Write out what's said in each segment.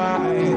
by.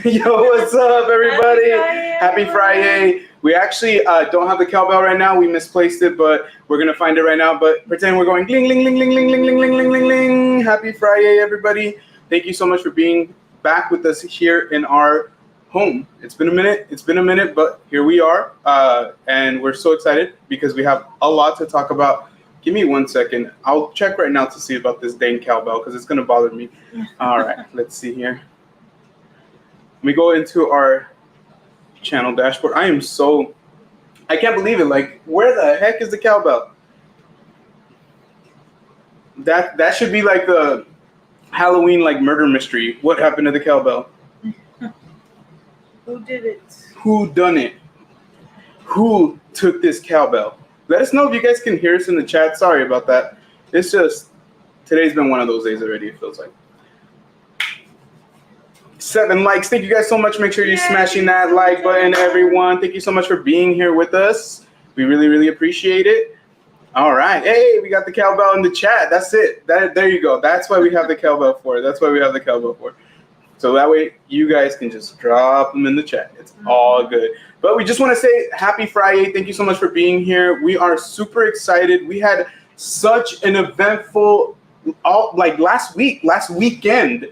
Yo, what's up, everybody? Happy FriYay. We actually don't have the cowbell right now. We misplaced it, but we're going to find it right now. But pretend we're going gling, ling, ling, ling, ling, ling, ling, ling, ling, ling, ling. Happy FriYay, everybody. Thank you so much for being back with us here in our home. It's been a minute, but here we are. And we're so excited because we have a lot to talk about. Give me 1 second. I'll check right now to see about this dang cowbell because it's going to bother me. All right, let's see here. We go into our channel dashboard. I can't believe it. Like, where the heck is the cowbell? That should be like the Halloween like murder mystery. What happened to the cowbell? Who did it? Who done it? Who took this cowbell? Let us know if you guys can hear us in the chat. Sorry about that. It's just, today's been one of those days already, it feels like. 7 likes. Thank you guys so much. Make sure you're smashing that like button, everyone. Thank you so much for being here with us. We really, really appreciate it. All right. Hey, we got the cowbell in the chat. That's it. There you go. That's why we have the cowbell for. So that way you guys can just drop them in the chat. It's all good. But we just want to say happy Friday. Thank you so much for being here. We are super excited. We had such an eventful, last weekend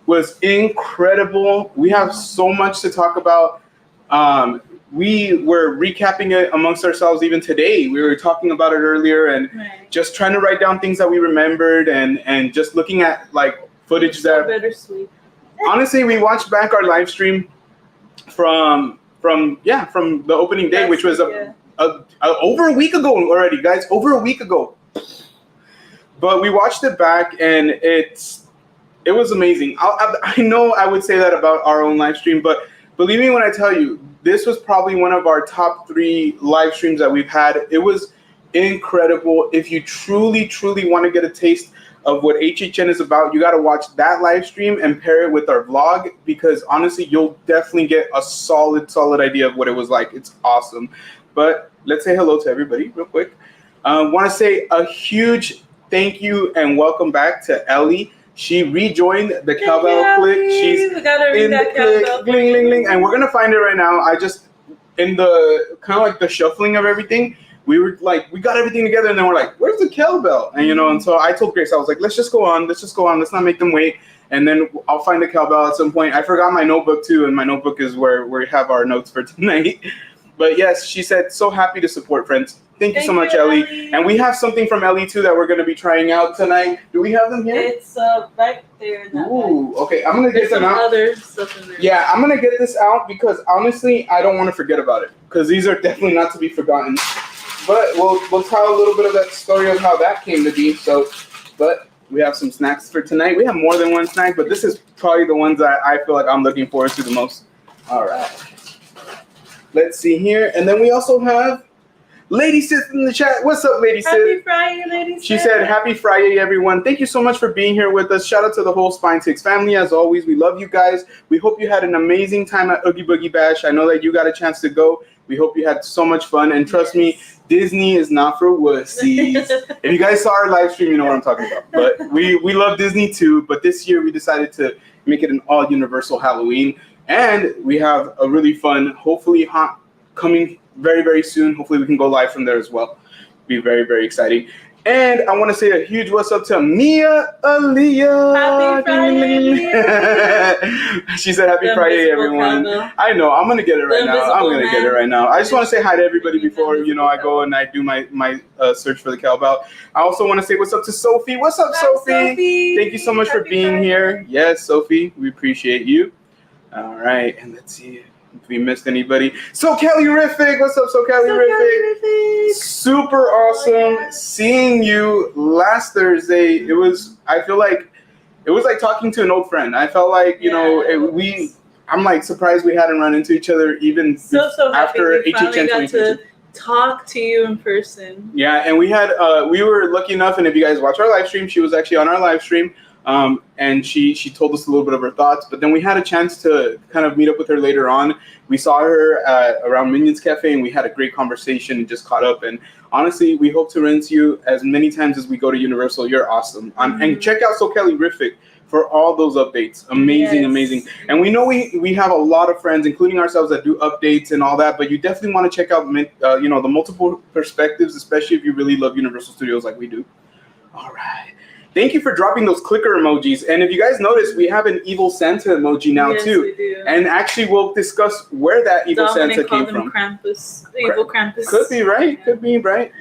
was incredible. We have so much to talk about. We were recapping it amongst ourselves even today. We were talking about it earlier and just trying to write down things that we remembered and just looking at footage that bittersweet. Honestly, we watched back our live stream from the opening day, which was over a week ago already, guys. Over a week ago. But we watched it back, and it was amazing. I know I would say that about our own live stream, but believe me when I tell you, this was probably one of our top 3 live streams that we've had. It was incredible. If you truly, truly want to get a taste of what HHN is about, you got to watch that live stream and pair it with our vlog, because honestly, you'll definitely get a solid idea of what it was like. It's awesome. But let's say hello to everybody real quick. Want to say a huge thank you and welcome back to Ellie. She rejoined the Cowbell Clique. She's in the clique, bling, bling, bling. And we're going to find it right now. I just, in the kind of the shuffling of everything, we were we got everything together, and then we're like, where's the cowbell? And and so I told Grace, I was like, let's just go on, let's not make them wait, and then I'll find the cowbell at some point. I forgot my notebook too, and my notebook is where we have our notes for tonight. But yes, she said, so happy to support, friends. Thank you so much, Ellie. And we have something from Ellie too that we're going to be trying out tonight. Do we have them here? It's right there. Ooh, okay. I'm going to get them out. Other stuff in there. Yeah, I'm going to get this out because honestly, I don't want to forget about it, because these are definitely not to be forgotten. But we'll tell a little bit of that story of how that came to be. But we have some snacks for tonight. We have more than one snack, but this is probably the ones that I feel like I'm looking forward to the most. All right. Let's see here. And then we also have Lady Sis in the chat. What's up, Lady Sis? Happy Friday, Lady Sis. She said, happy Friday, everyone. Thank you so much for being here with us. Shout out to the whole Spine 6 family. As always, we love you guys. We hope you had an amazing time at Oogie Boogie Bash. I know that you got a chance to go. We hope you had so much fun. And trust me, Disney is not for wussies. If you guys saw our live stream, you know what I'm talking about. But we love Disney too. But this year, we decided to make it an all-universal Halloween. And we have a really fun, hopefully coming very, very soon. Hopefully we can go live from there as well. Be very, very exciting. And I want to say a huge what's up to Mia Aaliyah. Happy Friday. She said happy Friday, everyone. I know. I'm going to get it right now. I just want to say hi to everybody before, I go and I do my search for the cowbell. I also want to say what's up to Sophie. What's up, Sophie? Thank you so much for being here. Yes, Sophie, we appreciate you. All right. And let's see if we missed anybody. So Kelly-rific, what's up, So Kelly-rific? Super awesome seeing you last Thursday. I feel like it was like talking to an old friend. I felt like, I'm like surprised we hadn't run into each other even after HHN 2022. Talk to you in person. Yeah, and we were lucky enough, and if you guys watch our live stream, she was actually on our live stream. And she told us a little bit of her thoughts, but then we had a chance to kind of meet up with her later on. We saw her around Minions Cafe, and we had a great conversation and just caught up. And honestly, we hope to run into you as many times as we go to Universal. You're awesome. And check out So Kelly-rific for all those updates. Amazing. And we know we have a lot of friends, including ourselves, that do updates and all that, but you definitely want to check out the multiple perspectives, especially if you really love Universal Studios like we do. All right. Thank you for dropping those clicker emojis. And if you guys notice, we have an evil Santa emoji now too. We do. And actually, we'll discuss where that evil Santa came from. Krampus. Evil Krampus. Could be right.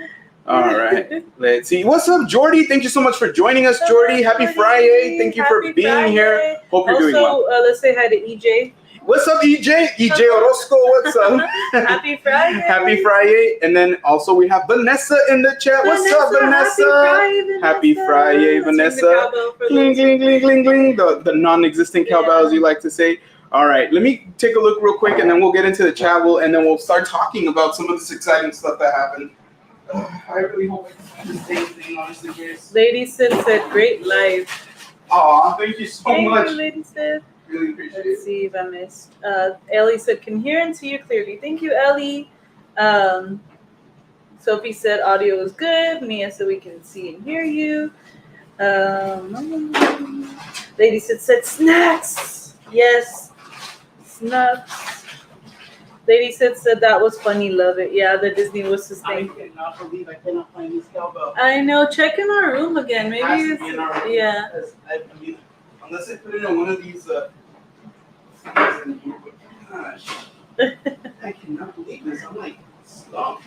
All right. Let's see. What's up, Jordy? Thank you so much for joining us, Jordy. Happy Friday. Thank you for being here. Hope you're doing well. Also, let's say hi to EJ. What's up, EJ? EJ Orozco, what's up? Happy Friday. Happy Friday. And then also we have Vanessa in the chat. What's up, Vanessa? Happy Friday, Vanessa. Gling, gling, gling, gling, gling. The non-existent cowbell, as you like to say. All right, let me take a look real quick, and then we'll get into the chat, and then we'll start talking about some of this exciting stuff that happened. I really hope I can find the same thing, honestly, Grace. Lady Sid said, great live. Aw, thank you so much. Thank you, Lady Sid. Really appreciate it. Let's see if I missed. Ellie said, can hear and see you clearly. Thank you, Ellie. Sophie said audio is good. Mia said we can see and hear you. Lady said snacks. Yes, snacks. Lady said that was funny. Love it. Yeah, the Disney was his I thing. cannot believe I cannot find this cowbell. I know. Check in our room again. It Maybe has to it's be in our room, yeah. because I mean, unless I put it in one of these things in here, but gosh, I cannot believe this. I'm like stumped.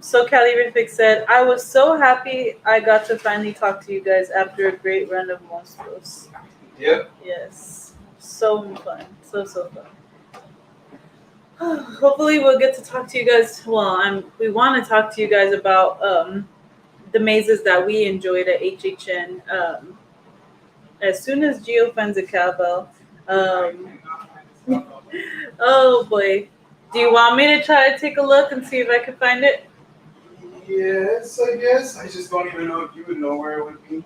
So Calorific said, I was so happy I got to finally talk to you guys after a great run of monsters. Yep. Yes. So fun. So fun. Hopefully we'll get to talk to you guys. Well, we want to talk to you guys about the mazes that we enjoyed at HHN. As soon as Gio finds a cowbell. Oh boy. Do you want me to try to take a look and see if I can find it? Yes, I guess. I just don't even know if you would know where it would be.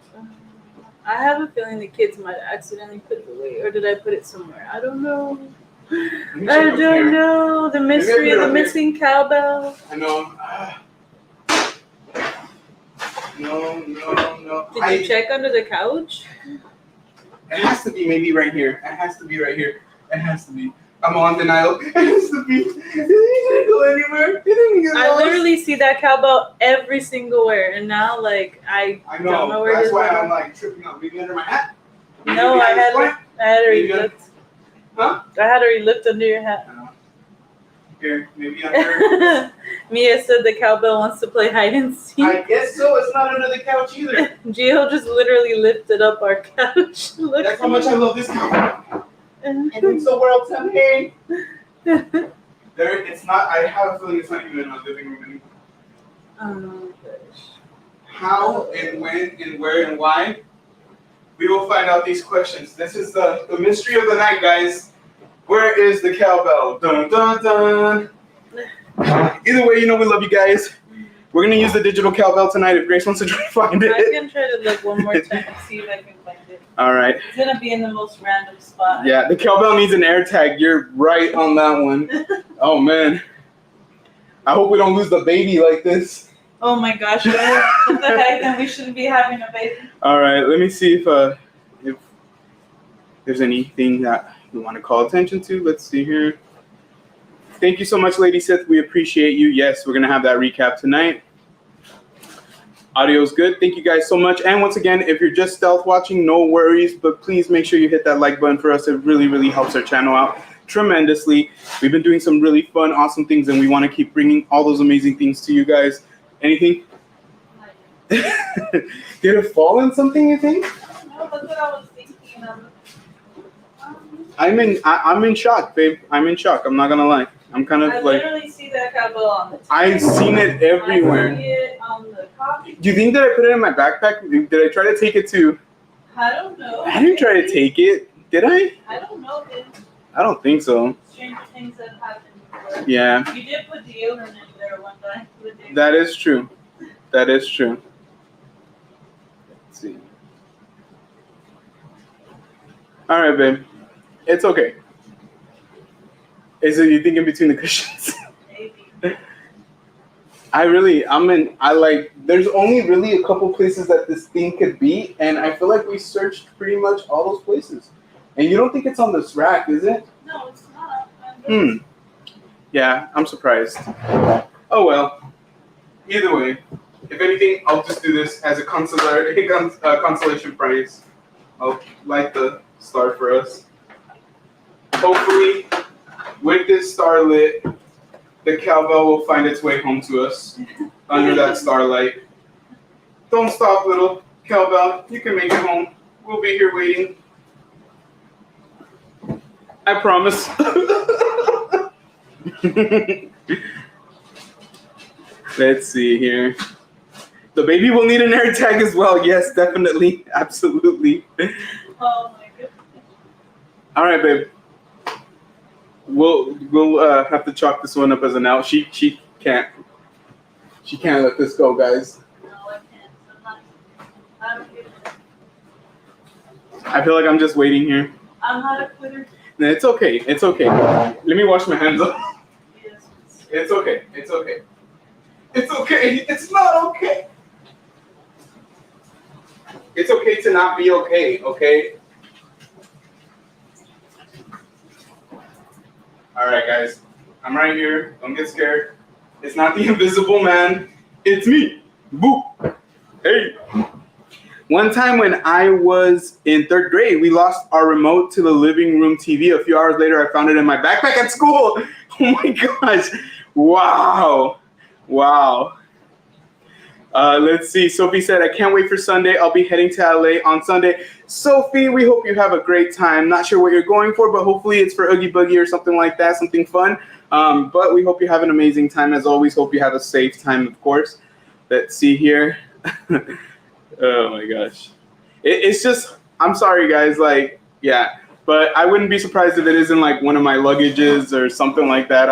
I have a feeling the kids might accidentally put it away, or did I put it somewhere? I don't know. I don't know. The mystery of the missing cowbell. I know. No. Did you check under the couch? It has to be maybe right here. It has to be right here. It has to be. I'm on denial. It has to be. It didn't go anywhere. It didn't get lost. I literally see that cowbell every single where, and now like I know. Don't know where That's it is. why I'm like tripping out. Maybe under my hat. No, I had already Maybe looked. Huh? I had already looked under your hat. Here, maybe under. Mia said the cowbell wants to play hide and seek. I guess so. It's not under the couch either. Gio just literally lifted up our couch. Look. That's how much I love this couch. And it's somewhere else I'm here. There, it's not. I have a feeling it's not even in my living room anymore. Oh gosh. How and when and where and why? We will find out these questions. This is the mystery of the night, guys. Where is the cowbell? Dun dun dun. Either way, we love you guys. We're gonna use the digital cowbell tonight if Grace wants to try to find it. I can try to look one more time and see if I can find it. All right. It's gonna be in the most random spot. Yeah, the cowbell needs an air tag. You're right on that one. Oh man. I hope we don't lose the baby like this. Oh my gosh, what the heck? Then we shouldn't be having a baby. All right, let me see if there's anything that you want to call attention to. Let's see here. Thank you so much, Lady Sith. We appreciate you. Yes, we're gonna have that recap tonight. Audio's good. Thank you guys so much. And once again, if you're just stealth watching, no worries, but please make sure you hit that like button for us. It really, really helps our channel out tremendously. We've been doing some really fun, awesome things, and we want to keep bringing all those amazing things to you guys. Anything? Did it fall in something, you think? No, that's what I was thinking of. I'm in shock, babe. I'm in shock. I'm not gonna lie. I'm kind of I like. literally see that cowbell on the TV. I've seen it everywhere. I see it on the coffee. Do you think that I put it in my backpack? Did I try to take it to? I don't know. I didn't try to take it. Did I? I don't know. Then I don't think so. stranger things have happened before. Yeah. You did put deodorant in there one time. That is true. That is true. Let's see. All right, babe. It's okay. Is it you think in between the cushions? Maybe. There's only really a couple places that this thing could be, and I feel like we searched pretty much all those places. And you don't think it's on this rack, is it? No, it's not. Yeah, I'm surprised. Oh well. Either way, if anything, I'll just do this as a consolation prize. I'll light the star for us. Hopefully, with this star lit, the cowbell will find its way home to us under that starlight. Don't stop, little cowbell. You can make it home. We'll be here waiting. I promise. Let's see here. The baby will need an air tag as well. Yes, definitely. Absolutely. Oh my goodness. All right, babe. We'll have to chalk this one up as an out. She can't let this go, guys. No, I can't. I'm not. I feel like I'm just waiting here. I'm not a quitter. No, it's okay. It's okay. Let me wash my hands off. Yes. It's okay. It's okay. It's okay. It's not okay. It's okay to not be okay, okay? All right, guys. I'm right here. Don't get scared. It's not the invisible man. It's me. Boo. Hey. One time when I was in 3rd grade, we lost our remote to the living room TV. A few hours later, I found it in my backpack at school. Oh my gosh. Wow. Wow. Let's see. Sophie said, I can't wait for Sunday. I'll be heading to LA on Sunday. Sophie, we hope you have a great time. Not sure what you're going for, but hopefully it's for Oogie Boogie or something like that, something fun. But we hope you have an amazing time. As always, hope you have a safe time, of course. Let's see here. Oh my gosh. It's just, I'm sorry, guys. Like, yeah. But I wouldn't be surprised if it isn't like one of my luggages or something like that.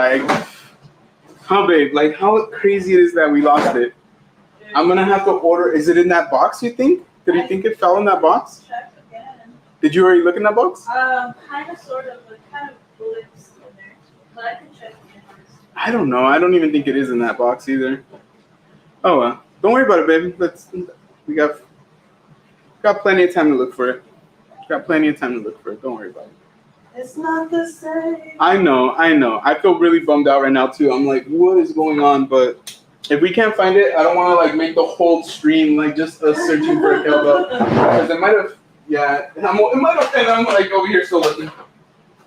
Huh, babe? Like, how crazy it is that we lost it. I'm going to have to order. Is it in that box, you think? Did you think it fell in that box? Check again. Did you already look in that box? Kind of, sort of, but kind of blips in there. But I can check again. I don't know. I don't even think it is in that box either. Oh, well. Don't worry about it, baby. We got plenty of time to look for it. Don't worry about it. It's not the same. I know. I feel really bummed out right now, too. I'm like, what is going on? But if we can't find it, I don't want to like make the whole stream like just us searching for a cowbell, because it might have, yeah, it might have, and I'm like over here still looking.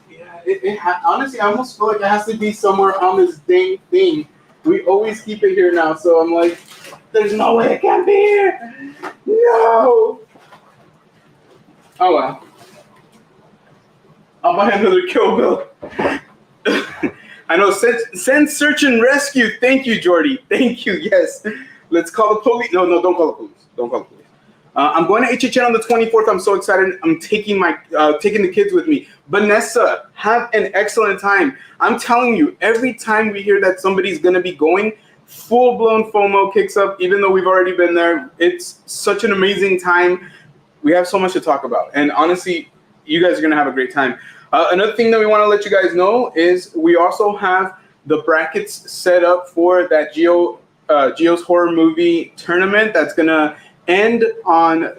Yeah, honestly, I almost feel like it has to be somewhere on this dang thing. We always keep it here now, so I'm like, there's no way it can be here. No. Oh well. I'll buy another cowbell. I know. Send search and rescue. Thank you, Jordy. Thank you. Yes. Let's call the police. No, don't call the police. Don't call the police. I'm going to HHN on the 24th. I'm so excited. I'm taking the kids with me. Vanessa, have an excellent time. I'm telling you, every time we hear that somebody's going to be going, full-blown FOMO kicks up, even though we've already been there. It's such an amazing time. We have so much to talk about. And honestly, you guys are going to have a great time. Another thing that we want to let you guys know is we also have the brackets set up for that Gio's horror movie tournament that's going to end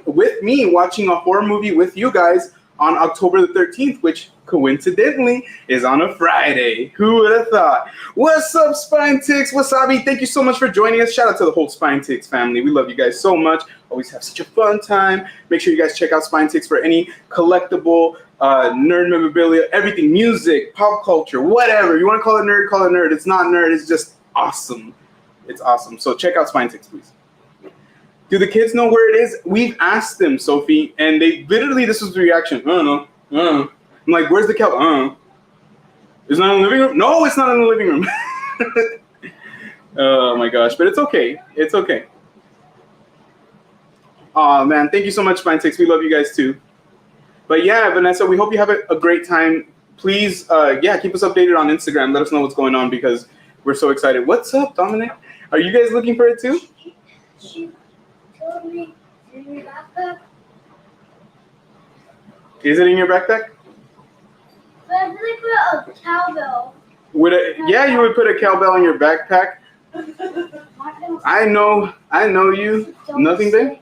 with me watching a horror movie with you guys on October the 13th, which coincidentally is on a Friday. Who would have thought? What's up, Spine Ticks? Wasabi, thank you so much for joining us. Shout out to the whole Spine Ticks family. We love you guys so much. Always have such a fun time. Make sure you guys check out Spine Ticks for any collectible nerd memorabilia, everything, music, pop culture, whatever. You want to call it nerd, call it nerd. It's not nerd. It's just awesome. It's awesome. So check out Spine Ticks, please. Do the kids know where it is? We've asked them, Sophie, and they literally, this was the reaction. I don't know. I'm like, where's the cow? It's not in the living room? No, it's not in the living room. Oh my gosh, but it's okay. It's okay. Oh man, thank you so much, Spine Ticks. We love you guys too. But yeah, Vanessa, we hope you have a great time. Please, keep us updated on Instagram. Let us know what's going on because we're so excited. What's up, Dominic? Are you guys looking for it too? She told me in your backpack. Is it in your backpack? But I really put a cowbell. You would put a cowbell in your backpack. I know you. Nothing, babe?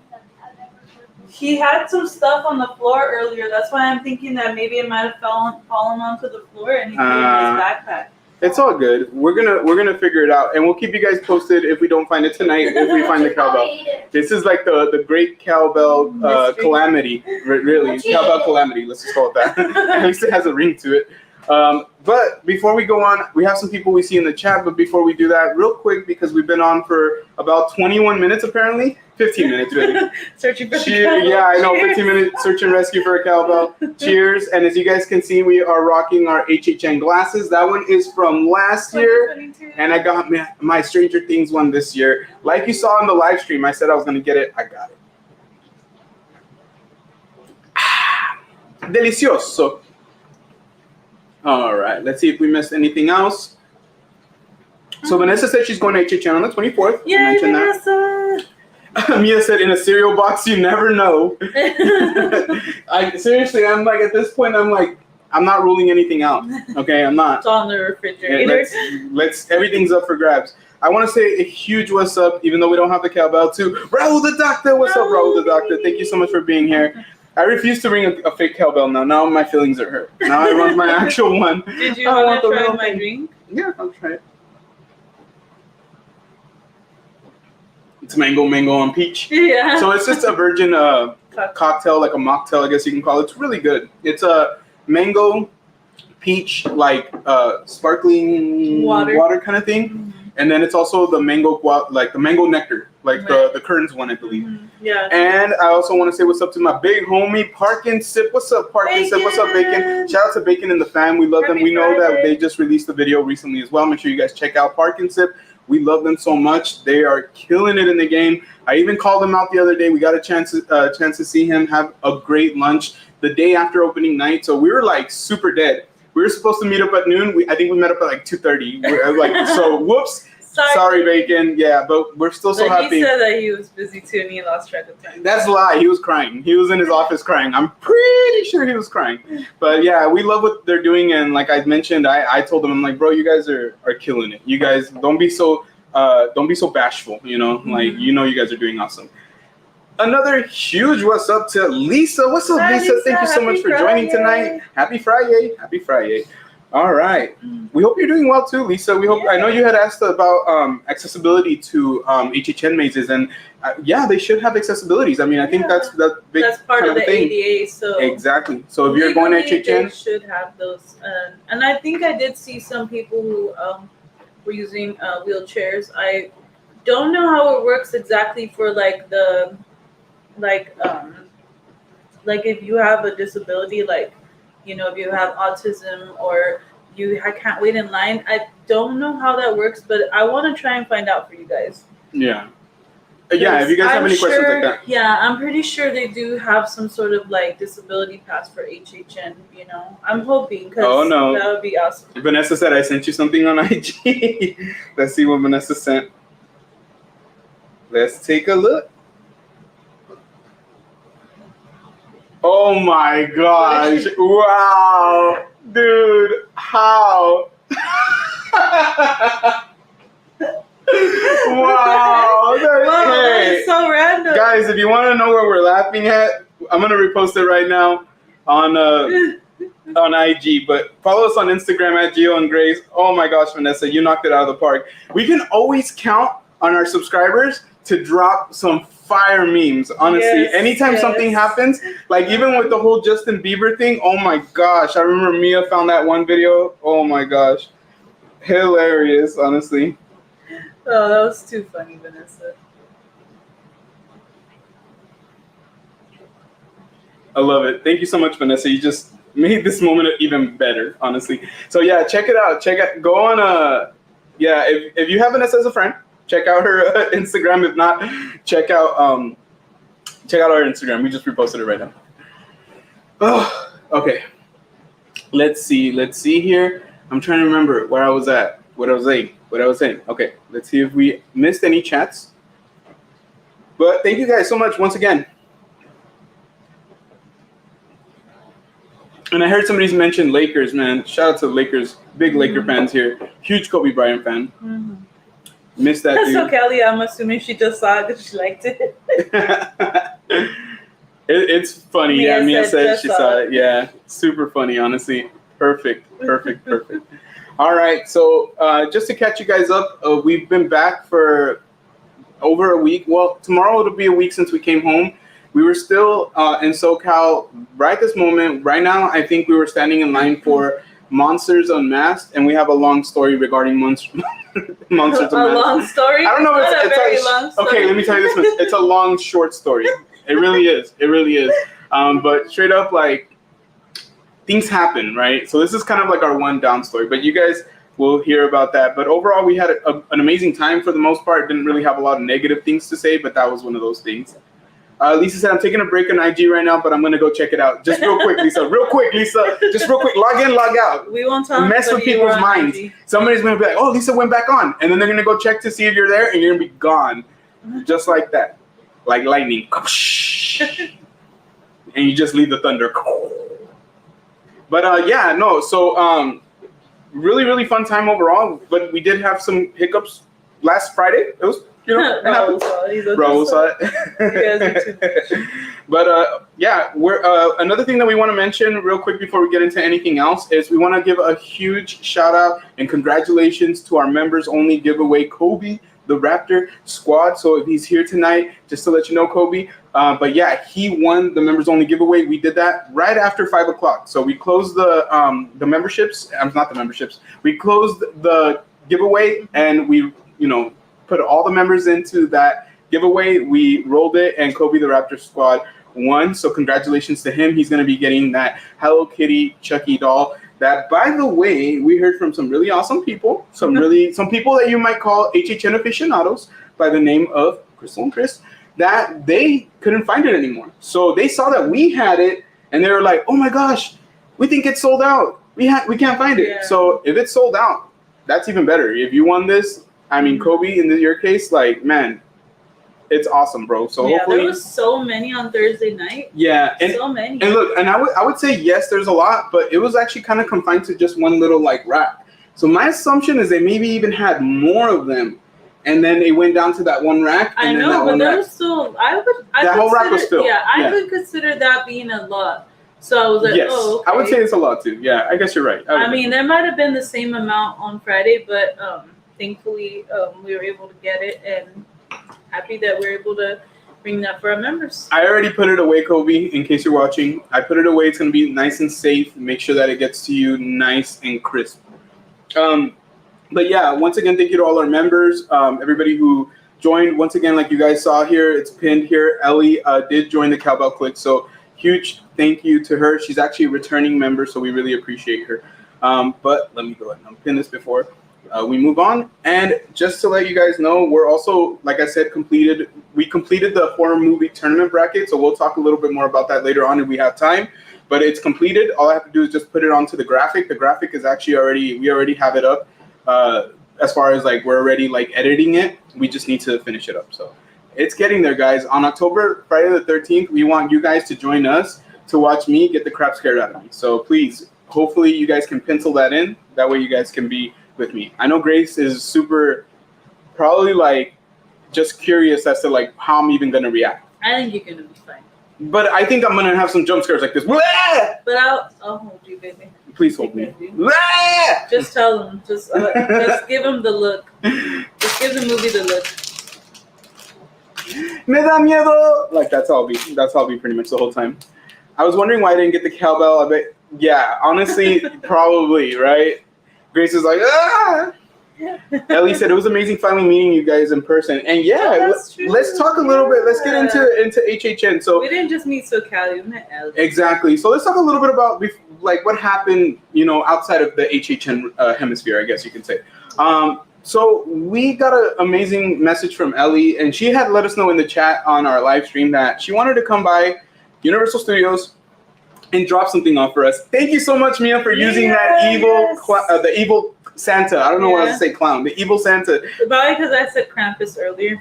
He had some stuff on the floor earlier. That's why I'm thinking that maybe it might have fallen onto the floor and he put it in his backpack. It's all good. We're gonna figure it out, and we'll keep you guys posted if we don't find it tonight. If we find the cowbell, this is like the great cowbell calamity. Really, cowbell calamity. Let's just call it that. At least it has a ring to it. But before we go on, we have some people we see in the chat. But before we do that, real quick, because we've been on for about 21 minutes apparently. 15 minutes, really. Searching for the cowbell. Yeah, I know. Cheers. 15 minutes search and rescue for a cowbell. Cheers. And as you guys can see, we are rocking our HHN glasses. That one is from last year. And I got my Stranger Things one this year. Like you saw in the live stream, I said I was going to get it. I got it. Delicioso. All right. Let's see if we missed anything else. So Vanessa said she's going to HHN on the 24th. Yay, Vanessa. Mia said, in a cereal box, you never know. Seriously, I'm like, at this point, I'm not ruling anything out. Okay, I'm not. It's on the refrigerator. Everything's up for grabs. I want to say a huge what's up, even though we don't have the cowbell, to Raul the Doctor. What's up, Raul the Doctor? Thank you so much for being here. I refuse to ring a fake cowbell now. Now my feelings are hurt. Now I want my actual one. Did you want to try my drink? Yeah, I'll try it. It's mango and peach. Yeah. So it's just a virgin cocktail, like a mocktail, I guess you can call it. It's really good. It's a mango, peach, like sparkling water kind of thing. Mm-hmm. And then it's also the mango, like the mango nectar, like the Kern's one, I believe. Mm-hmm. Yeah. And I also want to say what's up to my big homie, Park and Sip. What's up, Park and Sip? What's up, Bacon? Shout out to Bacon and the fam. We love them. We know that they just released a video recently as well. Make sure you guys check out Park and Sip. We love them so much. They are killing it in the game. I even called him out the other day. We got a chance to see him have a great lunch the day after opening night. So we were like super dead. We were supposed to meet up at noon. I think we met up at like 2:30. So whoops. Sorry, Bacon. Yeah, but we're still so happy. He said that he was busy too and he lost track of time. That's a lie. He was crying. He was in his office crying. I'm pretty sure he was crying. But yeah, we love what they're doing. And like I mentioned, I told them, I'm like, bro, you guys are killing it. You guys don't be so bashful. You know, like you guys are doing awesome. Another huge what's up to Lisa. What's up, Lisa? Thank you so much for joining tonight. Happy FriYay. Happy FriYay. All right. We hope you're doing well too, Lisa. We hope. I know you had asked about accessibility to HHN mazes, and they should have accessibilities. I mean, I think that's big. That's part of the thing. ADA. So exactly. So if you're going to HHN, they should have those. And I think I did see some people who were using wheelchairs. I don't know how it works exactly for like if you have a disability, like. You know, if you have autism or you can't wait in line. I don't know how that works, but I want to try and find out for you guys. Yeah. Yeah, if you guys have any questions like that. Yeah, I'm pretty sure they do have some sort of like disability pass for HHN, you know. I'm hoping because that would be awesome. Vanessa said I sent you something on IG. Let's see what Vanessa sent. Let's take a look. Oh my gosh. Wow. Dude, how? Wow. That's so random. Guys, if you want to know where we're laughing at, I'm going to repost it right now on IG. But follow us on Instagram at Gio and Grace. Oh my gosh, Vanessa, you knocked it out of the park. We can always count on our subscribers to drop some fire memes, honestly. Anytime something happens, like even with the whole Justin Bieber thing, oh my gosh. I remember Mia found that one video. Oh my gosh. Hilarious, honestly. Oh, that was too funny, Vanessa. I love it. Thank you so much, Vanessa. You just made this moment even better, honestly. So yeah, check it out. Go on if you have Vanessa as a friend, check out her Instagram. If not, check out our Instagram. We just reposted it right now. Oh, okay. Let's see here. I'm trying to remember where I was at. What I was saying. Okay, let's see if we missed any chats. But thank you guys so much once again. And I heard somebody's mentioned Lakers, man. Shout out to the Lakers. Big Laker fans here. Huge Kobe Bryant fan. Mm-hmm. Missed that dude. So Kelly, I'm assuming she just saw it because she liked it. It's funny. Mia said she saw it. Yeah, super funny, honestly. Perfect. All right, so just to catch you guys up, we've been back for over a week. Well, tomorrow it'll be a week since we came home. We were still in SoCal right this moment. Right now, I think we were standing in line for Monsters Unmasked, and we have a long story regarding Monsters Unmasked. A long story? I don't know if it's a very long story. Okay, let me tell you this one. It's a long, short story. It really is. But straight up, like, things happen, right? So this is kind of like our one down story, but you guys will hear about that. But overall, we had an amazing time for the most part. Didn't really have a lot of negative things to say, but that was one of those things. Lisa said, I'm taking a break on IG right now, but I'm going to go check it out. Just real quick, Lisa. Just real quick. Log in, log out. We won't talk. Mess with people's minds. IG. Somebody's going to be like, oh, Lisa went back on. And then they're going to go check to see if you're there, and you're going to be gone. Just like that. Like lightning. And you just leave the thunder. But so really, really fun time overall. But we did have some hiccups last Friday. It was, it happened. Raul saw it. But yeah, we're another thing that we want to mention real quick before we get into anything else is we want to give a huge shout out and congratulations to our members only giveaway, Kobe, the Raptor squad. So if he's here tonight, just to let you know, Kobe. But yeah, he won the members only giveaway. We did that right after 5 o'clock. So we closed the memberships. Not the memberships. We closed the giveaway and we, put all the members into that giveaway. We rolled it and Kobe the Raptor squad won. So congratulations to him. He's going to be getting that Hello Kitty Chucky doll that, by the way, we heard from some really awesome people, some people that you might call HHN aficionados by the name of Crystal and Chris, that they couldn't find it anymore. So they saw that we had it and they were like, oh my gosh, we think it's sold out. We can't find it. Yeah. So if it's sold out, that's even better. If you won this, I mean, Kobe, in your case, like, man, it's awesome, bro. So hopefully, there was so many on Thursday night. Yeah, and so many. And look, and I would say yes, there's a lot, but it was actually kind of confined to just one little like rack. So my assumption is they maybe even had more of them, and then they went down to that one rack. I know, but there was still. That whole rack was still. Yeah, I would consider that being a lot. So I was like, yes, oh, okay. I would say it's a lot too. Yeah, I guess you're right. I mean, there might have been the same amount on Friday, but thankfully we were able to get it, and happy that we're able to bring that for our members. I already put it away, Kobe, in case you're watching. I put it away. It's going to be nice and safe. Make sure that it gets to you nice and crisp. But yeah, once again, thank you to all our members, everybody who joined. Once again, like you guys saw here, it's pinned here. Ellie did join the Cowbell Clique, so huge thank you to her. She's actually a returning member, so we really appreciate her. But let me go ahead and pin this before we move on. And just to let you guys know, we're also, like I said, we completed the horror movie tournament bracket, so we'll talk a little bit more about that later on if we have time. But it's completed. All I have to do is just put it onto the graphic. The graphic is actually we already have it up. As far as like we're already like editing it, we just need to finish it up. So it's getting there, guys. On Friday the 13th, we want you guys to join us to watch me get the crap scared out of me. So please, hopefully you guys can pencil that in. That way you guys can be with me. I know Grace is super, probably like just curious as to like how I'm even gonna react. I think you're gonna be fine. But I think I'm gonna have some jump scares like this. But I'll hold you, baby. Please hold me. Just tell them. Just give them the look. Just give the movie the look. Me da miedo. Like that's how I'll be pretty much the whole time. I was wondering why I didn't get the cowbell. I bet. Yeah, honestly, probably right. Grace is like, ah. Ellie said it was amazing finally meeting you guys in person. And yeah, let's talk a little bit. Let's get into HHN. So we didn't just meet SoCal, we met Ellie. Exactly. So let's talk a little bit about like what happened, outside of the HHN hemisphere, I guess you can say. So we got an amazing message from Ellie, and she had let us know in the chat on our live stream that she wanted to come by Universal Studios and drop something off for us. Thank you so much, Mia, for using that the evil Santa. I don't know why I say clown. The evil Santa. Probably because I said Krampus earlier.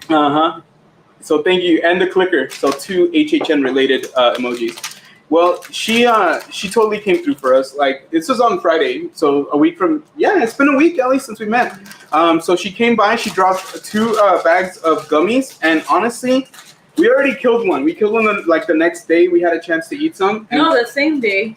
So thank you, and the clicker. So 2 HHN related emojis. Well, she totally came through for us. Like this was on Friday, so a week from it's been a week at least since we met. So she came by. She dropped 2 bags of gummies, and honestly, we already killed one. We killed one like the next day. We had a chance to eat some. No, the same day.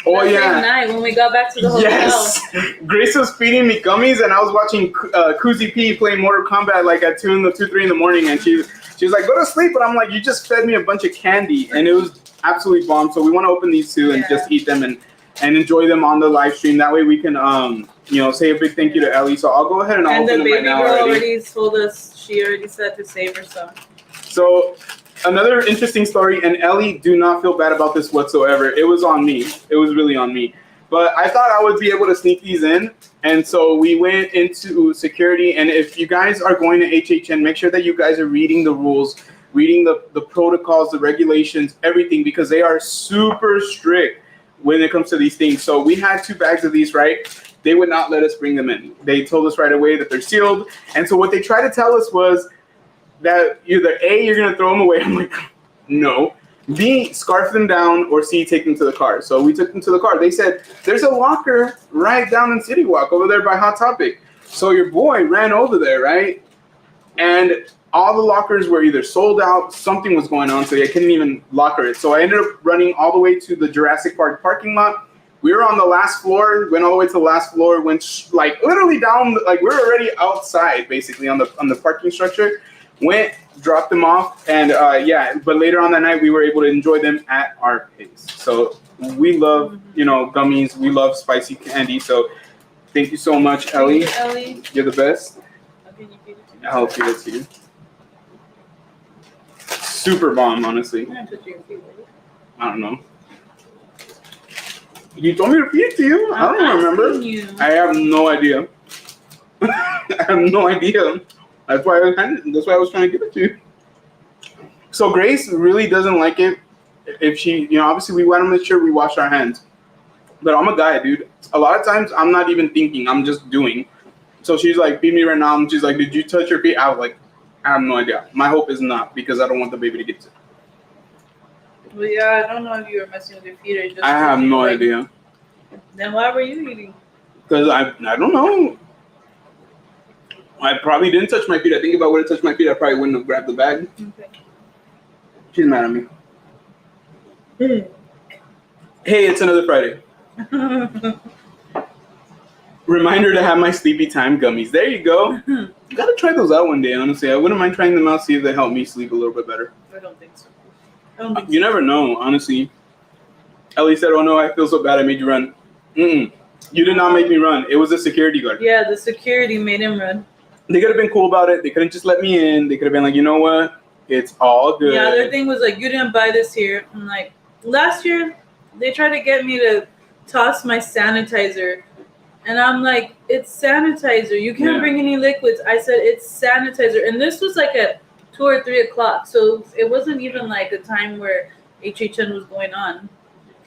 Oh the yeah. Same night when we got back to the hotel. Yes. Grace was feeding me gummies, and I was watching Kuzi P playing Mortal Kombat like at 2, 3 in the morning, and she was like, "Go to sleep," but I'm like, "You just fed me a bunch of candy," and it was absolutely bomb. So we want to open these 2 and just eat them and enjoy them on the live stream. That way we can say a big thank you to Ellie. So I'll go ahead and I'll open them right now. And the baby girl already told us, she already said to save her some. So another interesting story, and Ellie, do not feel bad about this whatsoever. It was on me. It was really on me. But I thought I would be able to sneak these in. And so we went into security. And if you guys are going to HHN, make sure that you guys are reading the rules, reading the protocols, the regulations, everything, because they are super strict when it comes to these things. So we had 2 bags of these, right? They would not let us bring them in. They told us right away that they're sealed. And so what they tried to tell us was that either A, you're going to throw them away. I'm like, no. B, scarf them down, or C, take them to the car. So we took them to the car. They said, there's a locker right down in City Walk over there by Hot Topic. So your boy ran over there, right? and all the lockers were either sold out, something was going on, so I couldn't even locker it. So I ended up running all the way to the Jurassic Park parking lot. We were on the last floor, went all the way to the last floor, went like literally down, like we were already outside basically on the parking structure. Went, dropped them off, and yeah, but later on that night we were able to enjoy them at our pace. So we love, gummies, we love spicy candy. So thank you so much, Ellie. Ellie. You're the best. Okay, you feed it to me. I'll feed it to you. Super bomb, honestly. I'm gonna put your feet with it. I don't know. You told me to feed it to you. I don't remember. You. I have no idea. I have no idea. That's why I was trying to give it to you. So Grace really doesn't like it if she, obviously we want to make sure we wash our hands. But I'm a guy, dude. A lot of times I'm not even thinking. I'm just doing. So she's like, feed me right now. And she's like, did you touch your feet? I was like, I have no idea. My hope is not, because I don't want the baby to get sick. Well, yeah, I don't know if you were messing with your feet or just. I have no idea. Then why were you eating? Because I don't know. I probably didn't touch my feet. I think if I would have touched my feet, I probably wouldn't have grabbed the bag. Okay. She's mad at me. Hey, it's another Friday. Reminder to have my sleepy time gummies. There you go. Gotta try those out one day, honestly. I wouldn't mind trying them out, see if they help me sleep a little bit better. I don't think so. You never know, honestly. Ellie said, oh no, I feel so bad I made you run. You did not make me run. It was a security guard. Yeah, the security made him run. They could have been cool about it. They couldn't just let me in. They could have been like, you know what? It's all good. Yeah, their thing was like, you didn't buy this here. I'm like, last year, they tried to get me to toss my sanitizer. And I'm like, it's sanitizer. You can't bring any liquids. I said, it's sanitizer. And this was like at 2 or 3 o'clock. So it wasn't even like a time where HHN was going on.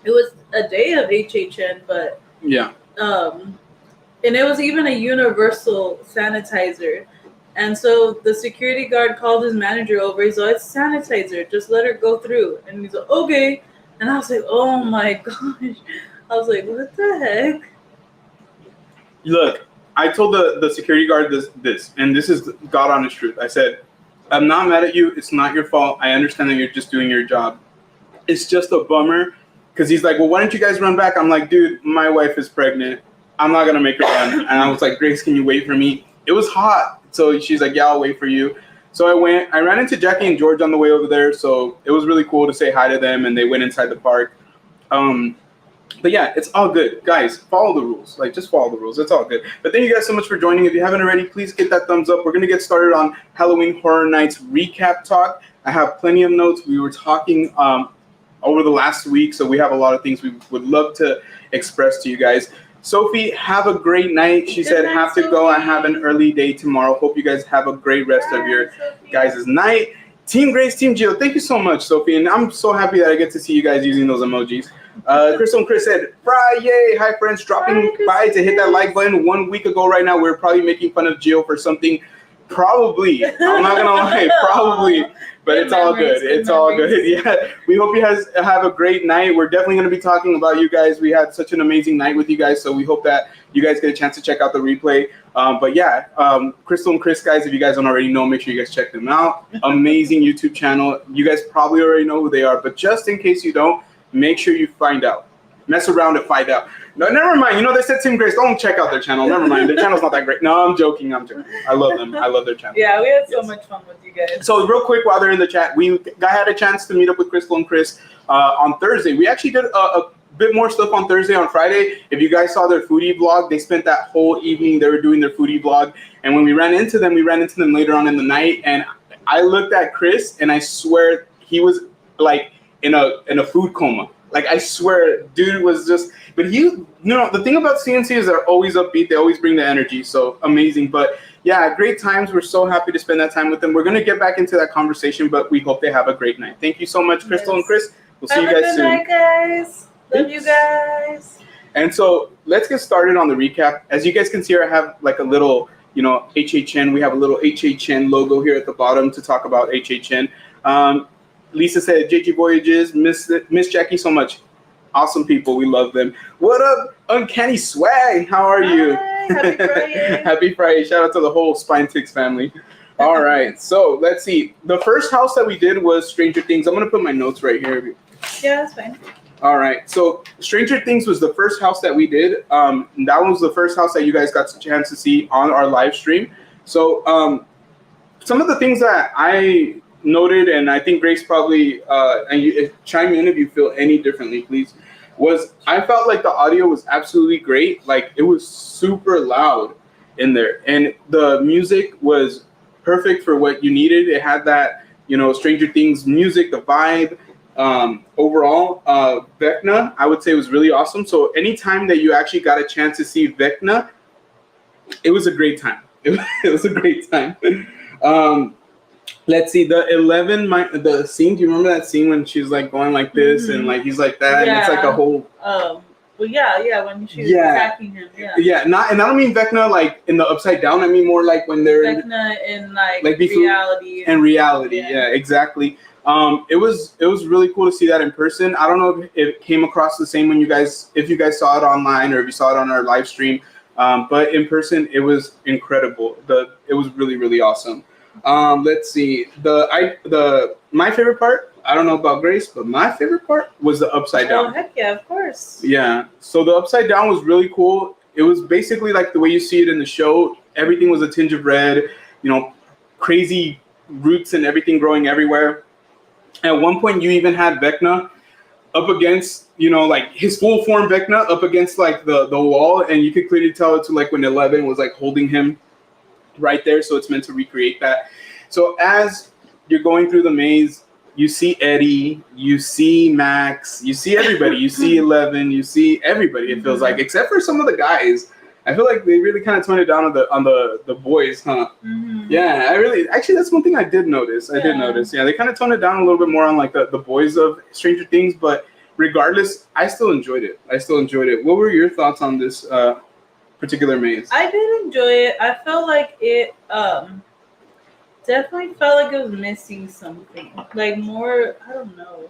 It was a day of HHN, but... Yeah. And it was even a universal sanitizer. And so the security guard called his manager over. He's like, it's sanitizer. Just let her go through. And he's like, okay. And I was like, oh my gosh. I was like, what the heck? Look, I told the security guard this, and this is God honest truth. I said, I'm not mad at you. It's not your fault. I understand that you're just doing your job. It's just a bummer. Because he's like, well, why don't you guys run back? I'm like, dude, my wife is pregnant. I'm not going to make her run. And I was like, Grace, can you wait for me? It was hot. So she's like, yeah, I'll wait for you. So I ran into Jackie and George on the way over there. So it was really cool to say hi to them. And they went inside the park. But yeah, it's all good. Guys, follow the rules. Like, just follow the rules. It's all good. But thank you guys so much for joining. If you haven't already, please hit that thumbs up. We're going to get started on Halloween Horror Nights recap talk. I have plenty of notes. We were talking over the last week, so we have a lot of things we would love to express to you guys. Sophie, have a great night. She said, have to go. I have an early day tomorrow. Hope you guys have a great rest of your guys' night. Team Grace, Team Gio, thank you so much, Sophie. And I'm so happy that I get to see you guys using those emojis. Crystal and Chris said, FriYay. Hi, friends. Dropping by to hit that like button. 1 week ago right now, we were probably making fun of Gio for something. Probably. I'm not going to lie. Probably. But it's all good. It's all good. Yeah. We hope you guys have a great night. We're definitely going to be talking about you guys. We had such an amazing night with you guys. So we hope that you guys get a chance to check out the replay. But yeah, Crystal and Chris, guys, if you guys don't already know, make sure you guys check them out. Amazing YouTube channel. You guys probably already know who they are. But just in case you don't, make sure you find out. Mess around and find out. No, never mind. You know, they said Team Grace, don't check out their channel. Never mind. Their channel's not that great. No, I'm joking. I love them. I love their channel. Yeah, we had so much fun with you guys. So real quick, while they're in the chat, I had a chance to meet up with Crystal and Chris on Thursday. We actually did a bit more stuff on Thursday. On Friday, if you guys saw their foodie vlog, they spent that whole evening, they were doing their foodie vlog. And when we ran into them later on in the night. And I looked at Chris, and I swear he was like in a food coma. Like, I swear, dude was just, but the thing about CNC is they're always upbeat. They always bring the energy. So amazing. But yeah, great times. We're so happy to spend that time with them. We're going to get back into that conversation, but we hope they have a great night. Thank you so much, Crystal and Chris. We'll see you guys soon. Have a good night, guys. Love you guys. And so let's get started on the recap. As you guys can see, I have like a little, HHN. We have a little HHN logo here at the bottom to talk about HHN. Lisa said, JG Voyages, miss Jackie so much. Awesome people. We love them. What up, Uncanny Swag? How are you? Happy Friday. Happy Friday. Shout out to the whole Spine Ticks family. All right, so let's see. The first house that we did was Stranger Things. I'm gonna put my notes right here. Yeah, that's fine. All right, so Stranger Things was the first house that we did. That was the first house that you guys got a chance to see on our live stream. So some of the things that I noted, and I think Grace probably, and you chime in if you feel any differently, please, was I felt like the audio was absolutely great. Like it was super loud in there, and the music was perfect for what you needed. It had that, Stranger Things music, the vibe. Overall, Vecna, I would say, was really awesome. So anytime that you actually got a chance to see Vecna, it was a great time. It was a great time. Let's see, the scene. Do you remember that scene when she's like going like this and like he's like that, and it's like a whole. Well, yeah, when she's attacking him, and I don't mean Vecna like in the upside down. I mean more like when they're Vecna in like reality. And reality, yeah, exactly. It was really cool to see that in person. I don't know if it came across the same if you guys saw it online or if you saw it on our live stream, but in person it was incredible. It was really, really awesome. Let's see, my favorite part. I don't know about Grace, but my favorite part was the upside down. Oh heck yeah, of course. Yeah, so the upside down was really cool. It was basically like the way you see it in the show. Everything was a tinge of red, crazy roots and everything growing everywhere. At one point, you even had Vecna up against, like his full form Vecna up against like the wall, and you could clearly tell it to like when Eleven was like holding him right there. So it's meant to recreate that. So as you're going through the maze, you see Eddie, you see Max, you see everybody, you see 11, you see everybody. It feels like, except for some of the guys. I feel like they really kind of toned it down on the boys, huh? Mm-hmm. Yeah, actually that's one thing I did notice. Yeah, they kind of toned it down a little bit more on like the boys of Stranger Things, but regardless, I still enjoyed it. What were your thoughts on this particular maze? I did enjoy it. I felt like it definitely felt like it was missing something. Like more, I don't know.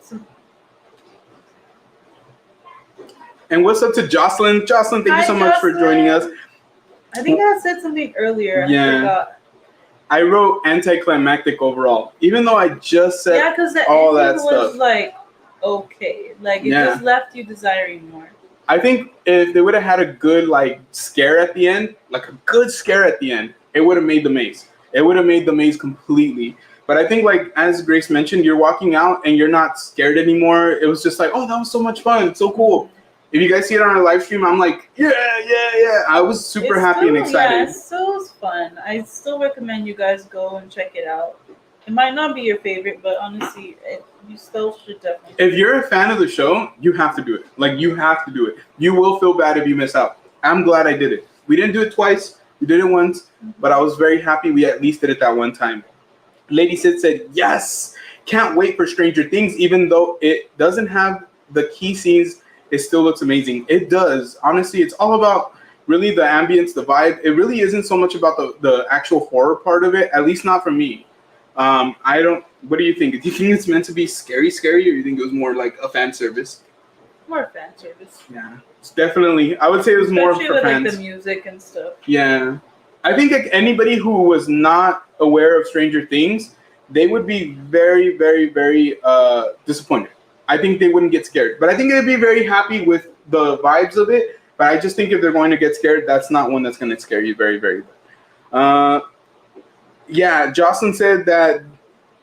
And what's up to Jocelyn? Jocelyn, thank you so much for joining us. I think I said something earlier. Yeah. I wrote anticlimactic overall, even though I just said because all that stuff. Was like okay, like it just left you desiring more. I think if they would have had a good like scare at the end, it would have made the maze. It would have made the maze completely. But I think, like, as Grace mentioned, you're walking out and you're not scared anymore. It was just like, oh, that was so much fun. It's so cool. If you guys see it on our live stream, I'm like, yeah. I was super happy and excited. Yeah, it still was fun. I still recommend you guys go and check it out. It might not be your favorite, but honestly, you still should definitely. If you're a fan of the show, you have to do it. Like, you have to do it. You will feel bad if you miss out. I'm glad I did it. We didn't do it twice. We did it once, but I was very happy we at least did it that one time. Lady Sid said, yes, can't wait for Stranger Things, even though it doesn't have the key scenes. It still looks amazing. It does. Honestly, it's all about really the ambience, the vibe. It really isn't so much about the actual horror part of it, at least not for me. What do you think? Do you think it's meant to be scary, or you think it was more like a fan service? More fan service. Yeah, it's definitely. I would say it was more for fans. Like the music and stuff. Yeah. I think like anybody who was not aware of Stranger Things, they would be very, very, very disappointed. I think they wouldn't get scared, but I think they'd be very happy with the vibes of it. But I just think if they're going to get scared, that's not one that's going to scare you very, very bad. Yeah, Jocelyn said that.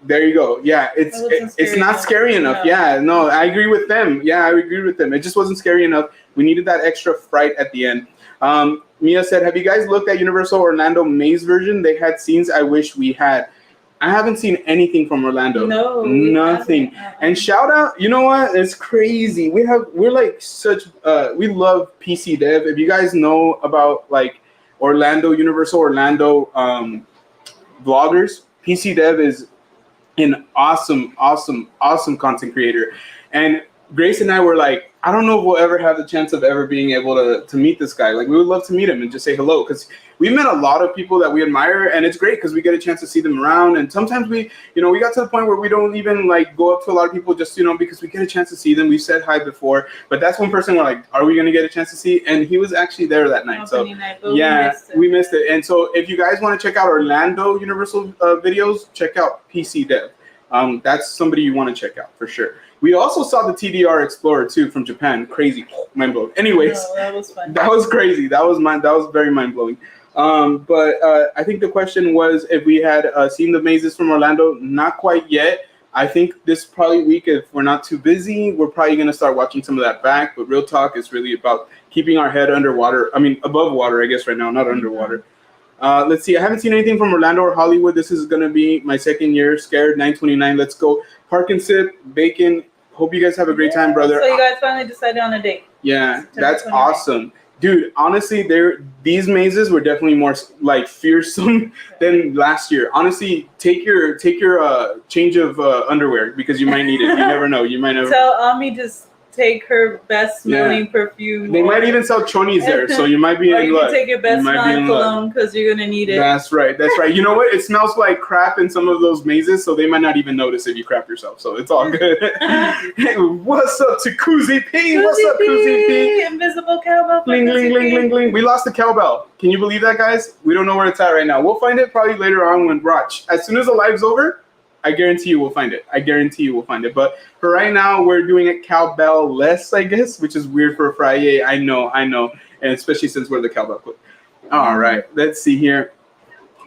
There you go. Yeah, it's not scary enough. Yeah, no, I agree with them. It just wasn't scary enough. We needed that extra fright at the end. Mia said, have you guys looked at Universal Orlando Maze version? They had scenes I wish we had. I haven't seen anything from Orlando. No, nothing. And shout out, you know what? It's crazy. We love PC Dev. If you guys know about like Universal Orlando vloggers, PC Dev is an awesome content creator. And Grace and I were like, I don't know if we'll ever have the chance of ever being able to meet this guy. Like, we would love to meet him and just say hello, because we met a lot of people that we admire, and it's great because we get a chance to see them around. And sometimes we got to the point where we don't even like go up to a lot of people just, because we get a chance to see them. We've said hi before, but that's one person we're like, are we going to get a chance to see? And he was actually there that night. Opening night, yeah, we missed it. And so if you guys want to check out Orlando Universal videos, check out PC Dev. That's somebody you want to check out for sure. We also saw the TDR Explorer too from Japan. Crazy, mind blowing. Anyways, that was fun. That was crazy. That was very mind blowing. But I think the question was if we had seen the mazes from Orlando. Not quite yet. I think this probably week, if we're not too busy, we're probably gonna start watching some of that back. But real talk is really about keeping our head underwater. I mean, above water, I guess right now, not underwater. Let's see. I haven't seen anything from Orlando or Hollywood. This is going to be my second year. Scared 929. Let's go. Park and sip. Bacon. Hope you guys have a great time, brother. So you guys finally decided on a date. Yeah, that's awesome. Dude, honestly, these mazes were definitely more like fearsome than last year. Honestly, take your change of underwear because you might need it. You never know. You might never. Tell Ami just take her best smelling perfume. They might even sell chonies there, so you might be in luck. You can take your best smelling cologne because you're gonna need it. That's right. You know what? It smells like crap in some of those mazes, so they might not even notice if you crap yourself. So it's all good. Hey, what's up to Koozie P? What's up, Koozie P? Invisible cowbell. Bling, bling, bling, bling, bling. We lost the cowbell. Can you believe that, guys? We don't know where it's at right now. We'll find it probably later on when Roch. As soon as the live's over, I guarantee you we'll find it. But for right now, we're doing it cowbell-less, I guess, which is weird for a FriYay. I know. And especially since we're the Cowbell Clique. All right, let's see here.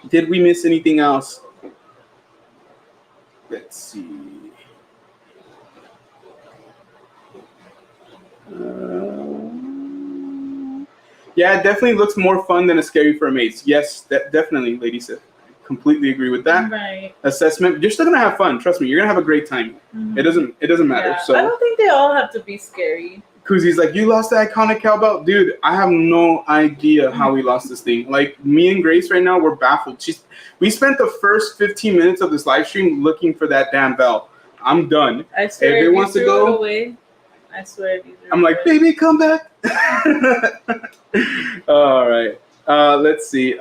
Did we miss anything else? Let's see. Yeah, it definitely looks more fun than a scary for a maze. Yes, definitely, Lady Sith. Completely agree with that. Right. Assessment. You're still gonna have fun. Trust me. You're gonna have a great time. Mm-hmm. It doesn't matter. Yeah. So I don't think they all have to be scary. Koozie's like, you lost the iconic cowbell, dude. I have no idea how we lost this thing. Like me and Grace right now, we're baffled. We spent the first 15 minutes of this live stream looking for that damn bell. I'm done. I swear, if it you wants to threw go it away, I swear. If you threw I'm it like, away. baby, come back. All right. Let's see.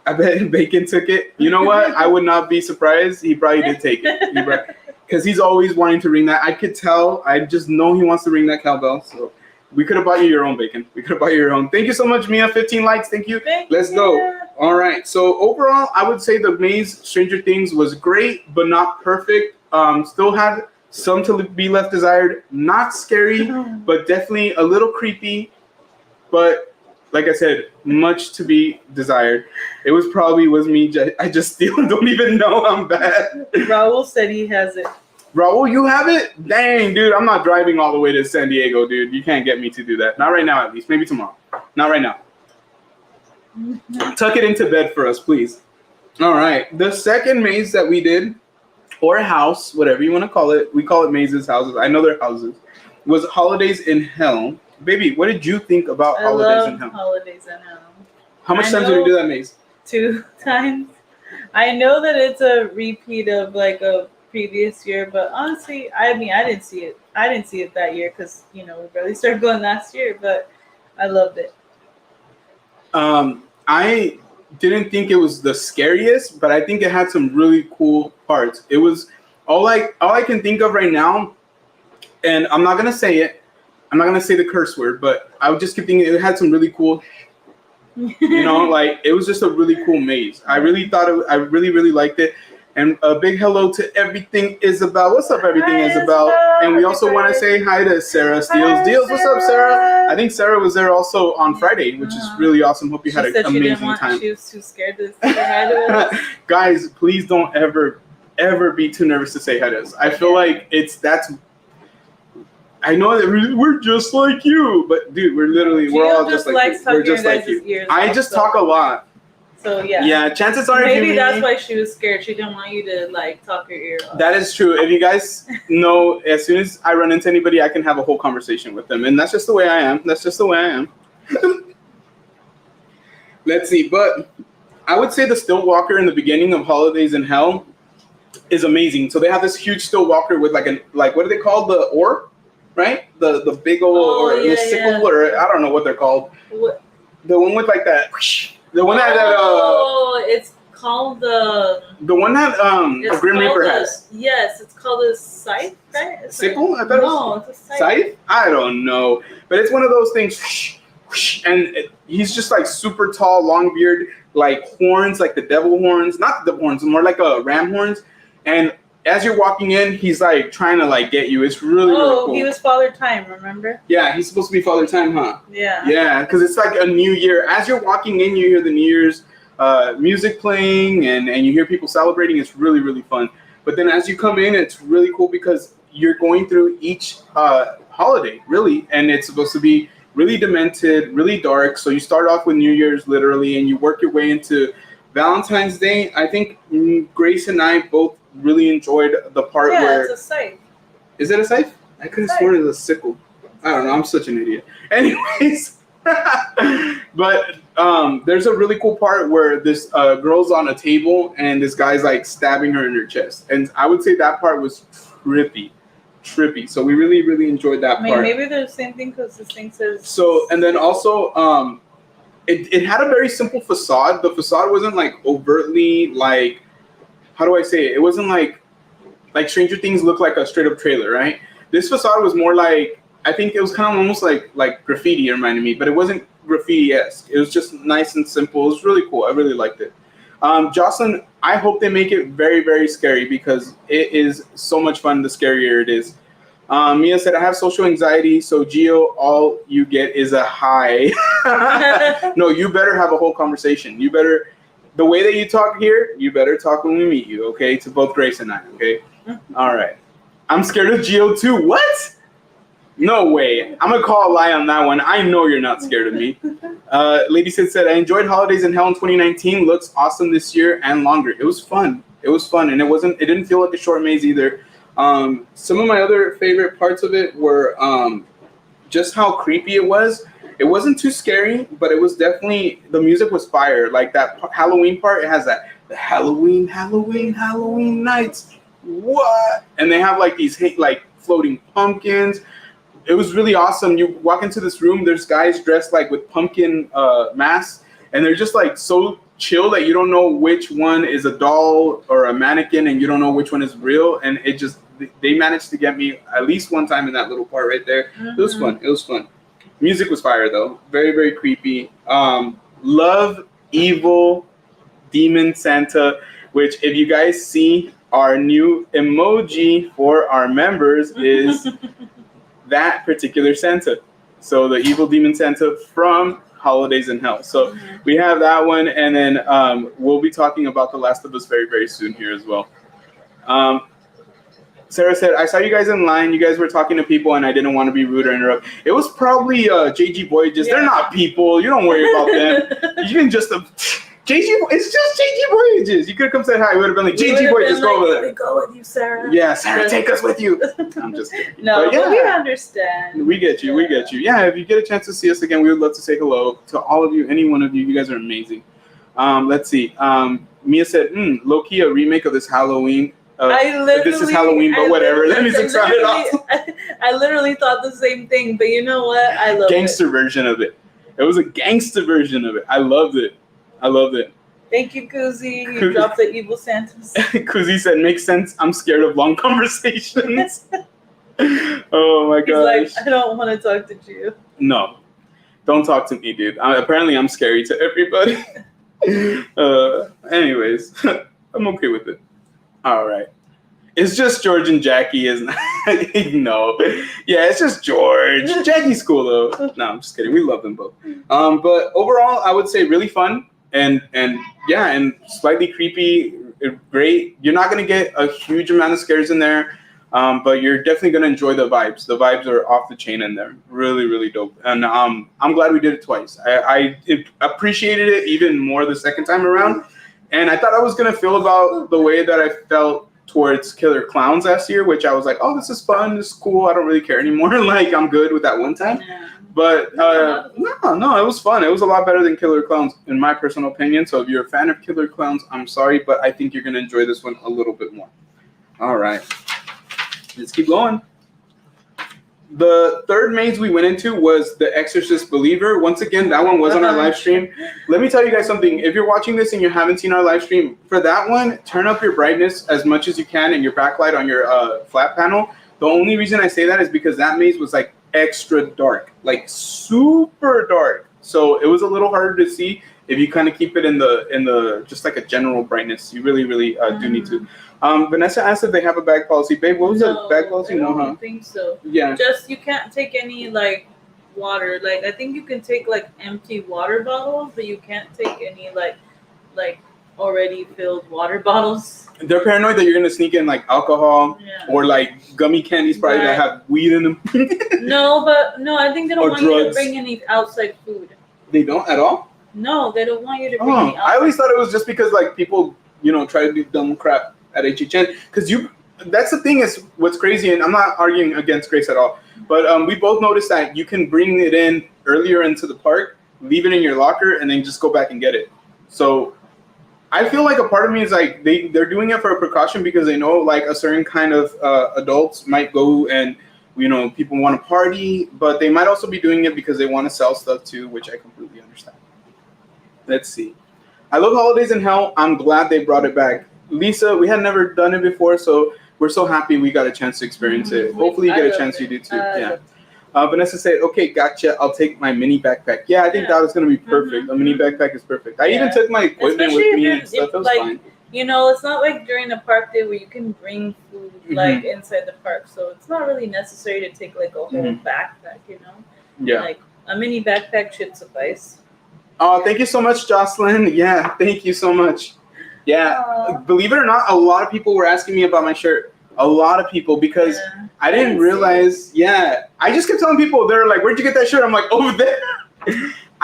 I bet Bacon took it. You know what? I would not be surprised. He probably did take it. Because he's always wanting to ring that. I could tell. I just know he wants to ring that cowbell. So we could have bought you your own, Bacon. We could have bought you your own. Thank you so much, Mia. 15 likes. Thank you. Let's go. All right. So overall, I would say the maze Stranger Things was great, but not perfect. Still had some to be left desired. Not scary, but definitely a little creepy. But like I said, much to be desired. It was me. I just still don't even know I'm bad. Raul said he has it. Raul, you have it? Dang, dude, I'm not driving all the way to San Diego, dude. You can't get me to do that. Not right now, at least. Maybe tomorrow. Not right now. Tuck it into bed for us, please. All right. The second maze that we did, or house, whatever you want to call it. We call it mazes, houses. I know they're houses. Was Holidays in Hell. Baby, what did you think about Holidays in Hell? Holidays in Hell. How much times did we do that maze? 2 times. I know that it's a repeat of like a previous year, but honestly, I didn't see it. I didn't see it that year because we barely started going last year. But I loved it. I didn't think it was the scariest, but I think it had some really cool parts. It was all I can think of right now, and I'm not gonna say it. I'm not gonna say the curse word, but I would just keep thinking it had some really cool. It was just a really cool maze. I really thought I really, really liked it. And a big hello to Everything Isabel. What's up, Everything Isabel? And we also want to say hi to Sarah Steels. Deals, what's up, Sarah? I think Sarah was there also on Friday, which is really awesome. Hope you had an amazing time. She was too scared to say hi to us. Guys, please don't ever be too nervous to say hi to us. I feel like I know that we're just like you, but dude, we're all just like you. We're just like you. I just talk a lot. So yeah. Yeah, chances are maybe that's why she was scared. She didn't want you to talk your ear off. That is true. If you guys know, as soon as I run into anybody, I can have a whole conversation with them, and that's just the way I am. Let's see, but I would say the still walker in the beginning of Holidays in Hell is amazing. So they have this huge still walker with like what do they call the orb? right? The big old or the sickle or I don't know what they're called. What? The one with like that. The one that it's called the one that a Grim Reaper has. Yes, it's called a scythe, right? Sickle? I thought it was it's a scythe. Scythe? I don't know, but it's one of those things. And he's just like super tall, long beard, like horns, like the devil horns. Not the devil horns, more like a ram horns. And as you're walking in, he's like trying to like get you. It's really cool. He was Father Time, remember? Yeah, he's supposed to be Father Time, huh? Yeah. Yeah, because it's like a new year. As you're walking in, you hear the New Year's music playing and you hear people celebrating. It's really, really fun. But then as you come in, it's really cool because you're going through each holiday, really. And it's supposed to be really demented, really dark. So you start off with New Year's, literally, and you work your way into Valentine's Day. I think Grace and I both really enjoyed the part where... it's a scythe. Is it a scythe? I could have sworn it was a sickle. I don't know. I'm such an idiot. Anyways, but there's a really cool part where this girl's on a table and this guy's like stabbing her in her chest. And I would say that part was trippy. So we really, really enjoyed that part. Maybe they're the same thing because this thing says... So, and then also, it had a very simple facade. The facade wasn't like overtly like, how do I say it? It wasn't like Stranger Things looked like a straight up trailer, right? This facade was more like, I think it was kind of almost like graffiti reminded me, but it wasn't graffiti-esque. It was just nice and simple. It was really cool. I really liked it. Jocelyn, I hope they make it very, very scary because it is so much fun the scarier it is. Mia said, I have social anxiety, so Gio, all you get is a hi. No, you better have a whole conversation. You better, the way that you talk here, you better talk when we meet you, okay? To both Grace and I, okay? All right. I'm scared of Gio too. What? No way. I'm going to call a lie on that one. I know you're not scared of me. Lady said, I enjoyed Holidays in Hell in 2019. Looks awesome this year and longer. It was fun. And it didn't feel like a short maze either. Some of my other favorite parts of it were just how creepy it was. It wasn't too scary, but it was definitely, the music was fire. Like that Halloween part, it has that the Halloween nights. What? And they have like these like floating pumpkins. It was really awesome. You walk into this room, there's guys dressed like with pumpkin masks, and they're just like so chill that you don't know which one is a doll or a mannequin, and you don't know which one is real. And it just, they managed to get me at least one time in that little part right there. Mm-hmm. It was fun. Music was fire though. Very, very creepy. Love Evil Demon Santa, which if you guys see, our new emoji for our members is that particular Santa. So the Evil Demon Santa from Holidays in Hell. So we have that one, and then we'll be talking about The Last of Us very, very soon here as well. Sarah said, I saw you guys in line. You guys were talking to people, and I didn't want to be rude or interrupt. It was probably JG Voyages. Yeah. They're not people. You don't worry about them. You can just... it's just JG Voyages. You could have come say hi. We would have been like, JG Voyages, go over there. We go with you, Sarah. Yeah, Sarah, take us with you. I'm just kidding. No, but we understand. We get you. Yeah, if you get a chance to see us again, we would love to say hello to all of you, any one of you. You guys are amazing. Let's see. Mia said, low-key a remake of this Halloween. This is Halloween, but whatever. Let me sound it off. I literally thought the same thing, but you know what? I love gangster version of it. It was a gangster version of it. I loved it. Thank you, Kuzi. You dropped the evil Santas. Kuzi said, makes sense. I'm scared of long conversations. Oh my gosh. He's like, I don't want to talk to you. No. Don't talk to me, dude. Apparently I'm scary to everybody. Anyways, I'm okay with it. All right. It's just George and Jackie, isn't it? No. Yeah, it's just George. Jackie's cool, though. No, I'm just kidding. We love them both. But overall, I would say really fun. And slightly creepy, great. You're not going to get a huge amount of scares in there, but you're definitely going to enjoy the vibes. The vibes are off the chain in there. Really, really dope. And I'm glad we did it twice. I appreciated it even more the second time around. And I thought I was going to feel about the way that I felt towards Killer Clowns last year, which I was like, oh, this is fun. This is cool. I don't really care anymore. Like, I'm good with that one time. Yeah. But no, it was fun. It was a lot better than Killer Clowns, in my personal opinion. So if you're a fan of Killer Clowns, I'm sorry, but I think you're going to enjoy this one a little bit more. All right. Let's keep going. The third maze we went into was The Exorcist Believer. Once again, that one was on our live stream. Let me tell you guys something. If you're watching this and you haven't seen our live stream, for that one, turn up your brightness as much as you can and your backlight on your flat panel. The only reason I say that is because that maze was like extra dark, like super dark. So it was a little harder to see if you kind of keep it in the just like a general brightness. You really do need to. Vanessa asked if they have a bag policy. Babe, what was the bag policy? No, I don't think so. Yeah. Just you can't take any like water. Like I think you can take like empty water bottles, but you can't take any like already filled water bottles. They're paranoid that you're gonna sneak in like alcohol or like gummy candies, probably that have weed in them. No, I think they don't want you to bring any outside food. They don't at all? No, they don't want you to bring any outside. I always thought it was just because like people, try to do dumb crap at HHN. Because that's the thing is what's crazy, and I'm not arguing against Grace at all, but we both noticed that you can bring it in earlier into the park, leave it in your locker, and then just go back and get it. So I feel like a part of me is like they're doing it for a precaution because they know like a certain kind of adults might go and people want to party, but they might also be doing it because they want to sell stuff too, which I completely understand. Let's see. I love Holidays in Hell. I'm glad they brought it back. Lisa, we had never done it before, so we're so happy we got a chance to experience it. Hopefully you get a chance, you do too. Yeah. Vanessa said, okay, gotcha. I'll take my mini backpack. Yeah, I think that was going to be perfect. A mini backpack is perfect. I even took my equipment with me and stuff. It was fine. It's not like during a park day where you can bring food like inside the park. So it's not really necessary to take like a whole backpack, Yeah. Like a mini backpack should suffice. Oh, thank you so much, Jocelyn. Yeah, thank you so much. Yeah, believe it or not, a lot of people were asking me about my shirt. A lot of people, because I didn't realize. Yeah, I just kept telling people, they're like, "Where'd you get that shirt?" I'm like, "Over there."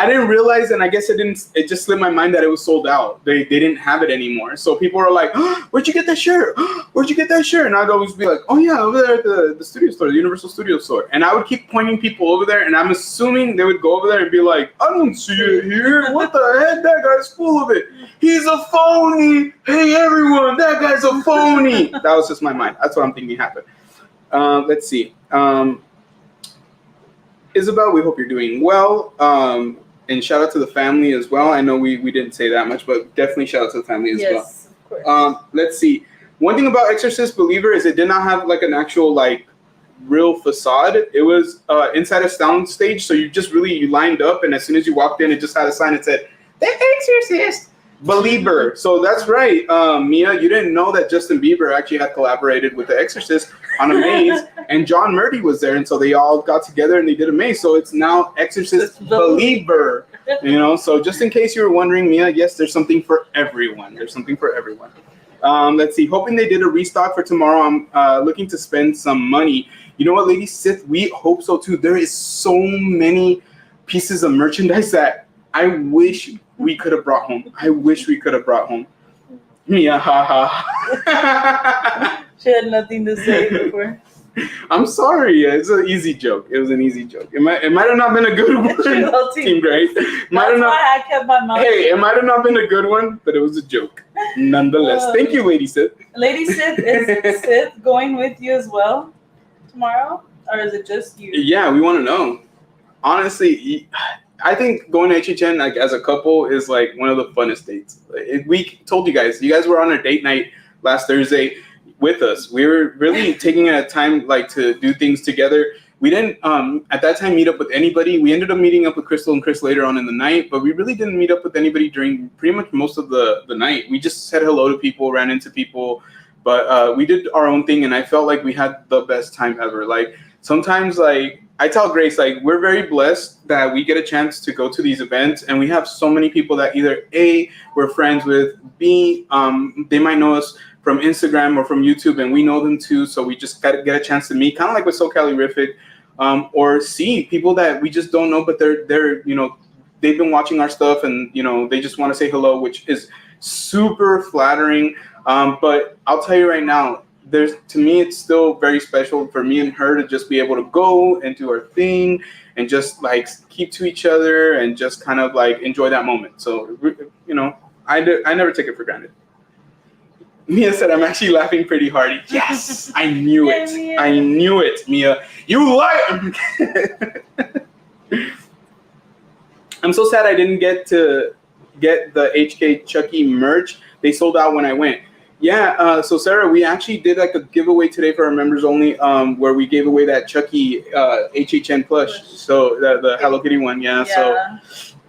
I didn't realize, and I guess it just slipped my mind that it was sold out. They didn't have it anymore. So people are like, oh, "Where'd you get that shirt? Where'd you get that shirt?" And I'd always be like, "Oh yeah, over there at the studio store, the Universal Studio store." And I would keep pointing people over there, and I'm assuming they would go over there and be like, "I don't see it here. What the heck? That guy's full of it. He's a phony. Hey everyone, that guy's a phony." That was just my mind. That's what I'm thinking happened. Let's see. Isabel, we hope you're doing well. And shout out to the family as well. I know we didn't say that much, but definitely shout out to the family as well. Yes, of course. Let's see. One thing about Exorcist Believer is it did not have like an actual like real facade. It was inside a sound stage, so you lined up, and as soon as you walked in, it just had a sign that said "The Exorcist Believer." So that's right, Mia. You didn't know that Justin Bieber actually had collaborated with The Exorcist on a maze, and John Murdy was there, and so they all got together and they did a maze. So it's now Exorcist Believer. So just in case you were wondering, Mia, yes, there's something for everyone. There's something for everyone. Let's see. Hoping they did a restock for tomorrow. I'm looking to spend some money. You know what, Lady Sith? We hope so too. There is so many pieces of merchandise that I wish we could have brought home. Mia, haha. She had nothing to say before. I'm sorry. It's an easy joke. It was an easy joke. It might have not been a good one. Team Grace. That's why I kept my mouth. Hey, it might have not been a good one, but it was a joke. Nonetheless. Thank you, Lady Sith. Lady Sith, is Sith going with you as well tomorrow? Or is it just you? Yeah, we want to know. Honestly, I think going to HHN like as a couple is like one of the funnest dates. We told you guys were on a date night last Thursday with us. We were really taking a time like to do things together. We didn't at that time meet up with anybody. We ended up meeting up with Crystal and Chris later on in the night, but we really didn't meet up with anybody during pretty much most of the night. We just said hello to people, ran into people, but we did our own thing, and I felt like we had the best time ever. Like sometimes like I tell Grace, like we're very blessed that we get a chance to go to these events, and we have so many people that either A, we're friends with, B, they might know us from Instagram or from YouTube, and we know them too, so we just got to get a chance to meet, kind of like with SoCalIfic, or C, people that we just don't know, but they're they've been watching our stuff, and they just want to say hello, which is super flattering. But I'll tell you right now, to me, it's still very special for me and her to just be able to go and do our thing and just like keep to each other and just kind of like enjoy that moment. So, I never take it for granted. Mia said, I'm actually laughing pretty hard. Yes, I knew it. Mia. I knew it, Mia. You lie. I'm so sad I didn't get to get the HK Chucky merch. They sold out when I went. Yeah, so Sarah, we actually did like a giveaway today for our members only, where we gave away that Chucky HHN plush. So the Hello Kitty one, yeah. So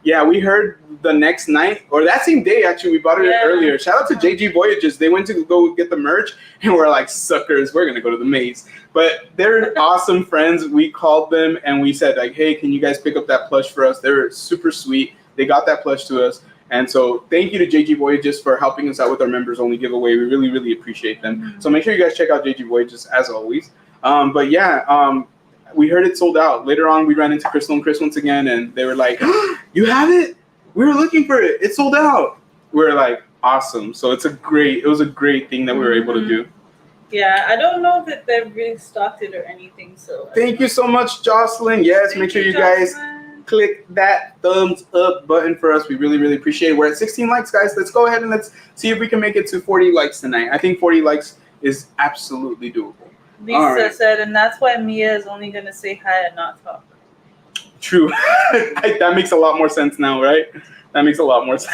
yeah, we heard the next night or that same day actually. We bought it earlier. Shout out to JG Voyages. They went to go get the merch and we're like, suckers, we're gonna go to the maze. But they're awesome friends. We called them and we said like, hey, can you guys pick up that plush for us? They're super sweet. They got that plush to us. And so thank you to JG Voyages for helping us out with our members only giveaway. We really, really appreciate them. Mm-hmm. So make sure you guys check out JG Voyages as always. But yeah, we heard it sold out. Later on, we ran into Crystal and Chris once again, and they were like, you have it? We were looking for it. It sold out. We were like, awesome. So it was a great thing that we were able to do. Yeah, I don't know that they've really stocked it or anything. So thank you so much, Jocelyn. Yes, make sure you guys click that thumbs up button for us. We really, really appreciate it. We're at 16 likes, guys. Let's go ahead and let's see if we can make it to 40 likes tonight. I think 40 likes is absolutely doable. Lisa said, and that's why Mia is only going to say hi and not talk. True. That makes a lot more sense now, right? That makes a lot more sense.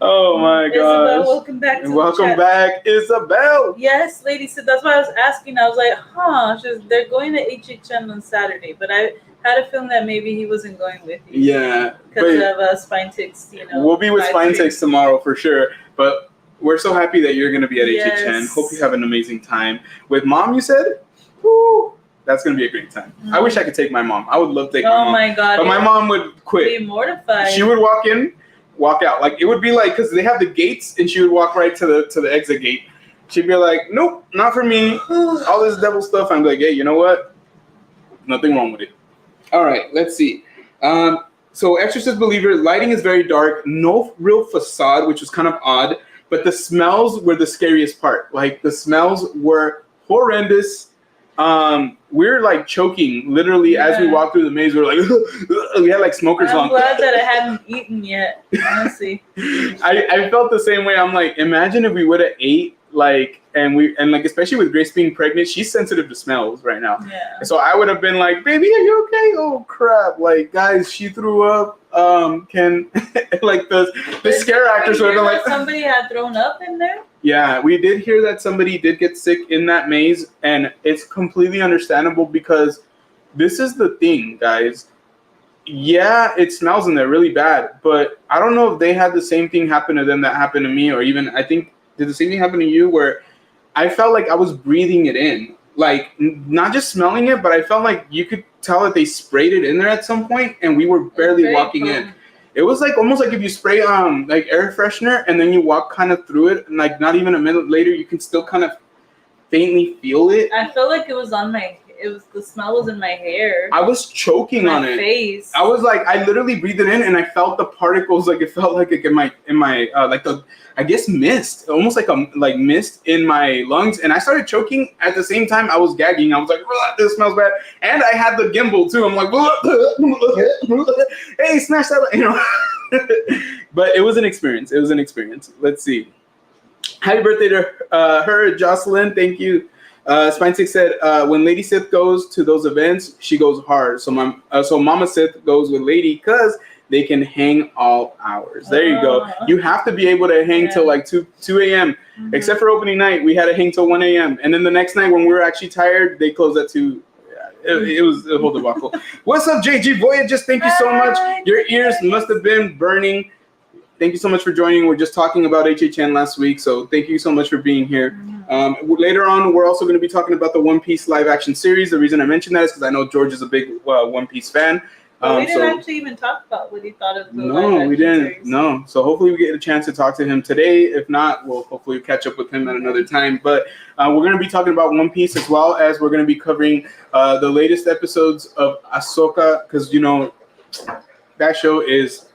Oh my gosh. Isabel, welcome back to Welcome the chat. back, Isabel. Yes, lady said, that's why I was asking. I was like, they're going to HHN on Saturday, but I had a feeling that maybe he wasn't going with you. Yeah. Because of Spine Ticks, We'll be with Spine Ticks tomorrow for sure, but we're so happy that you're going to be at HHN. Hope you have an amazing time. With mom, you said? Woo! That's going to be a great time. I wish I could take my mom. I would love to take my mom. Oh my God. But my mom would quit. Be mortified. She would walk in, walk out. Like it would be like, because they have the gates and she would walk right to the exit gate. She'd be like, nope, not for me. All this devil stuff. I'm like, hey, you know what? Nothing wrong with it. All right, let's see. So Exorcist Believer, lighting is very dark. No real facade, which was kind of odd. But the smells were the scariest part. Like the smells were horrendous. We're like choking literally as we walked through the maze. We were like, we had like smoker's lung. I'm glad that I hadn't eaten yet, honestly. I felt the same way. I'm like, imagine if we would have ate like, and like, especially with Grace being pregnant, she's sensitive to smells right now. Yeah. So I would have been like, baby, are you okay? Oh crap. Like, guys, she threw up. Can like the scare actors would have been like, somebody had thrown up in there? Yeah, we did hear that somebody did get sick in that maze, and it's completely understandable because this is the thing, guys. Yeah, it smells in there really bad, but I don't know if they had the same thing happen to them that happened to me, or even I think did the same thing happen to you where I felt like I was breathing it in, like not just smelling it, but I felt like you could tell that they sprayed it in there at some point, and we were barely walking in. It was like almost like if you spray like air freshener and then you walk kind of through it, and like not even a minute later you can still kind of faintly feel it. I felt like it was on the smell was in my hair. I was choking on it. Face. I was like, I literally breathed it in and I felt the particles, like it felt like in my like the, I guess mist, almost like mist in my lungs, and I started choking at the same time I was gagging. I was like, this smells bad, and I had the gimbal too. I'm like, hey, smash that, you know. But it was an experience. It was an experience. Let's see. Happy birthday to her, Jocelyn. Thank you. Spine Six said, when Lady Sith goes to those events, she goes hard. So Mama Sith goes with Lady because they can hang all hours. There you go. You have to be able to hang till like 2 a.m. Mm-hmm. Except for opening night, we had to hang till 1 a.m. And then the next night when we were actually tired, they closed at 2. It was a whole debacle. What's up, JG Voyages? Thank you so much. Your ears must have been burning. Thank you so much for joining. We're just talking about HHN last week, so thank you so much for being here. Later on, we're also going to be talking about the One Piece live action series. The reason I mentioned that is because I know George is a big One Piece fan. We didn't actually even talk about what he thought of the live action No, we didn't. series. No. So hopefully we get a chance to talk to him today. If not, we'll hopefully catch up with him at another time. But we're going to be talking about One Piece as well as we're going to be covering the latest episodes of Ahsoka because, you know, that show is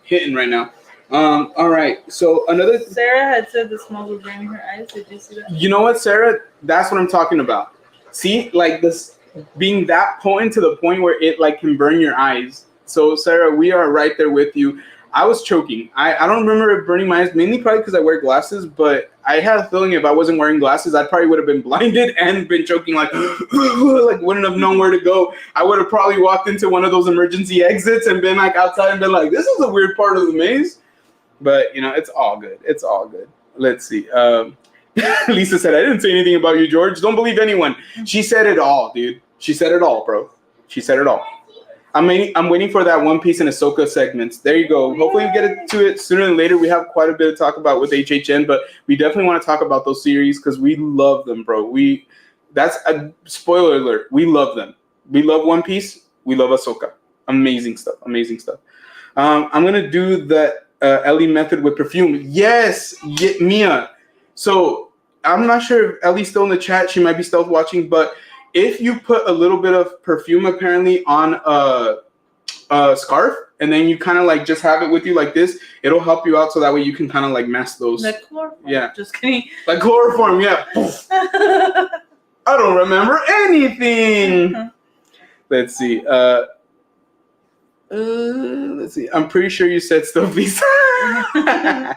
hitting right now. All right. So another. Sarah had said the smoke was burning her eyes. Did you see that? You know what, Sarah? That's what I'm talking about. See, like this being that potent to the point where it like can burn your eyes. So Sarah, we are right there with you. I was choking. I don't remember it burning my eyes, mainly probably because I wear glasses, but I had a feeling if I wasn't wearing glasses, I probably would have been blinded and been choking, like, like wouldn't have known where to go. I would have probably walked into one of those emergency exits and been like outside and been like, this is a weird part of the maze. But, you know, it's all good. It's all good. Let's see. Lisa said, I didn't say anything about you, George. Don't believe anyone. She said it all, dude. She said it all, bro. She said it all. I'm waiting for that One Piece and Ahsoka segments. There you go. Hopefully we get to it sooner than later. We have quite a bit to talk about with HHN, but we definitely want to talk about those series because we love them, bro. That's a spoiler alert. We love them. We love One Piece. We love Ahsoka. Amazing stuff. Amazing stuff. I'm gonna do the Ellie method with perfume. Yes, Mia. So I'm not sure if Ellie's still in the chat. She might be stealth watching, but if you put a little bit of perfume apparently on a scarf and then you kind of like just have it with you like this, it'll help you out so that way you can kind of like mask those. Like chloroform. Yeah. Just kidding. Like chloroform, yeah. I don't remember anything. Let's see. Let's see. I'm pretty sure you said stuff, Lisa. I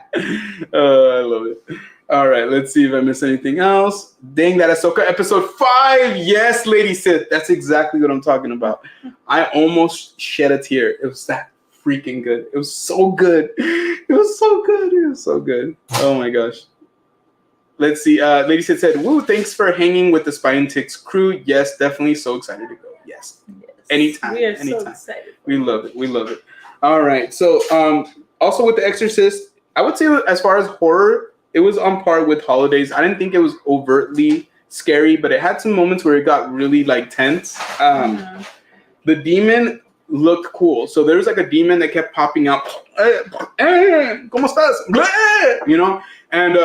love it. All right, let's see if I miss anything else. Dang, that Ahsoka episode 5. Yes, Lady Sith. That's exactly what I'm talking about. I almost shed a tear. It was that freaking good. It was so good. It was so good. It was so good. Oh my gosh. Let's see. Lady Sith said, woo, thanks for hanging with the Spy and Ticks crew. Yes, definitely so excited to go. Yes. Anytime. We are anytime. so excited. We love it. We love it. All right. So also with The Exorcist, I would say as far as horror, it was on par with Holidays. I didn't think it was overtly scary, but it had some moments where it got really like tense. The demon looked cool. So there was like a demon that kept popping out. ¿Cómo estás? You know? And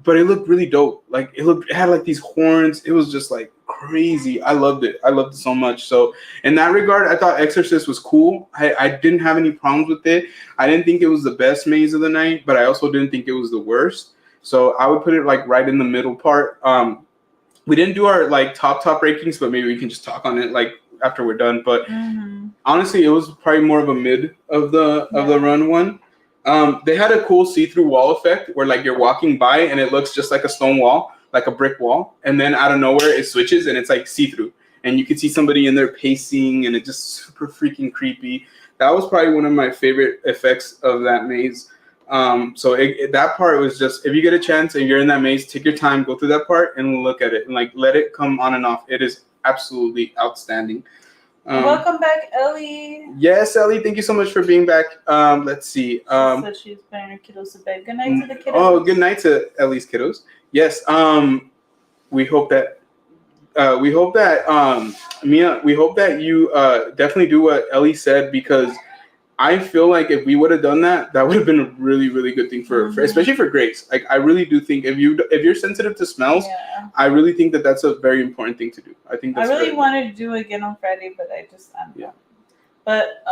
but it looked really dope. Like it had like these horns. It was just like crazy. I loved it. I loved it so much. So in that regard, I thought Exorcist was cool. I didn't have any problems with it. I didn't think it was the best maze of the night, but I also didn't think it was the worst. So I would put it like right in the middle part. We didn't do our like top rankings, but maybe we can just talk on it like after we're done. But honestly, it was probably more of a mid of the run one. They had a cool see-through wall effect where like you're walking by and it looks just like a stone wall, like a brick wall, and then out of nowhere it switches and it's like see-through, and you can see somebody in there pacing, and it's just super freaking creepy. That was probably one of my favorite effects of that maze. So that part was just, if you get a chance and you're in that maze, take your time, go through that part and look at it and like let it come on and off. It is absolutely outstanding. Welcome back, Ellie. Yes, Ellie, thank you so much for being back. Let's see. So she's putting her kiddos to bed. Good night to the kiddos. Oh, good night to Ellie's kiddos. Yes. We hope that Mia, we hope that you definitely do what Ellie said, because I feel like if we would have done that, that would have been a really, really good thing for especially for Grace. Like, I really do think if you're sensitive to smells, I really think that that's a very important thing to do. I think that's I really wanted to do it again on Friday, but I don't know. But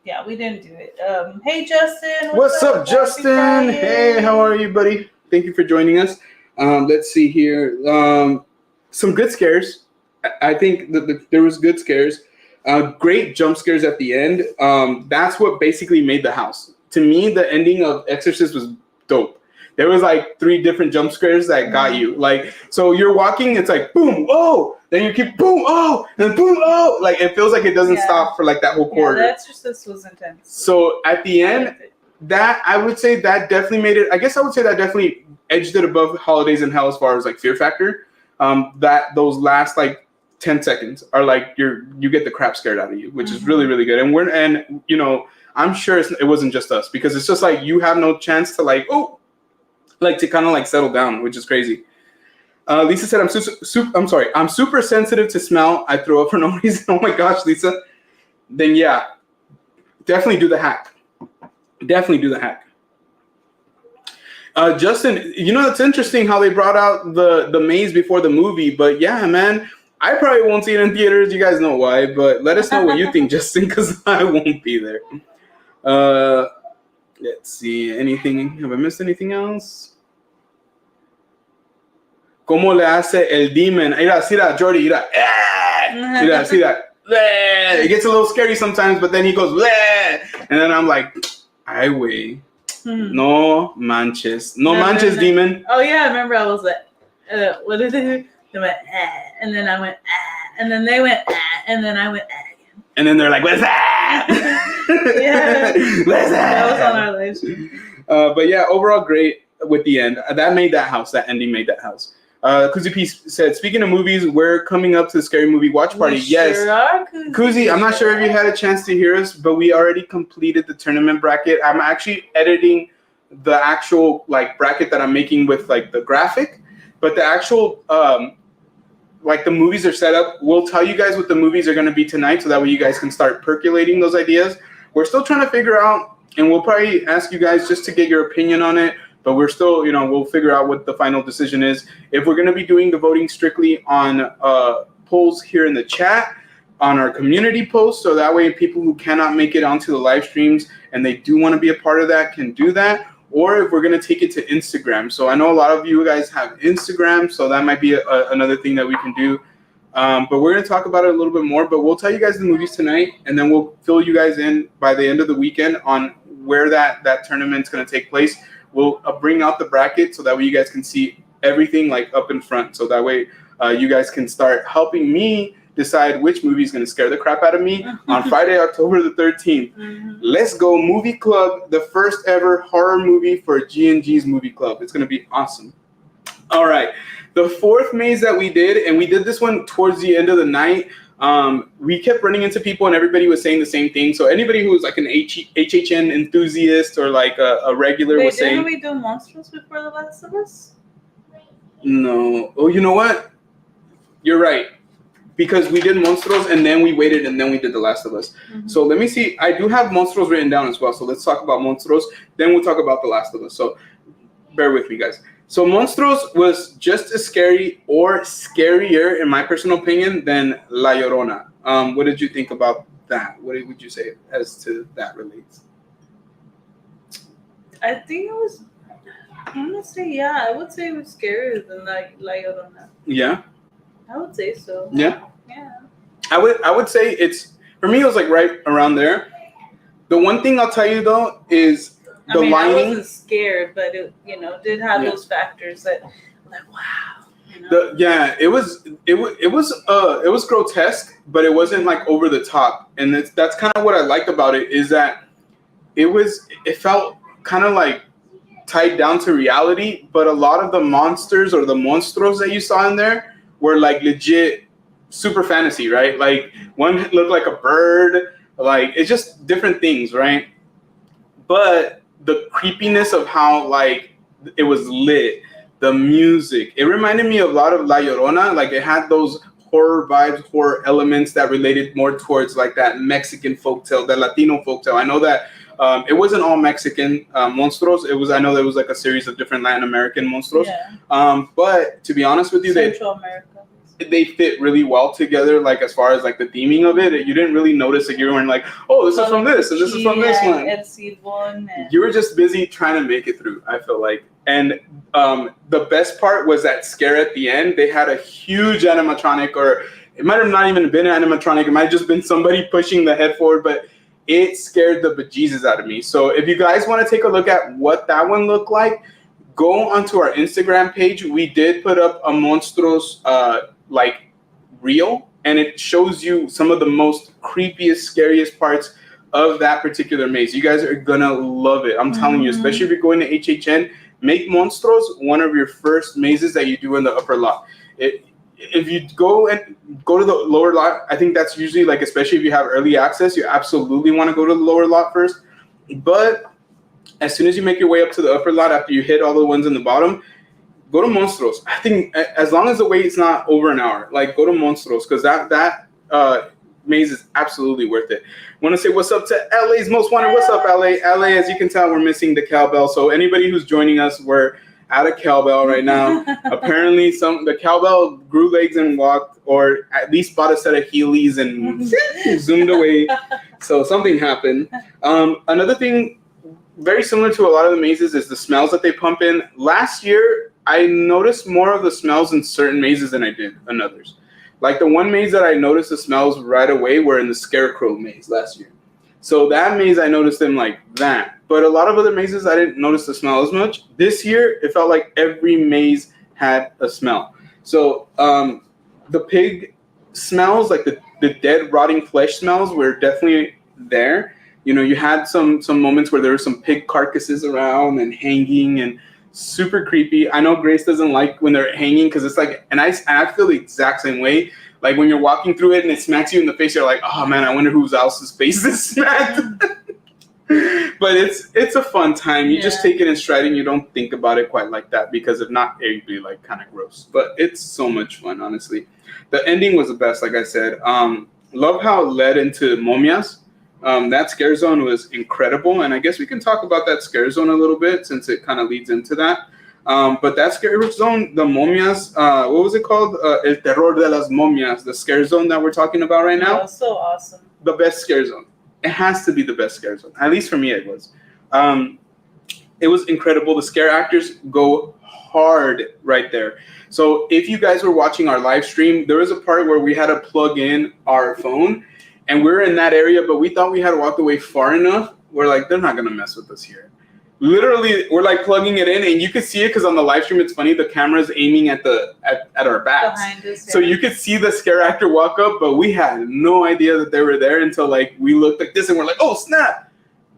yeah, we didn't do it. Hey, Justin. What's up, Justin? Hey, how are you, buddy? Thank you for joining us. Let's see here. Some good scares. I think that there was good scares. Great jump scares at the end. That's what basically made the house. To me, the ending of Exorcist was dope. There was like 3 different jump scares that got you. Like, so you're walking, it's like boom, oh, then you keep boom, oh, and boom, oh. Like, it feels like it doesn't stop for like that whole quarter. Yeah, the Exorcist was intense. So at the end, that I would say that definitely made it. I guess I would say that definitely edged it above Holidays in Hell as far as like fear factor. That those last like 10 seconds are like you get the crap scared out of you, which is really, really good. And you know, I'm sure it wasn't just us, because it's just like you have no chance to like to kind of like settle down, which is crazy. Lisa said, I'm super sensitive to smell. I throw up for no reason. Oh my gosh, Lisa. Then yeah, definitely do the hack. Definitely do the hack. Justin, you know, it's interesting how they brought out the maze before the movie, but yeah, man, I probably won't see it in theaters. You guys know why, but let us know what you think, Justin, because I won't be there. Let's see. Anything? Have I missed anything else? ¿Cómo le hace el demon? Mira, see that, Jordy. Mira. See that. It gets a little scary sometimes, but then he goes, and then I'm like, I weigh. Hmm. No manches. No manches, no. demon. Oh yeah, I remember I was like, what did they do? They went, and then I went, and then they went, and then I went, again. And then they're like, what's that? Yeah. What's that? That was on our live stream. But yeah, overall great with the end. That made that house. That ending made that house. Kuzi P said, speaking of movies, we're coming up to the Scary Movie Watch Party. Yes. Sure are, Kuzi, I'm not sure if you had a chance to hear us, but we already completed the tournament bracket. I'm actually editing the actual like bracket that I'm making with like the graphic, but the actual like the movies are set up. We'll tell you guys what the movies are going to be tonight, so that way you guys can start percolating those ideas. We're still trying to figure out, and we'll probably ask you guys just to get your opinion on it. But we're still, we'll figure out what the final decision is. If we're going to be doing the voting strictly on polls here in the chat, on our community posts, so that way people who cannot make it onto the live streams and they do want to be a part of that can do that. Or if we're going to take it to Instagram. So I know a lot of you guys have Instagram, so that might be another thing that we can do. But we're going to talk about it a little bit more. But we'll tell you guys the movies tonight, and then we'll fill you guys in by the end of the weekend on where that tournament's going to take place. We'll bring out the bracket so that way you guys can see everything like up in front. So that way you guys can start helping me decide which movie is going to scare the crap out of me on Friday, October the 13th. Mm-hmm. Let's go Movie Club, the first ever horror movie for G&G's Movie Club. It's going to be awesome. All right. The fourth maze that we did, and we did this one towards the end of the night, we kept running into people and everybody was saying the same thing. So anybody who was like an HHN enthusiast or like a regular was saying... Didn't we do Monsters before The Last of Us? No. Oh, you know what? You're right. Because we did Monstros and then we waited and then we did The Last of Us. Mm-hmm. So let me see. I do have Monstros written down as well. So let's talk about Monstros. Then we'll talk about The Last of Us. So bear with me, guys. So Monstros was just as scary or scarier, in my personal opinion, than La Llorona. What did you think about that? What would you say as to that relates? I think it was, I'm going to say, yeah. I would say it was scarier than La Llorona. Yeah? I would say so. Yeah? Yeah. I would say it's, for me, it was like right around there. The one thing I'll tell you, though, is the lighting. I wasn't scared, but it, did have those factors that, like, wow. It was grotesque, but it wasn't like over the top. And that's kind of what I liked about it, is that it felt kind of like tied down to reality, but a lot of the monsters or the monstros that you saw in there were like legit super fantasy, right? Like one looked like a bird, like it's just different things, right? But the creepiness of how like it was lit, the music, it reminded me of a lot of La Llorona. Like it had those horror vibes, horror elements that related more towards like that Mexican folktale, the Latino folktale. I know that it wasn't all Mexican monstros. I know there was like a series of different Latin American monstros. Yeah. But to be honest with you, Central America. They fit really well together, like as far as like the theming of it. You didn't really notice that you weren't like, oh, this is from this and this is from this one. You were just busy trying to make it through, I feel like. And the best part was that scare at the end. They had a huge animatronic, or it might have not even been an animatronic. It might have just been somebody pushing the head forward, but it scared the bejesus out of me. So if you guys want to take a look at what that one looked like, go onto our Instagram page. We did put up a Monstros like reel, and it shows you some of the most creepiest, scariest parts of that particular maze. You guys are gonna love it. I'm telling you, especially if you're going to HHN, make Monstros one of your first mazes that you do in the upper lot. If you go to the lower lot, I think that's usually like, especially if you have early access, you absolutely want to go to the lower lot first. But as soon as you make your way up to the upper lot, after you hit all the ones in the bottom, go to Monstros. I think as long as the wait's not over an hour, like go to Monstros, because that maze is absolutely worth it. Want to say what's up to LA's Most Wanted. What's up, LA? LA, as you can tell, we're missing the cowbell. So anybody who's joining us, we're at a cowbell right now. Apparently, the cowbell grew legs and walked, or at least bought a set of Heelys and zoomed away. So something happened. Another thing very similar to a lot of the mazes is the smells that they pump in. Last year, I noticed more of the smells in certain mazes than I did in others. Like the one maze that I noticed the smells right away were in the Scarecrow maze last year. So that maze, I noticed them like that. But a lot of other mazes, I didn't notice the smell as much. This year, it felt like every maze had a smell. So the pig smells, like the dead, rotting flesh smells, were definitely there. You had some moments where there were some pig carcasses around and hanging and super creepy. I know Grace doesn't like when they're hanging because it's like, and I feel the exact same way. Like when you're walking through it and it smacks you in the face, you're like, oh man, I wonder whose else's face this smacked. But it's a fun time. You just take it in stride and you don't think about it quite like that, because if not, it'd be like kind of gross. But it's so much fun, honestly. The ending was the best, like I said. Love how it led into Momias. That scare zone was incredible, and I guess we can talk about that scare zone a little bit since it kind of leads into that. But that scare zone, the Momias, what was it called? El Terror de las Momias, the scare zone that we're talking about right now. Oh, so awesome. The best scare zone. It has to be the best scare zone. At least for me, it was. It was incredible. The scare actors go hard right there. So if you guys were watching our live stream, there was a part where we had to plug in our phone, and we're in that area, but we thought we had walked away far enough. We're like, they're not going to mess with us here. Literally, we're like plugging it in, and you could see it because on the live stream, it's funny, the camera's aiming at our backs. Behind us, So you could see the scare actor walk up, but we had no idea that they were there until like we looked like this and we're like, oh snap.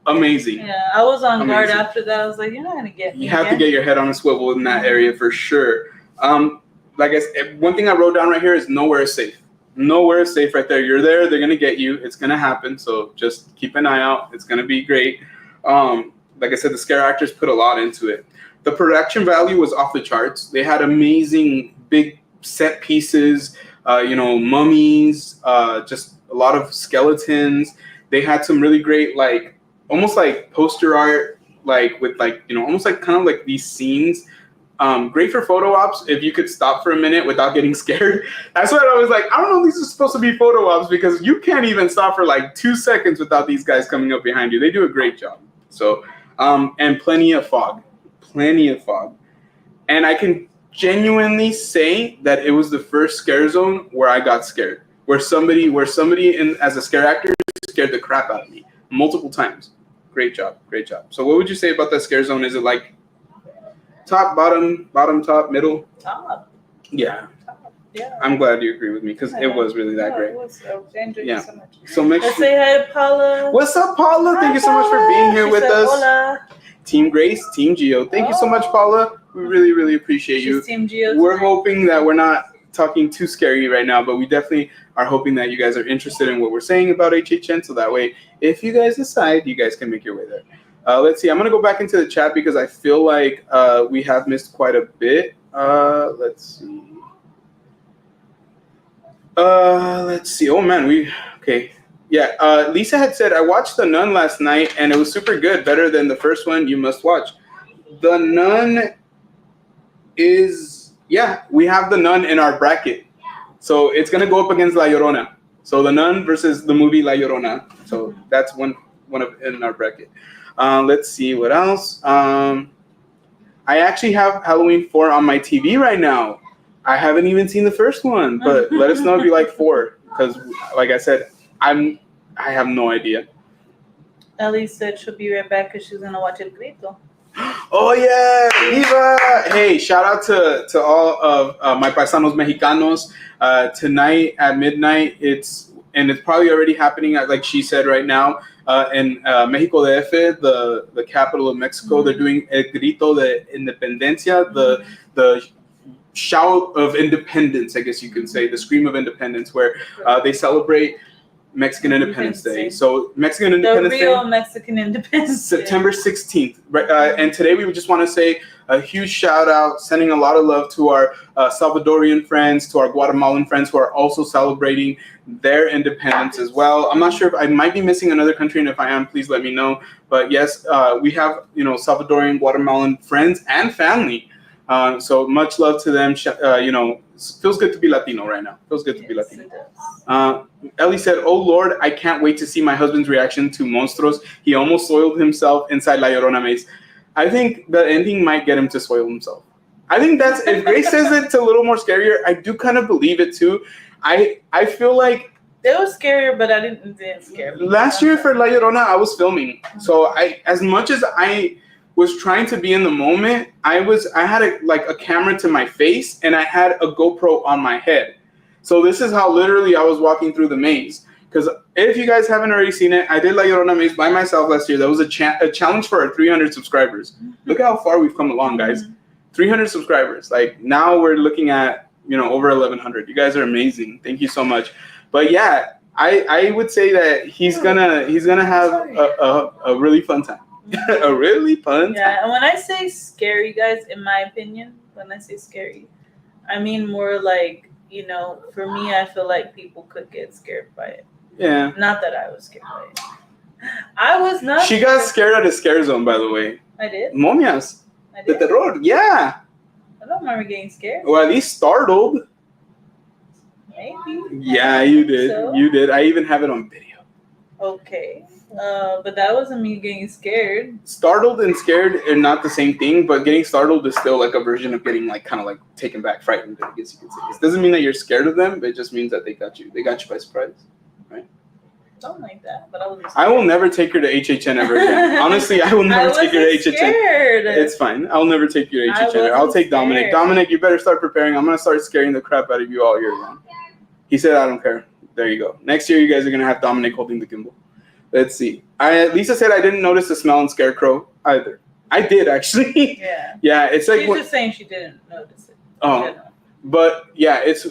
Amazing. Yeah, I was on guard Amazing. after that. I was like, you're not gonna get me. You have to get your head on a swivel in that area for sure. Like I said, one thing I wrote down right here is nowhere is safe. Nowhere is safe right there. You're there, they're gonna get you. It's gonna happen. So just keep an eye out. It's gonna be great. Like I said, the scare actors put a lot into it. The production value was off the charts. They had amazing big set pieces, mummies, just a lot of skeletons. They had some really great, like, almost like poster art, like with like, almost like kind of like these scenes. Great for photo ops if you could stop for a minute without getting scared. That's what I was like, I don't know if these are supposed to be photo ops, because you can't even stop for like 2 seconds without these guys coming up behind you. They do a great job. So, and plenty of fog. And I can genuinely say that it was the first scare zone where I got scared. Where somebody as a scare actor scared the crap out of me multiple times. Great job. So what would you say about that scare zone? Is it like top, bottom, top, middle? Top. Yeah. Top. Yeah. I'm glad you agree with me, because it was really that great. It was. I enjoyed it so much. So make Let's sure. say hi to Paula. What's up, Paula? Hi, Thank you so much for being here She with said, us. Hola. Team Grace, Team Geo. Thank you so much, Paula. We really, really appreciate you. She's Team Geo. We're hoping that we're not talking too scary right now, but we definitely are hoping that you guys are interested in what we're saying about HHN, so that way, if you guys decide, you guys can make your way there. Let's see. I'm going to go back into the chat because I feel like we have missed quite a bit. Let's see. Oh, man. Okay. Yeah. Lisa had said, I watched The Nun last night, and it was super good. Better than the first one. You must watch. The Nun is... Yeah, we have The Nun in our bracket. So it's going to go up against La Llorona. So The Nun versus the movie La Llorona. So that's one of in our bracket. Let's see what else. I actually have Halloween 4 on my TV right now. I haven't even seen the first one, but let us know if you like 4, because like I said, I have no idea. Ellie said she'll be right back because she's gonna watch El Grito. Oh yeah, Viva! Hey, shout out to all of my paisanos mexicanos. Tonight at midnight, it's probably already happening, like she said right now, in Mexico DF, the capital of Mexico. They're doing El Grito de Independencia, the shout of independence, I guess you can say, the scream of independence, where they celebrate Mexican Independence Day. So Mexican Independence Day. The real Mexican Independence Day. September 16th. And today we just want to say a huge shout out, sending a lot of love to our Salvadorian friends, to our Guatemalan friends who are also celebrating their independence as well. I'm not sure if I might be missing another country, and if I am, please let me know. But yes, we have Salvadorian, Guatemalan friends and family. So much love to them. Feels good to be Latino right now. Feels good to be Latino. Ellie said, "Oh Lord, I can't wait to see my husband's reaction to Monstruos. He almost soiled himself inside La Llorona maze." I think the ending might get him to soil himself. I think that's, if Grace says it's a little more scarier, I do kind of believe it too. I feel like They were scarier, but I didn't scare me. Last year for La Llorona, I was filming. So as much as I was trying to be in the moment, I had a camera to my face and I had a GoPro on my head. So this is how literally I was walking through the maze. Because if you guys haven't already seen it, I did La Llorona maze by myself last year. That was a challenge for our 300 subscribers. Look at how far we've come along, guys. 300 subscribers. Like now we're looking at, over 1,100. You guys are amazing. Thank you so much. But yeah, I would say that he's gonna have a really fun time. A really fun time. Yeah, and when I say scary, guys, in my opinion, when I say scary, I mean more like, for me, I feel like people could get scared by it. Yeah. Not that I was scared by it. I was not. She got scared at a scare zone, by the way. I did? Momias. I did? The terror. Yeah. I don't remember getting scared. Well, at least startled. Maybe. Yeah, you did. So? You did. I even have it on video. Okay. But that wasn't me getting scared. Startled and scared are not the same thing, but getting startled is still like a version of getting kind of taken back, frightened, I guess you could say. It doesn't mean that you're scared of them, but it just means that they got you by surprise. Right? Something like that, but I wasn't scared. I will never take her to HHN ever again. Honestly, I will never take her to HHN. Scared. It's fine. I'll never take you to HHN. I'll take Dominic. Scared. Dominic, you better start preparing. I'm going to start scaring the crap out of you all year long. He said, I don't care. There you go. Next year, you guys are going to have Dominic holding the gimbal. Let's see. Lisa said I didn't notice the smell in Scarecrow either. I did, actually. Yeah. Yeah, it's like... She's just saying she didn't notice it. Oh. But, yeah, it's.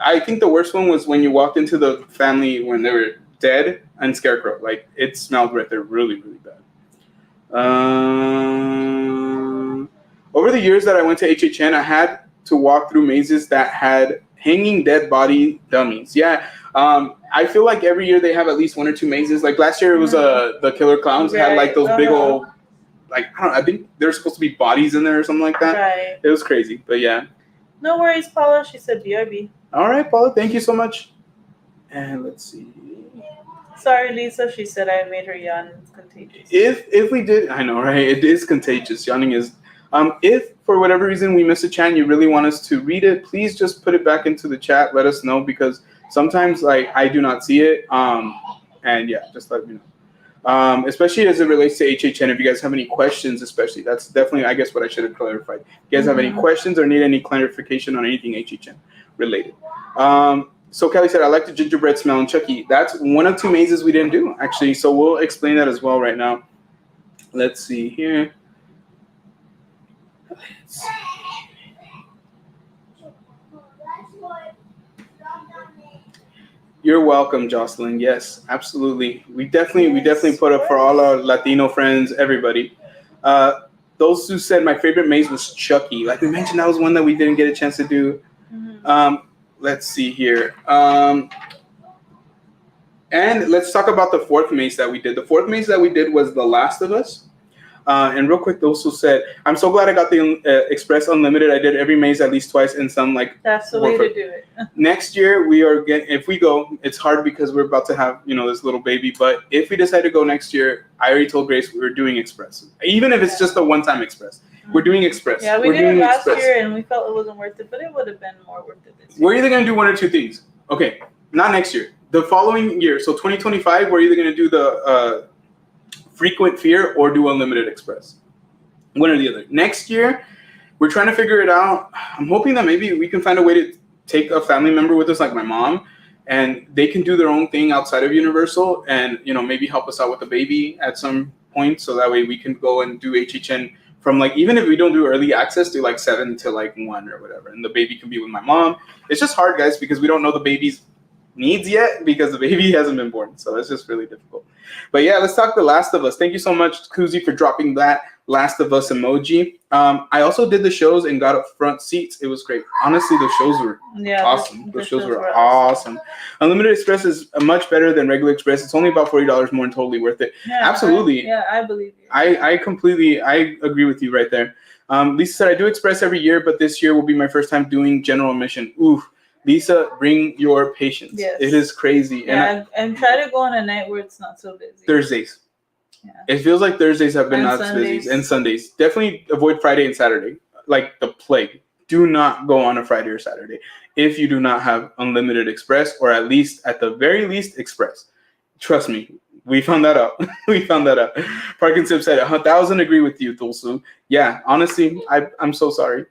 I think the worst one was when you walked into the family when they were dead and Scarecrow. Like, it smelled right there really, really bad. Over the years that I went to HHN, I had to walk through mazes that had hanging dead body dummies. Yeah. I feel like every year they have at least one or two mazes. Like last year it was the Killer Clowns had like those big old, I think there's supposed to be bodies in there or something like that. Right. It was crazy, but yeah. No worries, Paula. She said BRB. All right, Paula. Thank you so much. And let's see. Sorry, Lisa. She said I made her yawn. It's contagious. If we did, I know, right? It is contagious. Yawning is. If for whatever reason we missed a chat and you really want us to read it, please just put it back into the chat. Let us know because sometimes I do not see it. And yeah, just let me know. Especially as it relates to HHN. If you guys have any questions, especially that's definitely I guess what I should have clarified. If you guys have any questions or need any clarification on anything HHN related. So Kelly said I like the gingerbread smell and Chucky. That's one of two mazes we didn't do actually. So we'll explain that as well right now. Let's see here. You're welcome, Jocelyn. Yes, absolutely. We definitely put up for all our Latino friends, everybody. Those who said my favorite maze was Chucky. Like we mentioned, that was one that we didn't get a chance to do. Let's see here. And let's talk about the fourth maze that we did. The fourth maze that we did was The Last of Us. And real quick, those who said, I'm so glad I got the Express Unlimited. I did every maze at least twice and some That's the way to do it. Next year, if we go, it's hard because we're about to have, this little baby. But if we decide to go next year, I already told Grace we're doing Express. Even if it's just a one-time Express. We're doing Express. Yeah, we did it last year and we felt it wasn't worth it, but it would have been more worth it this year. We're either going to do one or two things. Okay, not next year. The following year, so 2025, we're either going to do the frequent fear or do unlimited express. One or the other. Next year, we're trying to figure it out. I'm hoping that maybe we can find a way to take a family member with us, like my mom, and they can do their own thing outside of Universal and, maybe help us out with the baby at some point. So that way we can go and do HHN from even if we don't do early access, do 7 to 1 or whatever. And the baby can be with my mom. It's just hard, guys, because we don't know the baby's needs yet because the baby hasn't been born. So it's just really difficult. But yeah, let's talk The Last of Us. Thank you so much, Kuzi, for dropping that Last of Us emoji. I also did the shows and got up front seats. It was great. Honestly, the shows were awesome. The shows were awesome. Unlimited Express is much better than regular Express. It's only about $40 more and totally worth it. Yeah, absolutely. I believe you. I agree with you right there. Lisa said, I do Express every year, but this year will be my first time doing general admission. Oof. Lisa, bring your patience. Yes. It is crazy. Yeah, and try to go on a night where it's not so busy. Thursdays. Yeah. It feels like Thursdays have been not busy. And Sundays. Definitely avoid Friday and Saturday. Like the plague. do not go on a Friday or Saturday if you do not have unlimited express, or at least, at the very least, express. Trust me, we found that out. We found that out. Parkinson said, 1,000 agree with you, Tulsu. Yeah, honestly, I'm so sorry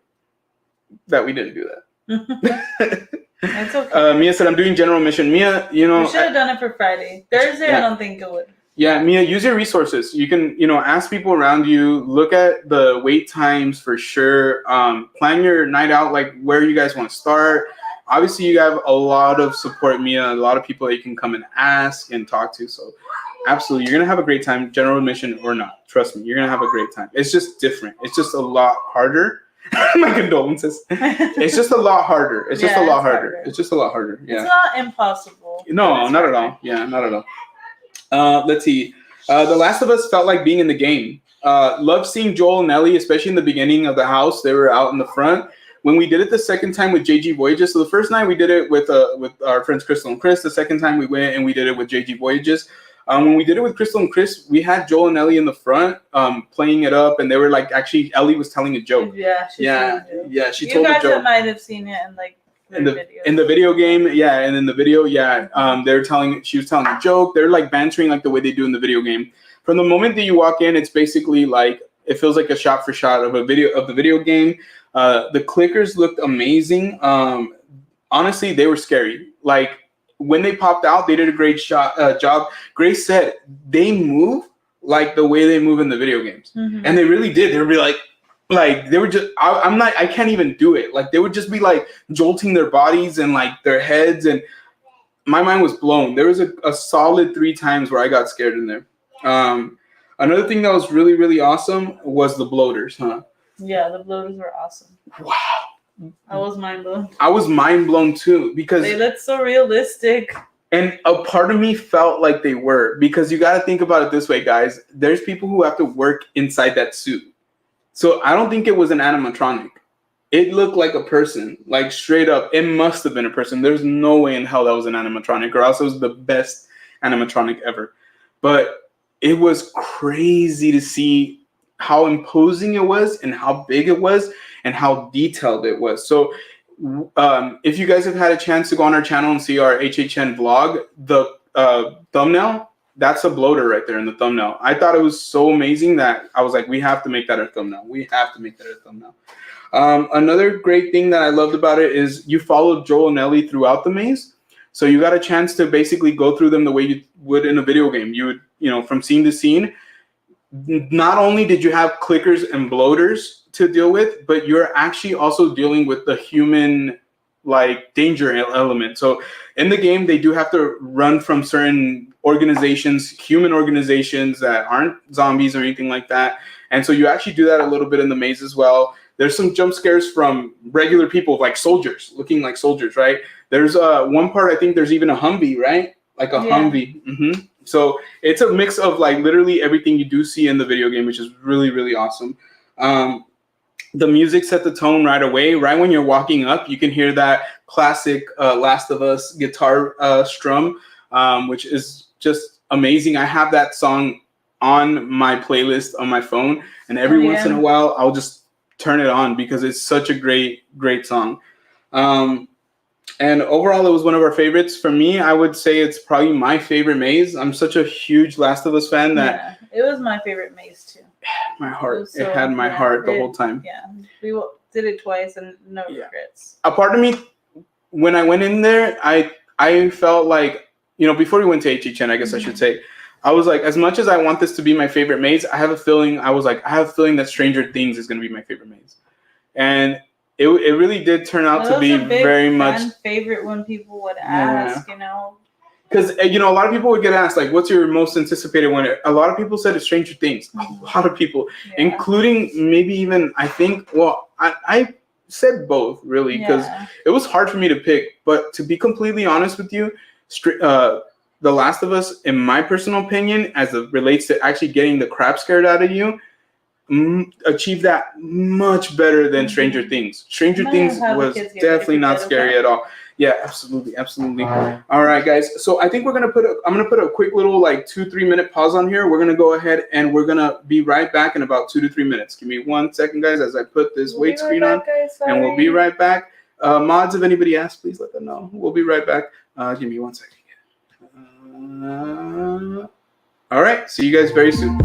that we didn't do that. It's okay. Mia said, I'm doing general mission. Mia, you know, we should have done it for Friday. Thursday, I don't think it would. Yeah, Mia, use your resources. You can, ask people around you. Look at the wait times for sure. Plan your night out, like where you guys want to start. Obviously, you have a lot of support, Mia, a lot of people that you can come and ask and talk to. So absolutely, you're going to have a great time, general admission or not. Trust me, you're going to have a great time. It's just different. It's just a lot harder. My condolences. It's just a lot harder. It's just a lot harder. It's just a lot harder. Yeah. It's not impossible. No, not at all. Yeah, not at all. Let's see. The Last of Us felt like being in the game. Love seeing Joel and Ellie, especially in the beginning of the house. They were out in the front. When we did it the second time with JG Voyages, so the first night we did it with our friends Crystal and Chris. The second time we went and we did it with JG Voyages. When we did it with Crystal and Chris, we had Joel and Ellie in the front playing it up, and they were like, actually, Ellie was telling a joke. Yeah, she told a joke. You guys might have seen it in like in the video game, yeah, and in the video, yeah, she was telling a joke. They're like bantering like the way they do in the video game. From the moment that you walk in, it's basically like it feels like a shot for shot of the video game. The clickers looked amazing. Honestly, they were scary. Like when they popped out, they did a great job. Grace said they move like the way they move in the video games, and they really did. They would be like they were just. I can't even do it. Like they would just be like jolting their bodies and like their heads, and my mind was blown. There was a solid 3 times where I got scared in there. Another thing that was really, really awesome was the bloaters, huh? Yeah, the bloaters were awesome. Wow. I was mind blown. I was mind blown too because they looked so realistic. And a part of me felt like they were, because you got to think about it this way, guys. There's people who have to work inside that suit. So I don't think it was an animatronic. It looked like a person, like straight up. It must have been a person. There's no way in hell that was an animatronic, or else it was the best animatronic ever. But it was crazy to see how imposing it was and how big it was and how detailed it was. So if you guys have had a chance to go on our channel and see our HHN vlog, the thumbnail, that's a bloater right there in the thumbnail. I thought it was so amazing that I was like, we have to make that our thumbnail. We have to make that our thumbnail. Another great thing that I loved about it is you followed Joel and Ellie throughout the maze. So you got a chance to basically go through them the way you would in a video game. You would, from scene to scene. Not only did you have clickers and bloaters to deal with, but you're actually also dealing with the human like danger element. So in the game, they do have to run from certain organizations, human organizations that aren't zombies or anything like that. And so you actually do that a little bit in the maze as well. There's some jump scares from regular people, like soldiers, looking like soldiers, right? There's one part, I think there's even a Humvee, right? Like a Humvee. Mm-hmm. So it's a mix of like literally everything you do see in the video game, which is really, really awesome. The music set the tone right away. Right when you're walking up, you can hear that classic Last of Us guitar strum, which is just amazing. I have that song on my playlist on my phone, and every once in a while, I'll just turn it on because it's such a great, great song. And overall, it was one of our favorites. For me, I would say it's probably my favorite maze. I'm such a huge Last of Us fan that it was my favorite maze too. My heart. It had my heart the whole time. Yeah, we did it twice and no regrets. A part of me, when I went in there, I felt like, before we went to HHN, I guess I should say, I was like, as much as I want this to be my favorite maze, I have a feeling that Stranger Things is going to be my favorite maze. And it really did turn out to be very much favorite when people would ask, Because, a lot of people would get asked, like, what's your most anticipated one? A lot of people said it's Stranger Things. A lot of people, including maybe even, I think, I said both, really, because it was hard for me to pick. But to be completely honest with you, The Last of Us, in my personal opinion, as it relates to actually getting the crap scared out of you, achieved that much better than Stranger Things. Stranger Things was definitely not scary at all. Yeah, absolutely. All right, guys. So I think I'm gonna put a quick little like 2-3 minute pause on here. We're gonna go ahead and we're gonna be right back in about 2 to 3 minutes. Give me 1 second, guys, as I put this wait screen on, and we'll be right back. Mods, if anybody asks, please let them know. We'll be right back. Give me 1 second. All right. See you guys very soon.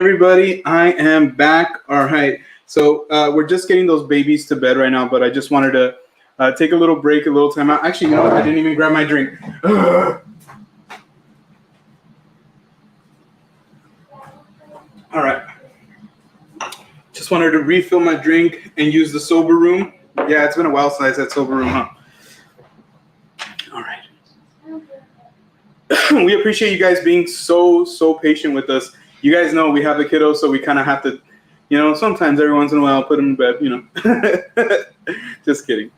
Everybody, I am back. All right, so we're just getting those babies to bed right now, but I just wanted to take a little break, a little time out. Actually, you know what? I didn't even grab my drink. All right, just wanted to refill my drink and use the sober room. Yeah, it's been a while since I said sober room, huh? All right. We appreciate you guys being so patient with us. You guys know we have the kiddos, so we kind of have to, you know, sometimes every once in a while put them in bed, you know. Just kidding.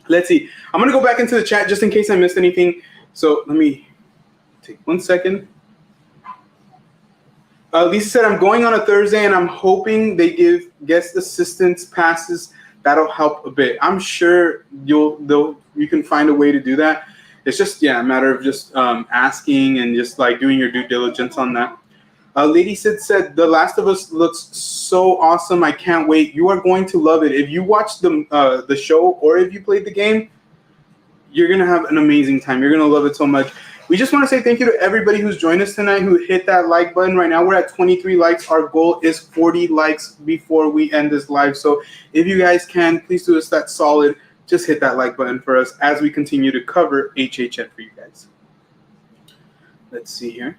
Let's see. I'm going to go back into the chat just in case I missed anything. So let me take 1 second. Lisa said, I'm going on a Thursday and I'm hoping they give guest assistance passes. That'll help a bit. I'm sure you can find a way to do that. It's just, yeah, a matter of just asking and just like doing your due diligence on that. Lady Sid said, The Last of Us looks so awesome. I can't wait. You are going to love it. If you watch the show or if you played the game, you're going to have an amazing time. You're going to love it so much. we just want to say thank you to everybody who's joined us tonight, who hit that like button. Right now, we're at 23 likes. Our goal is 40 likes before we end this live. So if you guys can, please do us that solid. Just hit that like button for us as we continue to cover HHN for you guys. Let's see here.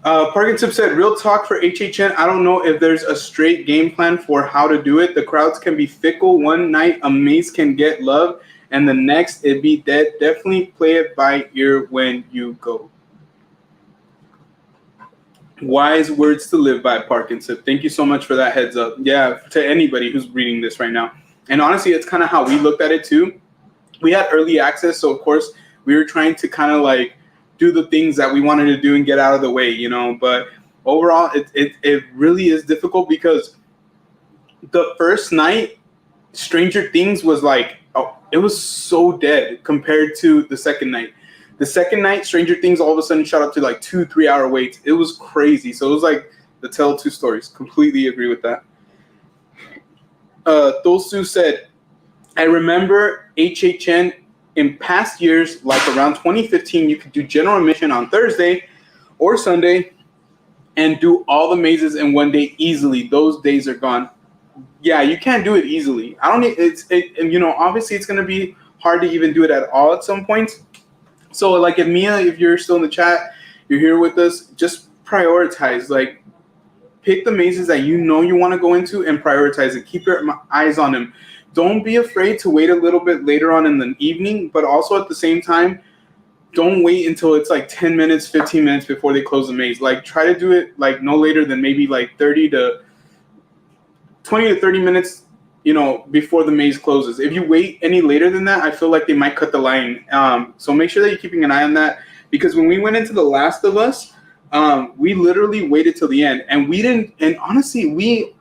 Parkinson said, real talk for HHN. I don't know if there's a straight game plan for how to do it. The crowds can be fickle. One night a maze can get love, and the next it be dead. Definitely play it by ear when you go. Wise words to live by, Parkinson. Thank you so much for that heads up. Yeah, to anybody who's reading this right now. And honestly, it's kind of how we looked at it too. We had early access, so of course we were trying to kind of like do the things that we wanted to do and get out of the way, you know. But overall, it really is difficult because the first night, Stranger Things was like, oh, it was so dead compared to the second night. The second night, Stranger Things all of a sudden shot up to like 2-3 hour waits. It was crazy. So it was like the tale of two stories. Completely agree with that. Thosu said, I remember HHN in past years, like around 2015, you could do general admission on Thursday or Sunday and do all the mazes in one day easily. Those days are gone. Yeah, you can't do it easily. You know, obviously it's going to be hard to even do it at all at some point. So like if Mia, if you're still in the chat, you're here with us, just prioritize, like pick the mazes that you know you want to go into and prioritize it. Keep your eyes on them. Don't be afraid to wait a little bit later on in the evening, but also at the same time, don't wait until it's like 10 minutes, 15 minutes before they close the maze. Like try to do it like no later than maybe like 20 to 30 minutes, you know, before the maze closes. If you wait any later than that, I feel like they might cut the line. So make sure that you're keeping an eye on that, because when we went into The Last of Us, we literally waited till the end, and honestly, we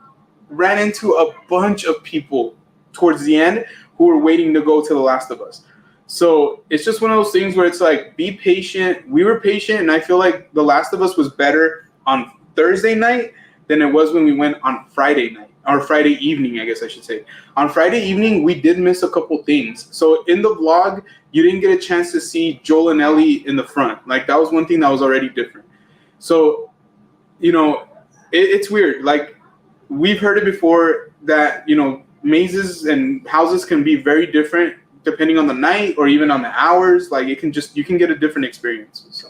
ran into a bunch of people towards the end who were waiting to go to The Last of Us. So it's just one of those things where it's like, be patient. We were patient, and I feel like The Last of Us was better on Thursday night than it was when we went on Friday night, or Friday evening, I guess I should say. On Friday evening, we did miss a couple things. So in the vlog, you didn't get a chance to see Joel and Ellie in the front. Like that was one thing that was already different. So, you know, it's weird. Like we've heard it before that, you know, mazes and houses can be very different depending on the night or even on the hours. Like you can get a different experience. So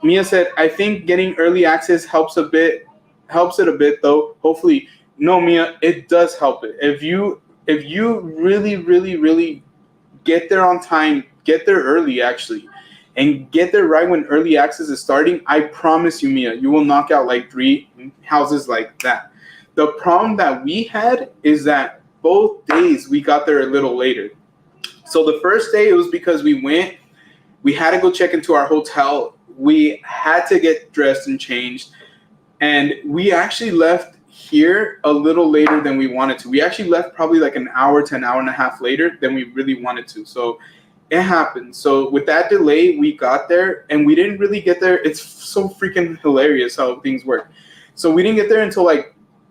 Mia said, I think getting early access helps it a bit though. Hopefully. No, Mia, it does help it. If you really get there on time, get there early actually, and get there right when early access is starting, I promise you, Mia, you will knock out like 3 houses like that. The problem that we had is that both days we got there a little later. So the first day it was because we had to go check into our hotel. We had to get dressed and changed. And we actually left here a little later than we wanted to. We actually left probably like an hour to an hour and a half later than we really wanted to. So it happened. So with that delay, we got there and we didn't really get there. It's so freaking hilarious how things work. So we didn't get there until like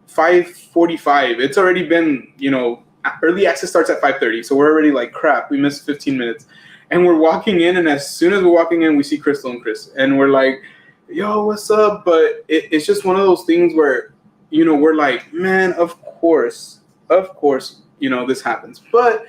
5:45. It's already been, you know, early access starts at 5:30. So we're already like, crap, we missed 15 minutes. And we're walking in, and as soon as we're walking in, we see Crystal and Chris. And we're like, yo, what's up? But it's just one of those things where, you know, we're like, man, of course, you know, this happens. But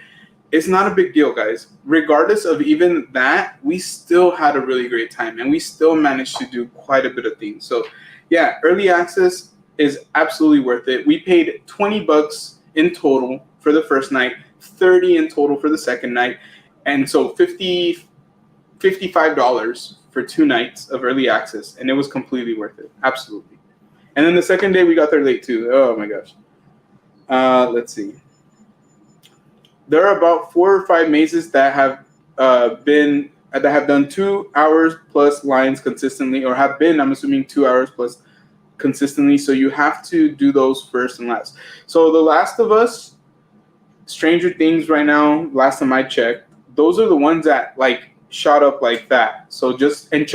it's not a big deal, guys. Regardless of even that, we still had a really great time, and we still managed to do quite a bit of things. So, yeah, early access is absolutely worth it. We paid $20 in total for the first night, $30 in total for the second night, and so $55 for 2 nights of early access, and it was completely worth it. Absolutely. And then the second day we got there late too. Oh my gosh. Let's see. There are about 4 or 5 mazes that have done 2 hours plus lines consistently, or have been, I'm assuming, 2 hours plus consistently. So you have to do those first and last. So The Last of Us, Stranger Things right now, last time I checked, those are the ones that like shot up like that. So and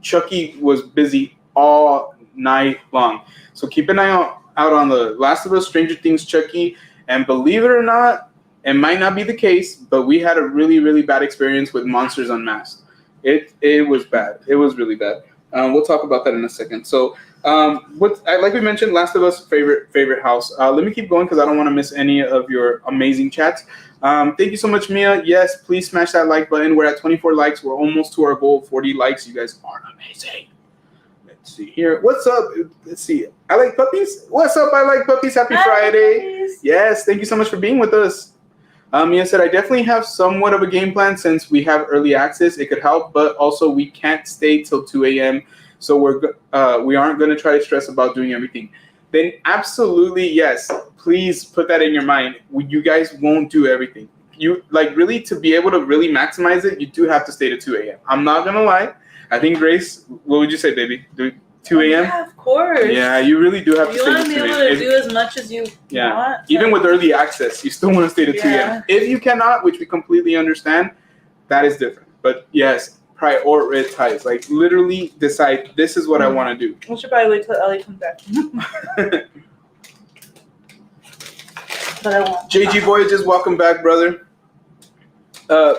Chucky was busy all night long. So keep an eye out on The Last of Us, Stranger Things, Chucky, And believe it or not, it might not be the case, but we had a really, really bad experience with Monsters Unmasked. It was bad. It was really bad. We'll talk about that in a second. So, like we mentioned, Last of Us favorite house. Let me keep going because I don't want to miss any of your amazing chats. Thank you so much, Mia. Yes, please smash that like button. We're at 24 likes. We're almost to our goal of 40 likes. You guys are amazing. Let's see here. What's up? Let's see. I like puppies. What's up? I like puppies. Happy Friday. Puppies. Yes, thank you so much for being with us. Mia said, I definitely have somewhat of a game plan since we have early access. It could help, but also we can't stay till 2 a.m. So we aren't going to try to stress about doing everything. Then absolutely, yes. Please put that in your mind. You guys won't do everything. You really to be able to really maximize it, you do have to stay to 2 a.m. I'm not going to lie. I think, Grace, what would you say, baby? 2 a.m.? Yeah, of course. Yeah, you really do have to stay to 2 a.m. You want to be able to do as much as you want. Even with early access, you still want to stay to 2 a.m. If you cannot, which we completely understand, that is different. But yes, prioritize. Like literally decide, this is what I want to do. We should probably wait till Ellie comes back. But I won't. JG Voyages, welcome back, brother.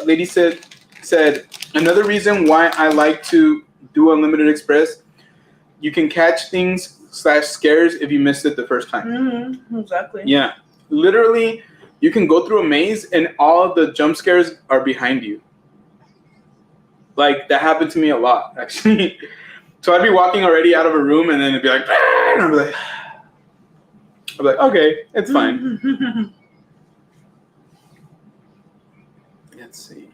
Lady said, another reason why I like to do Unlimited Express, you can catch things / scares if you missed it the first time. Mm-hmm, exactly. Yeah. Literally, you can go through a maze and all the jump scares are behind you. Like, that happened to me a lot, actually. So I'd be walking already out of a room and then it'd be like, ah! And I'd be like, okay, it's fine. Let's see.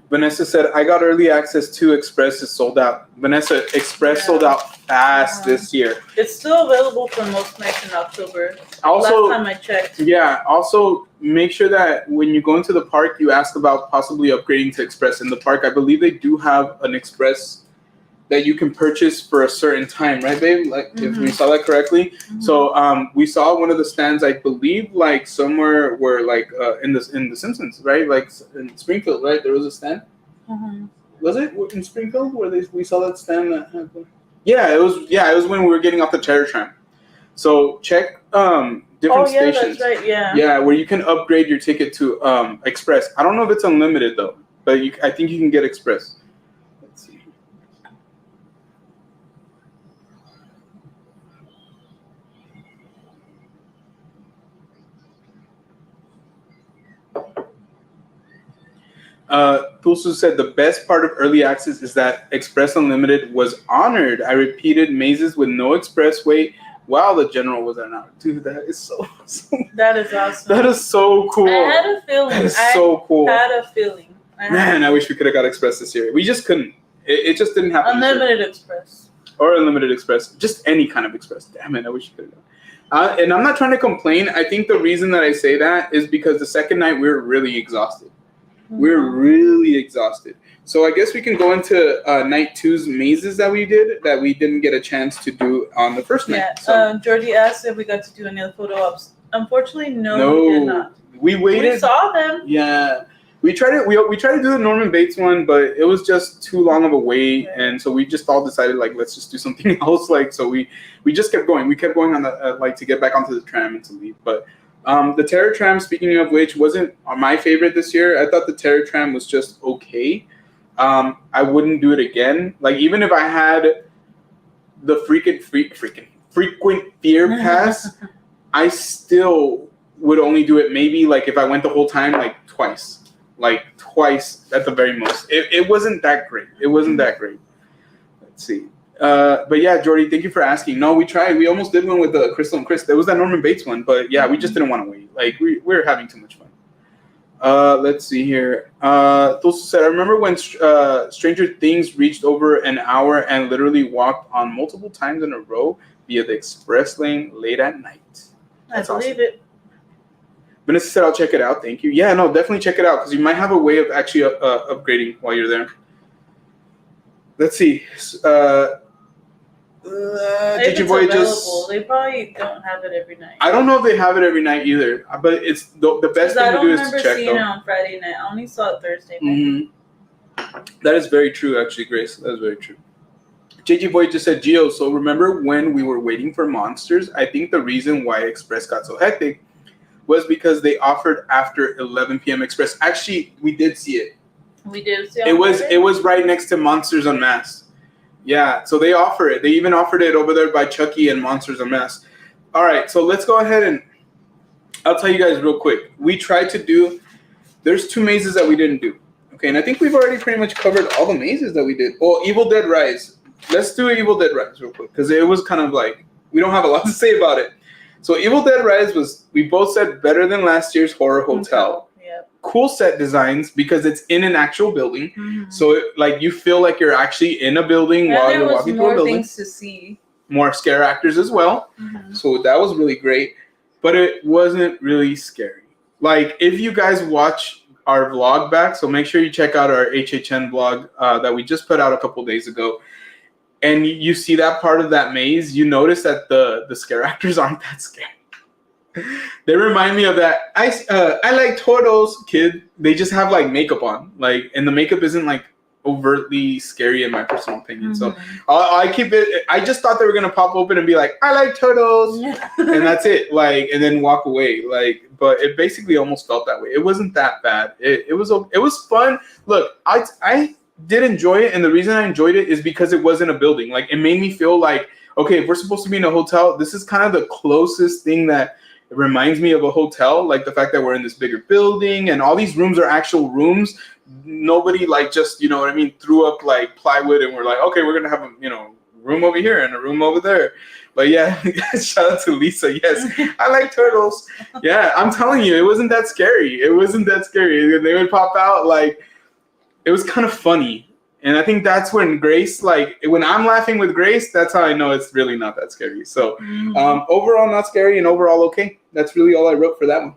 Vanessa said, I got early access to Express is sold out. Vanessa, Express sold out fast this year. It's still available for most nights in October. Also, last time I checked. Yeah, also make sure that when you go into the park, you ask about possibly upgrading to Express in the park. I believe they do have an Express that you can purchase for a certain time, right, babe? Like, if we saw that correctly. Mm-hmm. So we saw one of the stands, I believe, like somewhere where, like, in the Simpsons, right? Like in Springfield, right? There was a stand. Mm-hmm. Was it in Springfield where we saw that stand? Yeah, it was. Yeah, it was when we were getting off the Terror Tram. So check different stations. That's right. Yeah. Yeah, where you can upgrade your ticket to Express. I don't know if it's unlimited though, but I think you can get Express. Tulsu said the best part of early access is that Express Unlimited was honored. I repeated mazes with no express wait while the general was an hour. Dude, that is so that is awesome. That is so cool. I had a feeling. That is so cool. I had a feeling. I wish we could have got Express this year. We just couldn't. It just didn't happen. Unlimited Express. Or Unlimited Express. Just any kind of Express. Damn it, I wish you could have done. And I'm not trying to complain. I think the reason that I say that is because the second night we were really exhausted. We're really exhausted. So I guess we can go into night 2's mazes that we didn't get a chance to do on the first night. Yeah. So. Jordy asked if we got to do any of the photo ops. Unfortunately, no, we did not. We waited. We saw them. Yeah. We tried to do the Norman Bates one, but it was just too long of a wait, and so we just all decided, like, let's just do something else. Like, so we just kept going. We kept going on the like to get back onto the tram and to leave, but. The Terror Tram, speaking of which, wasn't my favorite this year. I thought the Terror Tram was just okay. I wouldn't do it again. Like, even if I had the frequent fear pass, I still would only do it maybe, like, if I went the whole time, like, twice. Like, twice at the very most. It wasn't that great. It wasn't that great. Let's see. But yeah, Jordy, thank you for asking. No, we tried. We almost did one with Crystal and Chris. There was that Norman Bates one, but yeah, we just didn't want to wait. Like, we were having too much fun. Let's see here. Tulsa said, I remember when Stranger Things reached over an hour and literally walked on multiple times in a row via the express lane late at night. That's I believe it. Vanessa said, I'll check it out. Thank you. Yeah, no, definitely check it out because you might have a way of actually upgrading while you're there. Let's see. If it's available, they probably don't have it every night. I don't know if they have it every night either, but it's the best thing to do is to check. I don't remember seeing it on Friday night. I only saw it Thursday night. That is very true, actually, Grace. That is very true. JG Boy just said, Gio, so remember when we were waiting for Monsters? I think the reason why Express got so hectic was because they offered after 11 p.m. Express. Actually, we did see it. We did see it was right next to Monsters Unmasked. Yeah, so they offer it. They even offered it over there by Chucky and Monsters Unmasked. All right, so let's go ahead and I'll tell you guys real quick. We tried to do, there's 2 mazes that we didn't do. Okay, and I think we've already pretty much covered all the mazes that we did. Oh, Evil Dead Rise. Let's do Evil Dead Rise real quick because it was kind of like, we don't have a lot to say about it. So Evil Dead Rise was, we both said, better than last year's Horror Hotel. Yep. Cool set designs because it's in an actual building. Mm-hmm. So like you feel like you're actually in a building while you're walking through a building. More things to see. More scare actors as well. Mm-hmm. So that was really great. But it wasn't really scary. Like if you guys watch our vlog back, so make sure you check out our HHN vlog that we just put out a couple days ago. And you see that part of that maze, you notice that the scare actors aren't that scary. They remind me of that. I like turtles, kid. They just have like makeup on, like, and the makeup isn't like overtly scary in my personal opinion. Mm-hmm. So I keep it. I just thought they were gonna pop open and be like, I like turtles, and that's it. Like, and then walk away. Like, but it basically almost felt that way. It wasn't that bad. It was fun. Look, I did enjoy it, and the reason I enjoyed it is because it wasn't a building. Like, it made me feel like, okay, if we're supposed to be in a hotel, this is kind of the closest thing that it reminds me of a hotel, like the fact that we're in this bigger building and all these rooms are actual rooms. Nobody like just, you know what I mean, threw up like plywood and we're like, okay, we're gonna have a, you know, room over here and a room over there. But yeah, shout out to Lisa. Yes, I like turtles. Yeah, I'm telling you, it wasn't that scary. It wasn't that scary. They would pop out, like, it was kind of funny. And I think that's when Grace, like, when I'm laughing with Grace, that's how I know it's really not that scary. So overall, not scary, and overall, okay. That's really all I wrote for that one.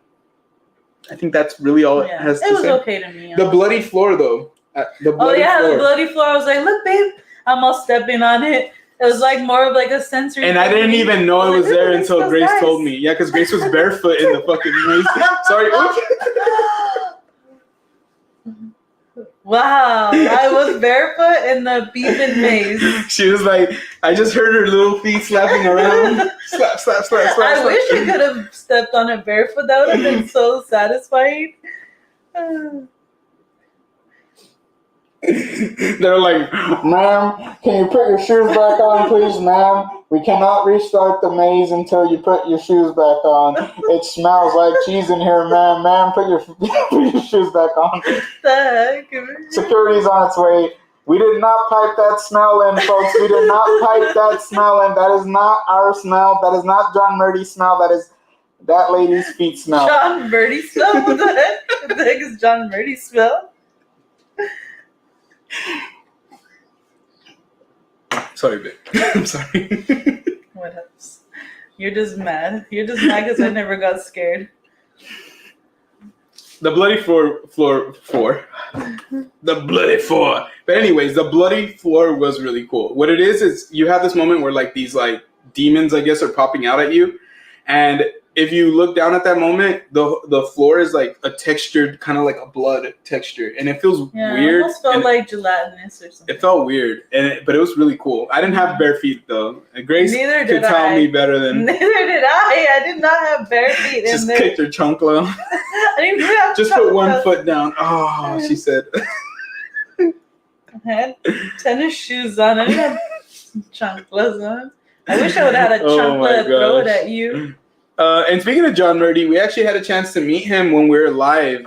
I think that's really all it has to say. It was okay to me. The bloody floor, though. The bloody floor. The bloody floor. I was like, look, babe, I'm all stepping on it. It was like more of like a sensory. And I didn't even know it was there until Grace told me. Yeah, because Grace was barefoot in the fucking maze. Sorry. Wow, I was barefoot in the beeping maze. She was like, I just heard her little feet slapping around. Slap, slap, slap, slap. I wish I could have stepped on it barefoot. That would have been so satisfying. They're like, ma'am, can you put your shoes back on, please, ma'am? We cannot restart the maze until you put your shoes back on. It smells like cheese in here, ma'am. Ma'am, put your shoes back on. The heck? Security's on its way. We did not pipe that smell in, folks. We did not pipe that smell in. That is not our smell. That is not John Murdy's smell. That is that lady's feet smell. John Murdy smell? What the heck? What the heck is John Murdy smell? Sorry, babe. I'm sorry. What else? You're just mad. You're just mad because I never got scared. The bloody floor. The bloody floor. But anyways, the bloody floor was really cool. What it is you have this moment where like these like demons, I guess, are popping out at you. And if you look down at that moment, the floor is like a textured, kind of like a blood texture, and it feels weird. It almost felt like gelatinous or something. It felt weird, but it was really cool. I didn't have bare feet though. Grace could tell me better than. Neither did I. I did not have bare feet. Just kicked her chancla. I didn't even have. Just put one foot down. Oh, she said. I had tennis shoes on. I didn't have chanclas on. I wish I would have had a chancla to throw it at you. And speaking of John Murdy, we actually had a chance to meet him when we were live.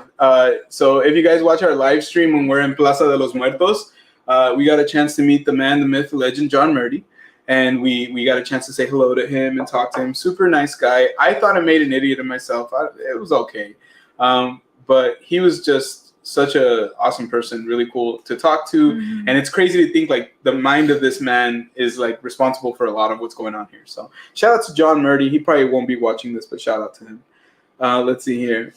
So if you guys watch our live stream when we're in Plaza de los Muertos, we got a chance to meet the man, the myth, the legend, John Murdy. And we got a chance to say hello to him and talk to him. Super nice guy. I thought I made an idiot of myself. It was okay. But he was just such a awesome person, really cool to talk to. Mm-hmm. And it's crazy to think like the mind of this man is like responsible for a lot of what's going on here. So shout out to John Murdy. He probably won't be watching this, but shout out to him. Let's see here.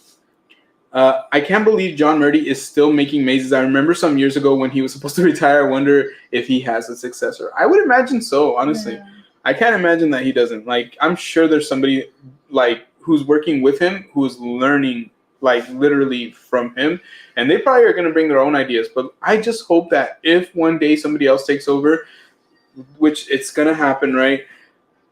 I can't believe John Murdy is still making mazes. I remember some years ago when he was supposed to retire. I wonder if he has a successor. I would imagine so, honestly. Yeah. I can't imagine that he doesn't. Like, I'm sure there's somebody like who's working with him who's learning like literally from him, and they probably are going to bring their own ideas. But I just hope that if one day somebody else takes over, which it's going to happen, right?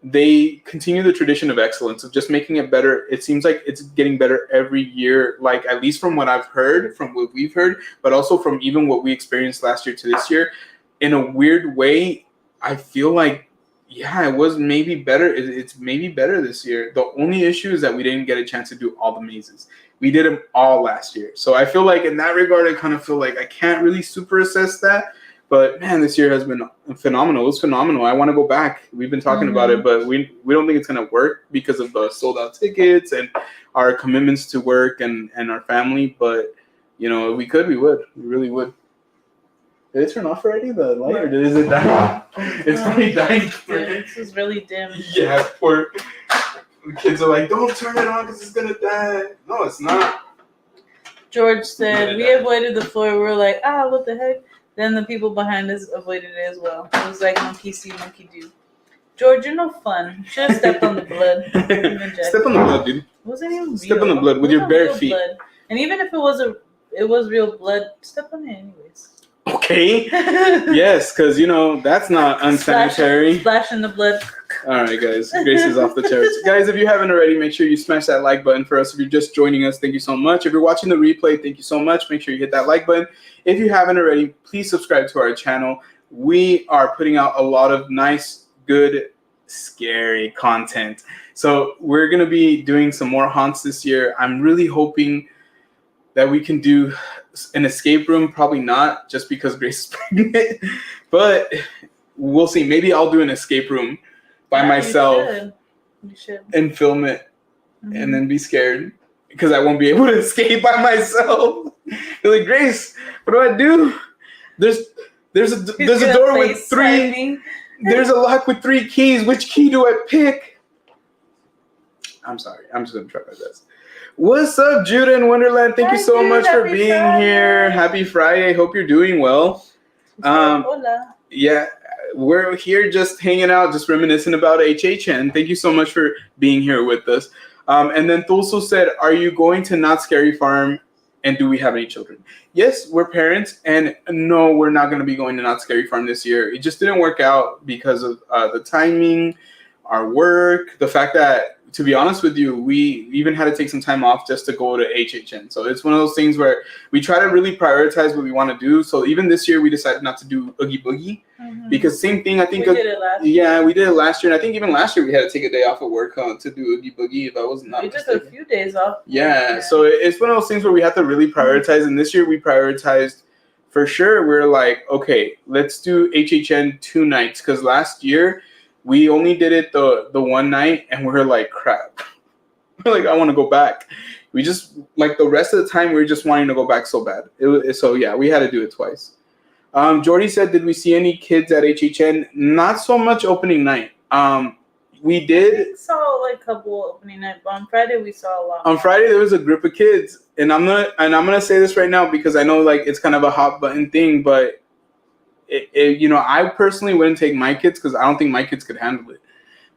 They continue the tradition of excellence of just making it better. It seems like it's getting better every year, like at least from what I've heard, from what we've heard, but also from even what we experienced last year to this year. In a weird way, I feel like, yeah, it was maybe better. It's maybe better this year. The only issue is that we didn't get a chance to do all the mazes. We did them all last year. So I feel like in that regard, I kind of feel like I can't really super assess that. But man, this year has been phenomenal. It was phenomenal. I want to go back. We've been talking about it, but we don't think it's going to work because of the sold out tickets and our commitments to work and our family. But, you know, if we could, we would. We really would. Did it turn off already, the light, or is it dying? It's probably dying. This is really dim. Yeah, poor the kids are like, don't turn it on because it's going to die. No, it's not. George said, we avoided the floor. We were like, what the heck? Then the people behind us avoided it as well. It was like monkey see, monkey do. George, you're no fun. You should have stepped on the blood. Step on the blood, dude. It wasn't even real. Step on the blood with your bare feet. Blood. And even if it was real blood, step on it anyways. Okay. Yes, because, you know, that's not unsanitary. Splash in the blood. All right, guys. Grace is off the charts. Guys, if you haven't already, make sure you smash that like button for us. If you're just joining us, thank you so much. If you're watching the replay, thank you so much. Make sure you hit that like button. If you haven't already, please subscribe to our channel. We are putting out a lot of nice, good, scary content. So we're going to be doing some more haunts this year. I'm really hoping that we can do an escape room. Probably not, just because Grace is pregnant. But we'll see. Maybe I'll do an escape room by myself. You should. And film it, and then be scared because I won't be able to escape by myself. You're like, Grace, what do I do? There's a door with 3. There's a lock with 3 keys. Which key do I pick? I'm sorry. I'm just gonna try my best. What's up, Judah in Wonderland? Thank you so much for being here. Happy Friday. Hope you're doing well. Hola. Yeah, we're here just hanging out, just reminiscing about HHN. Thank you so much for being here with us. And then Tulso said, are you going to Not Scary Farm, and do we have any children? Yes, we're parents, and no, we're not going to be going to Not Scary Farm this year. It just didn't work out because of the timing, our work, the fact that, to be honest with you, we even had to take some time off just to go to HHN. So it's one of those things where we try to really prioritize what we want to do. So even this year, we decided not to do Oogie Boogie because same thing. I think we did it last year. Yeah, we did it last year, and I think even last year we had to take a day off of work to do Oogie Boogie. If I was not mistaken. We took a few days off. Yeah, so it's one of those things where we have to really prioritize. And this year we prioritized for sure. We're like, okay, let's do HHN 2 nights because last year we only did it the one night, and we're like, crap. We're like, I want to go back. We just, like, the rest of the time, we were just wanting to go back so bad. So, yeah, we had to do it twice. Jordy said, did we see any kids at HHN? Not so much opening night. We did. We saw, like, a couple opening night, but on Friday, we saw a lot. On Friday, there was a group of kids. And I'm gonna say this right now because I know, like, it's kind of a hot button thing, but you know, I personally wouldn't take my kids because I don't think my kids could handle it.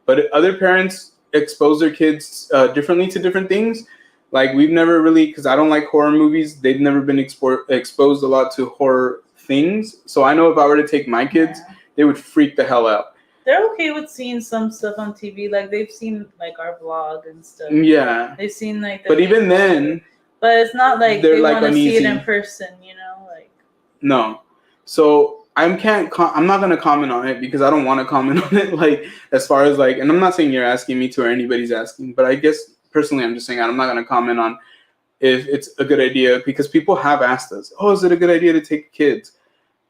But other parents expose their kids differently to different things. Like we've never really, because I don't like horror movies, they've never been exposed a lot to horror things. So I know if I were to take my kids, they would freak the hell out. They're okay with seeing some stuff on TV. Like they've seen like our vlog and stuff. Yeah. They've seen like. But even then. But it's not like they like want to see it in person, you know, like. No. So. I'm not going to comment on it because I don't want to comment on it, like, as far as, like, and I'm not saying you're asking me to or anybody's asking, but I guess, personally, I'm just saying I'm not going to comment on if it's a good idea because people have asked us, oh, is it a good idea to take kids?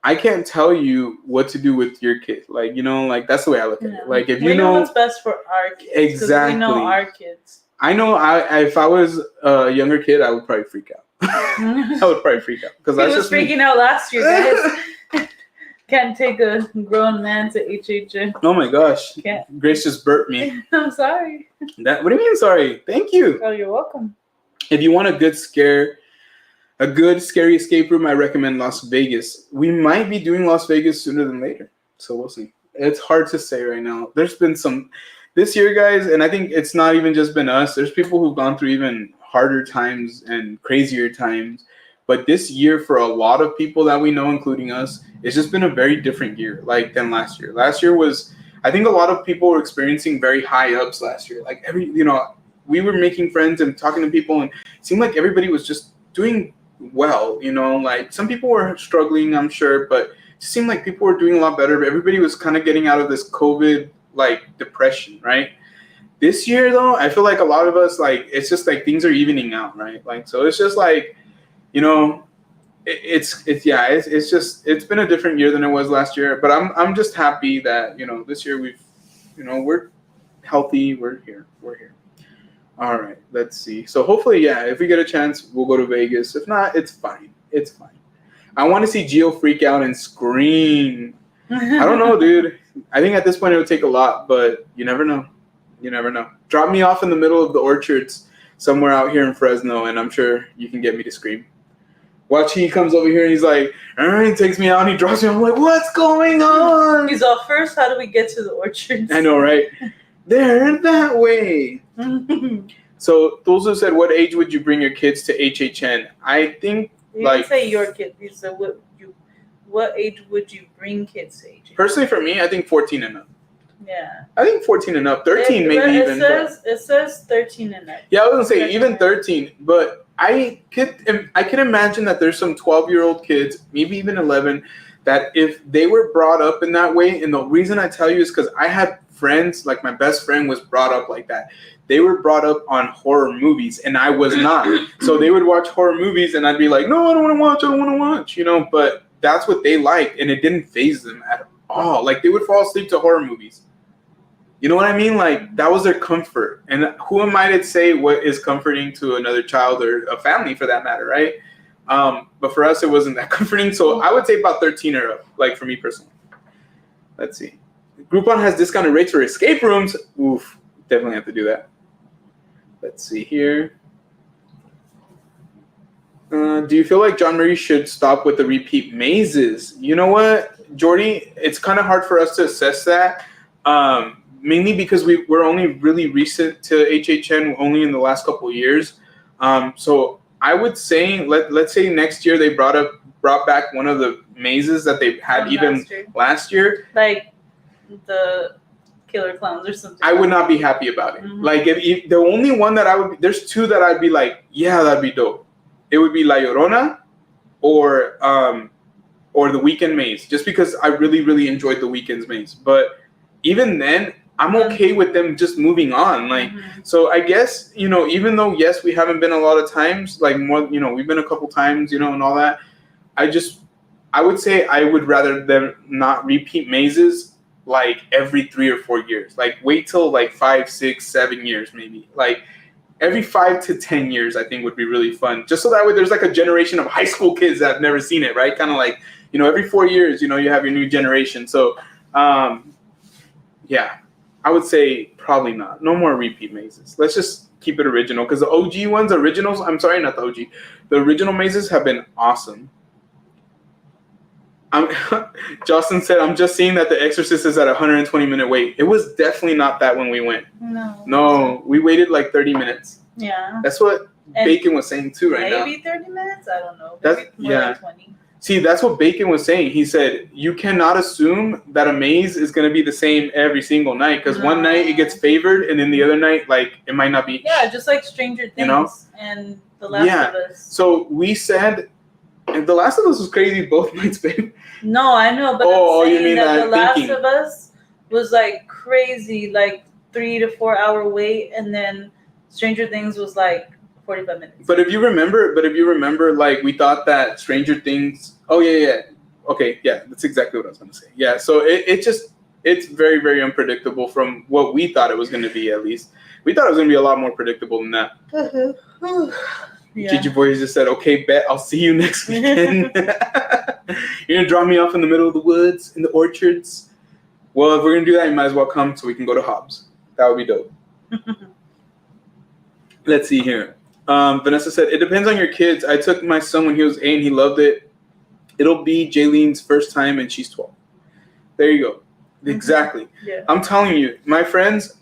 I can't tell you what to do with your kid. Like, you know, like, that's the way I look at it. Like, if you know what's best for our kids. Exactly. We know our kids. I know if I was a younger kid, I would probably freak out. I would probably freak out. Because I was freaking out last year, guys. Can't take a grown man to HHN. Oh my gosh. Can't. Grace just burped me. I'm sorry. What do you mean sorry? Thank you. Oh, you're welcome. If you want a good scary escape room, I recommend Las Vegas. We might be doing Las Vegas sooner than later. So we'll see. It's hard to say right now. There's been some this year, guys, and I think it's not even just been us. There's people who've gone through even harder times and crazier times. But this year, for a lot of people that we know, including us, it's just been a very different year, like, than last year. Last year was, I think a lot of people were experiencing very high ups last year. Like, we were making friends and talking to people, and it seemed like everybody was just doing well, like some people were struggling, I'm sure, but it seemed like people were doing a lot better. But everybody was kind of getting out of this COVID, like, depression, right? This year, though, I feel like a lot of us, like, it's just like things are evening out, right? Like, so it's just like, it's been a different year than it was last year. But I'm just happy that, this year we're healthy, we're here. All right, let's see. So hopefully, if we get a chance, we'll go to Vegas. If not, it's fine. I want to see Gio freak out and scream. I don't know, dude. I think at this point it would take a lot, but you never know. Drop me off in the middle of the orchards somewhere out here in Fresno, and I'm sure you can get me to scream. Watch, he comes over here and he's like, he takes me out and he drops me. I'm like, what's going on? He's all, first, how do we get to the orchards? I know, right? They're that way. So those who said, what age would you bring your kids to HHN? I think, you didn't say your kid. You said what age would you bring kids to HHN? Personally, for me, I think 14 and up. Yeah. I think 14 and up. 13 maybe even. It says 13 and up. Yeah, I was going to say even 13. But I could imagine that there's some 12-year-old kids, maybe even 11, that if they were brought up in that way, and the reason I tell you is because I had friends, like my best friend was brought up like that. They were brought up on horror movies, and I was not. So they would watch horror movies, and I'd be like, no, I don't want to watch, But that's what they liked, and it didn't faze them at all. Like, they would fall asleep to horror movies. You know what I mean? Like, that was their comfort. And who am I to say what is comforting to another child or a family for that matter, right? But for us, it wasn't that comforting. So I would say about 13 or up, like, for me personally. Let's see. Groupon has discounted rates for escape rooms. Oof, definitely have to do that. Let's see here. Do you feel like John Marie should stop with the repeat mazes? You know what, Jordy? It's kind of hard for us to assess that. Mainly because we're only really recent to HHN, only in the last couple of years. So I would say, let's say next year they brought back one of the mazes that they had even last year. Like the Killer Clowns or something. I would not be happy about it. Mm-hmm. Like, if the only one that there's two that I'd be like, yeah, that'd be dope. It would be La Llorona or the Weekend Maze, just because I really, really enjoyed the Weekend's Maze. But even then, I'm okay with them just moving on. Like, so I guess, even though, yes, we haven't been a lot of times, like more, we've been a couple times, and all that. I would say I would rather them not repeat mazes like every 3 or 4 years. Like, wait till like 5, 6, 7 years, maybe. Like, every 5 to 10 years, I think would be really fun. Just so that way there's like a generation of high school kids that have never seen it, right? Kind of like, every 4 years, you have your new generation. So, yeah, I would say probably not. No more repeat mazes. Let's just keep it original, because the OG ones, originals, I'm sorry, not the OG. The original mazes have been awesome. Justin said, I'm just seeing that The Exorcist is at a 120-minute wait. It was definitely not that when we went. No, we waited like 30 minutes. Yeah. That's what Bacon was saying too right now. Maybe 30 minutes? I don't know. That's, yeah. Like 20. See, that's what Bacon was saying. He said, you cannot assume that a maze is going to be the same every single night, because one night it gets favored, and then the other night, like, it might not be. Yeah, just like Stranger Things and The Last of Us. So we said, and The Last of Us was crazy both nights, babe. No, I know, but I'm saying you mean that The Last of Us was like crazy, like 3 to 4 hour wait, and then Stranger Things was like 45 minutes. But if you remember, like, we thought that Stranger Things. Oh yeah. Okay, yeah, that's exactly what I was gonna say. Yeah, so it's very, very unpredictable from what we thought it was gonna be. At least we thought it was gonna be a lot more predictable than that. Yeah. Gigi Boys just said, "Okay, bet I'll see you next weekend." You're gonna drop me off in the middle of the woods, in the orchards. Well, if we're gonna do that, you might as well come so we can go to Hobbs. That would be dope. Let's see here. Vanessa said, it depends on your kids. I took my son when he was 8 and he loved it. It'll be Jaylene's first time and she's 12. There you go. Exactly. Yeah. I'm telling you, my friends,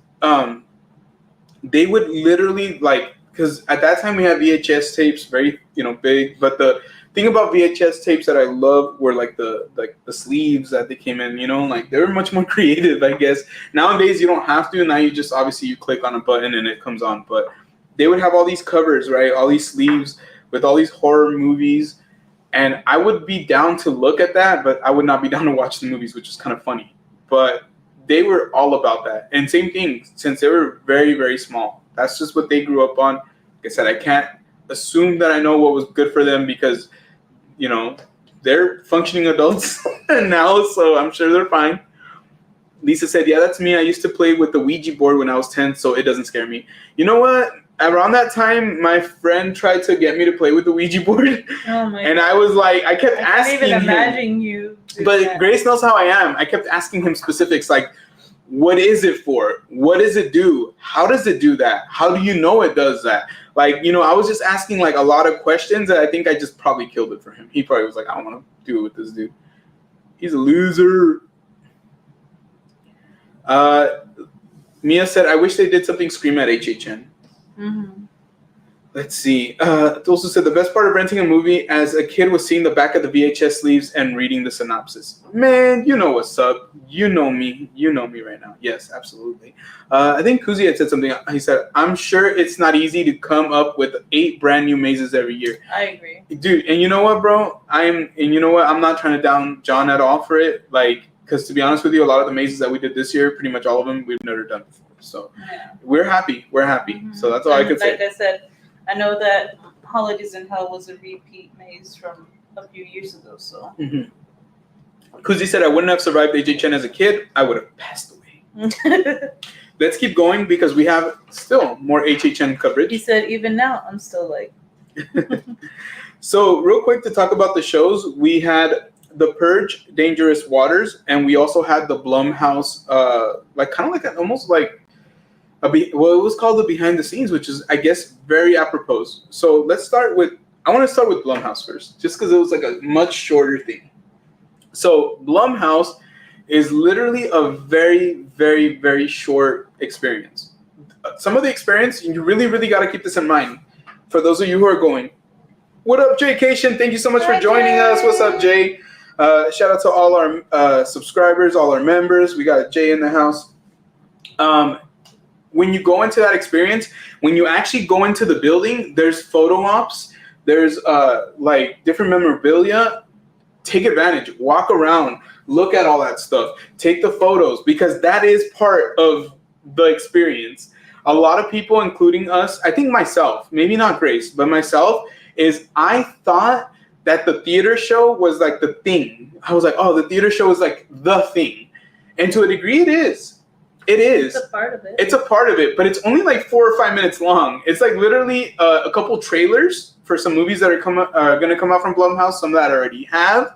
they would literally, like, because at that time we had VHS tapes, very big. But the thing about VHS tapes that I love were like the sleeves that they came in. Like they were much more creative, I guess. Nowadays you don't have to. Now you just obviously you click on a button and it comes on. But they would have all these covers, right? All these sleeves with all these horror movies. And I would be down to look at that, but I would not be down to watch the movies, which is kind of funny. But they were all about that. And same thing, since they were very, very small. That's just what they grew up on. Like I said, I can't assume that I know what was good for them because, they're functioning adults now, so I'm sure they're fine. Lisa said, yeah, that's me. I used to play with the Ouija board when I was 10, so it doesn't scare me. You know what? Around that time, my friend tried to get me to play with the Ouija board. Oh my and God. I was like, I kept asking I can't even him. imagine you. But that. Grace knows how I am. I kept asking him specifics like, what is it for? What does it do? How does it do that? How do you know it does that? Like, I was just asking like a lot of questions and I think I just probably killed it for him. He probably was like, I don't want to do it with this dude. He's a loser. Mia said, I wish they did something Scream at HHN. Mm-hmm. Let's see. It also said the best part of renting a movie as a kid was seeing the back of the VHS sleeves and reading the synopsis. Man, you know what's up. You know me. You know me right now. Yes, absolutely. I think Kuzi had said something. He said, I'm sure it's not easy to come up with 8 brand new mazes every year. I agree. Dude, and you know what, bro? I'm not trying to down John at all for it. Like, because to be honest with you, a lot of the mazes that we did this year, pretty much all of them, we've never done before. So we're happy. We're happy. Mm-hmm. So that's all I could say. Like I said, I know that Holidays in Hell was a repeat maze from a few years ago, so. Mm-hmm. Kuzi said, I wouldn't have survived HHN as a kid. I would have passed away. Let's keep going because we have still more HHN coverage. He said, even now, I'm still like. So real quick to talk about the shows, we had The Purge, Dangerous Waters, and we also had the Blumhouse, it was called the behind the scenes, which is, I guess, very apropos. So I want to start with Blumhouse first, just because it was like a much shorter thing. So Blumhouse is literally a very, very, very short experience. Some of the experience, you really, really got to keep this in mind. For those of you who are going, what up, Jay Cation? Thank you so much for joining us. What's up, Jay? Shout out to all our subscribers, all our members. We got Jay in the house. When you go into that experience, when you actually go into the building, there's photo ops, there's different memorabilia. Take advantage, walk around, look at all that stuff, take the photos, because that is part of the experience. A lot of people, including us, I think myself, maybe not Grace, but myself, I thought that the theater show was like the thing. I was like, oh, the theater show is like the thing. And to a degree, it is. It is. It's a part of it. It's a part of it, but it's only like 4 or 5 minutes long. It's like literally a couple trailers for some movies that are going to come out from Blumhouse, some that I already have.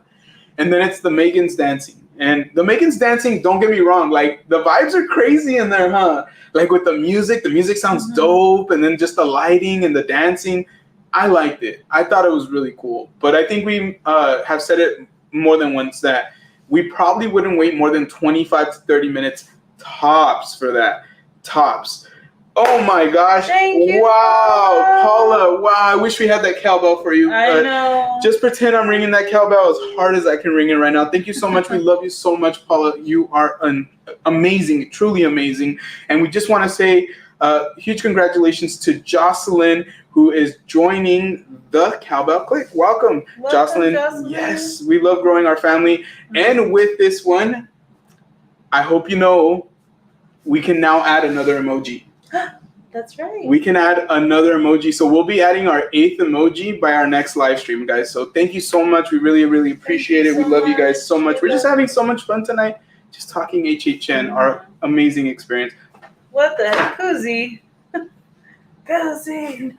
And then it's the Megan's Dancing. And the Megan's Dancing, don't get me wrong, like the vibes are crazy in there, huh? Like with the music sounds dope. And then just the lighting and the dancing. I liked it. I thought it was really cool. But I think we have said it more than once that we probably wouldn't wait more than 25 to 30 minutes tops for that. Tops. Oh my gosh. Thank you. Wow. Paula. Wow. I wish we had that cowbell for you. I know. Just pretend I'm ringing that cowbell as hard as I can ring it right now. Thank you so much. We love you so much, Paula. You are amazing, truly amazing. And we just want to say huge congratulations to Jocelyn, who is joining the Cowbell Clique. Welcome, Jocelyn. Yes, we love growing our family. Mm-hmm. And with this one, I hope you know we can now add another emoji. That's right. We can add another emoji. So we'll be adding our 8th emoji by our next live stream, guys. So thank you so much. We really, really appreciate it. We love you guys so much. We're just having so much fun tonight. Just talking HHN, our amazing experience. What the heck? Cozy. Cozy.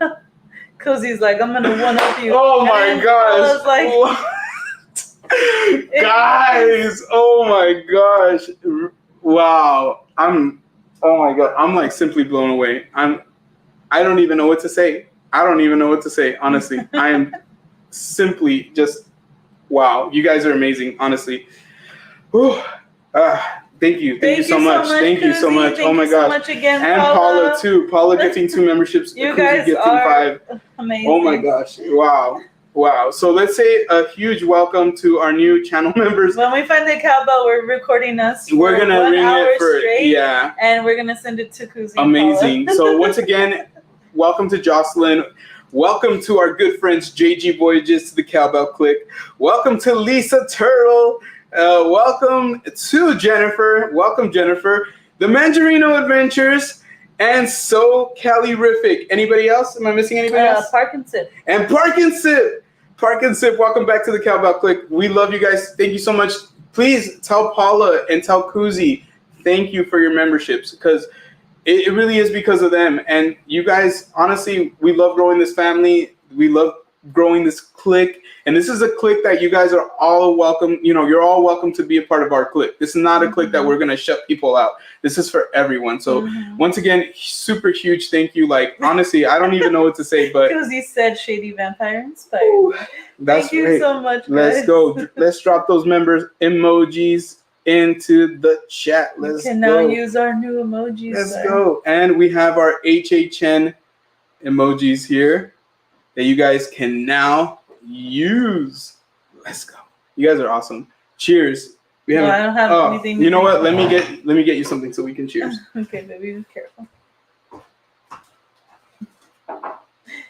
Cozy's like, I'm going to one-up you. Oh my gosh. Like, what? Guys, oh my gosh. Wow. Oh my God. I'm like simply blown away. I don't even know what to say. Honestly. I am simply just, wow. You guys are amazing, honestly. Thank you so much. Thank you so much. Thank Oh my you so gosh. much again, And Paula too. Paula getting 2 memberships. You Kuzi guys gifting are 5. amazing. Oh my gosh. Wow. So let's say a huge welcome to our new channel members. When we find the cowbell, we're recording us for we're gonna 1 ring hour it for straight, yeah. and we're gonna send it to Kuzi. Amazing. So once again, welcome to Jocelyn. Welcome to our good friends JG Voyages to the Cowbell Clique. Welcome to Lisa Turtle. Welcome to Jennifer. Welcome, Jennifer. The Mandarino Adventures. And So Calirific. Anybody else? Am I missing anybody else? Park and Sip. And Park and Sip. Park and Sip, welcome back to the Cowbell Clique. We love you guys. Thank you so much. Please tell Paula and tell Kuzi thank you for your memberships, because it really is because of them. And you guys, honestly, we love growing this family. We love growing this clique. And this is a clique that you guys are all welcome. You know, you're all welcome to be a part of our clique. This is not a clique that we're going to shut people out. This is for everyone. So once again, super huge thank you. Like, honestly, I don't even know what to say, but Kuzi said Shady Vampire inspired. Ooh, that's thank you so much, guys. Let's go. Let's drop those members emojis into the chat. Let's we can go. now use our new emojis. Let's go. And we have our HHN emojis here that you guys can now use. Let's go. You guys are awesome. Cheers. We have. I don't have anything. You know what? Let me get you something so we can cheers. Okay, baby, be careful.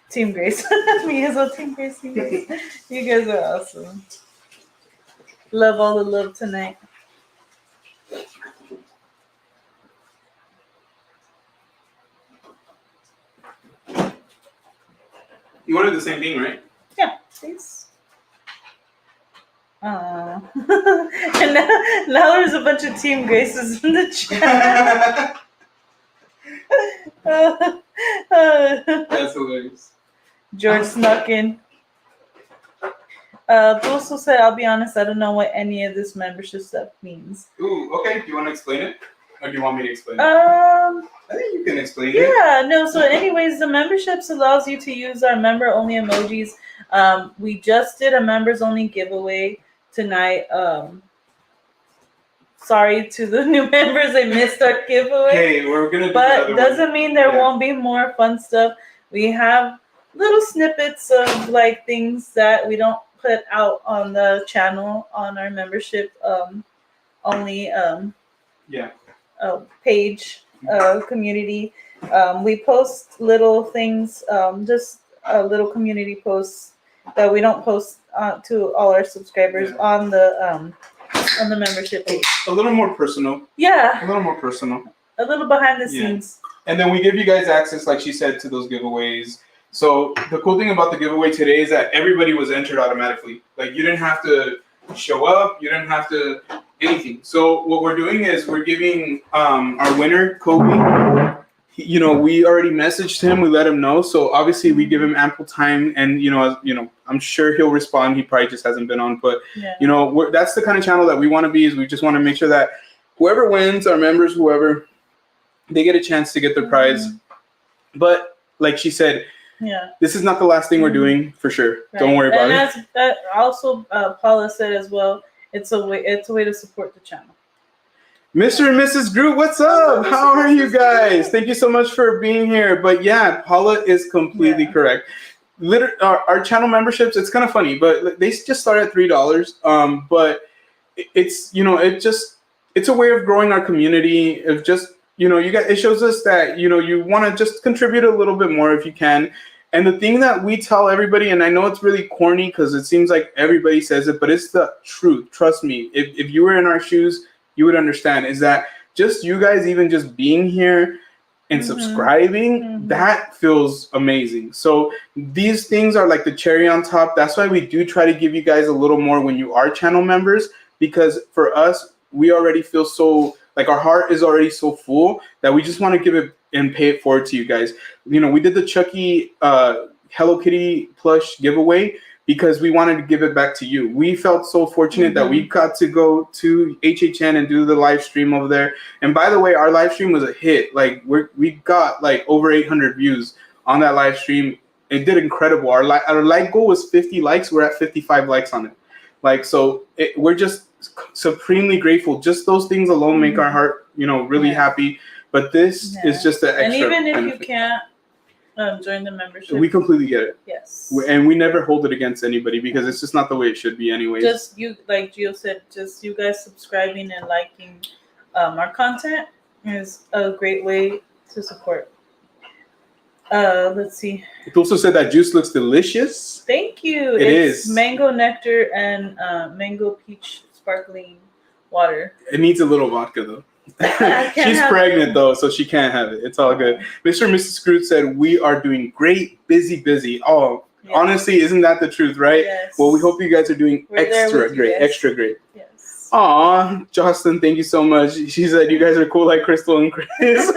Team Grace. Me as well, Team Grace. You guys are awesome. Love all the love tonight. You wanted the same thing, right? Yeah, please. And now there's a bunch of Team Graces in the chat. That's hilarious. George snuck in. Boso said, I'll be honest, I don't know what any of this membership stuff means. Ooh, okay. Do you want to explain it? Or do you want me to explain it? I think you can explain it. Yeah, no, so anyways, the memberships allows you to use our member-only emojis. We just did a members-only giveaway tonight. Sorry to the new members, I missed our giveaway. Hey, we're going to do But another doesn't one. mean there won't be more fun stuff. We have little snippets of like things that we don't put out on the channel on our membership only page community. We post little things, just little community posts that we don't post to all our subscribers on the membership page. A little more personal. Yeah. A little more personal. A little behind the scenes. And then we give you guys access, like she said, to those giveaways. So the cool thing about the giveaway today is that everybody was entered automatically. Like, you didn't have to show up. You didn't have to anything. So what we're doing is we're giving our winner, Kobe. We already messaged him. We let him know. So obviously we give him ample time, and I'm sure he'll respond. He probably just hasn't been on, but that's the kind of channel that we want to be. Is we just want to make sure that whoever wins, our members, whoever, they get a chance to get their prize. But like she said, this is not the last thing we're doing for sure. Right. Don't worry about it. That also Paula said as well. It's a way to support the channel. Mr. and Mrs. Groot, what's up? How are you guys? Thank you so much for being here. But yeah, Paula is completely correct. Our channel memberships, it's kind of funny, but they just start at $3. But it's it's a way of growing our community. Of just it shows us that you want to just contribute a little bit more if you can. And the thing that we tell everybody, and I know it's really corny because it seems like everybody says it, but it's the truth. Trust me. If you were in our shoes, you would understand, is that just you guys even just being here and subscribing, that feels amazing. So these things are like the cherry on top. That's why we do try to give you guys a little more when you are channel members, because for us, we already feel so, like our heart is already so full that we just want to give it and pay it forward to you guys. We did the Chucky Hello Kitty plush giveaway because we wanted to give it back to you. We felt so fortunate that we got to go to HHN and do the live stream over there. And by the way, our live stream was a hit. Like we got like over 800 views on that live stream. It did incredible. Our like goal was 50 likes. We're at 55 likes on it. Like, so we're just supremely grateful. Just those things alone make our heart, really happy. But this is just an extra. And even if benefit. you can't join the membership, we completely get it. Yes. And we never hold it against anybody because it's just not the way it should be, anyways. Just you, like Gio said, just you guys subscribing and liking our content is a great way to support. Let's see. It also said that juice looks delicious. Thank you. It's mango nectar and mango peach sparkling water. It needs a little vodka though. She's pregnant though, so she can't have it. It's all good. Mr. and Mrs. Scrooge said we are doing great, busy. Oh, yes. Honestly, isn't that the truth, right? Yes. Well, we hope you guys are doing extra great. Yes. Aw, Justin, thank you so much. She said you guys are cool like Crystal and Chris.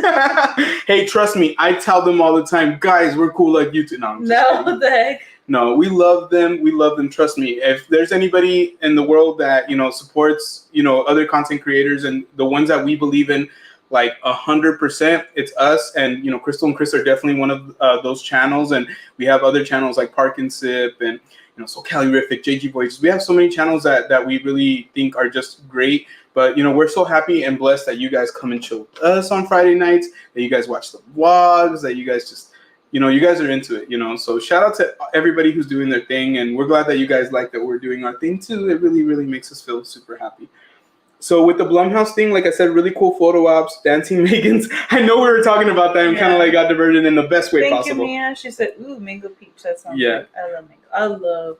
Hey, trust me, I tell them all the time, guys, we're cool like you two. No, what the heck? No, we love them. We love them. Trust me. If there's anybody in the world that, supports, other content creators and the ones that we believe in, like 100%, it's us. And, Crystal and Chris are definitely one of those channels. And we have other channels like Park and Sip and, So Calorific, JG Voices. We have so many channels that we really think are just great. But, we're so happy and blessed that you guys come and chill with us on Friday nights, that you guys watch the vlogs, that you guys just, you guys are into it, So shout out to everybody who's doing their thing. And we're glad that you guys like that we're doing our thing too. It really, really makes us feel super happy. So with the Blumhouse thing, like I said, really cool photo ops, dancing Megans. I know we were talking about that and kind of like got diverted in the best way possible. Thank you, Mia. She said, ooh, mango peach. That sounds good. I love mango. I love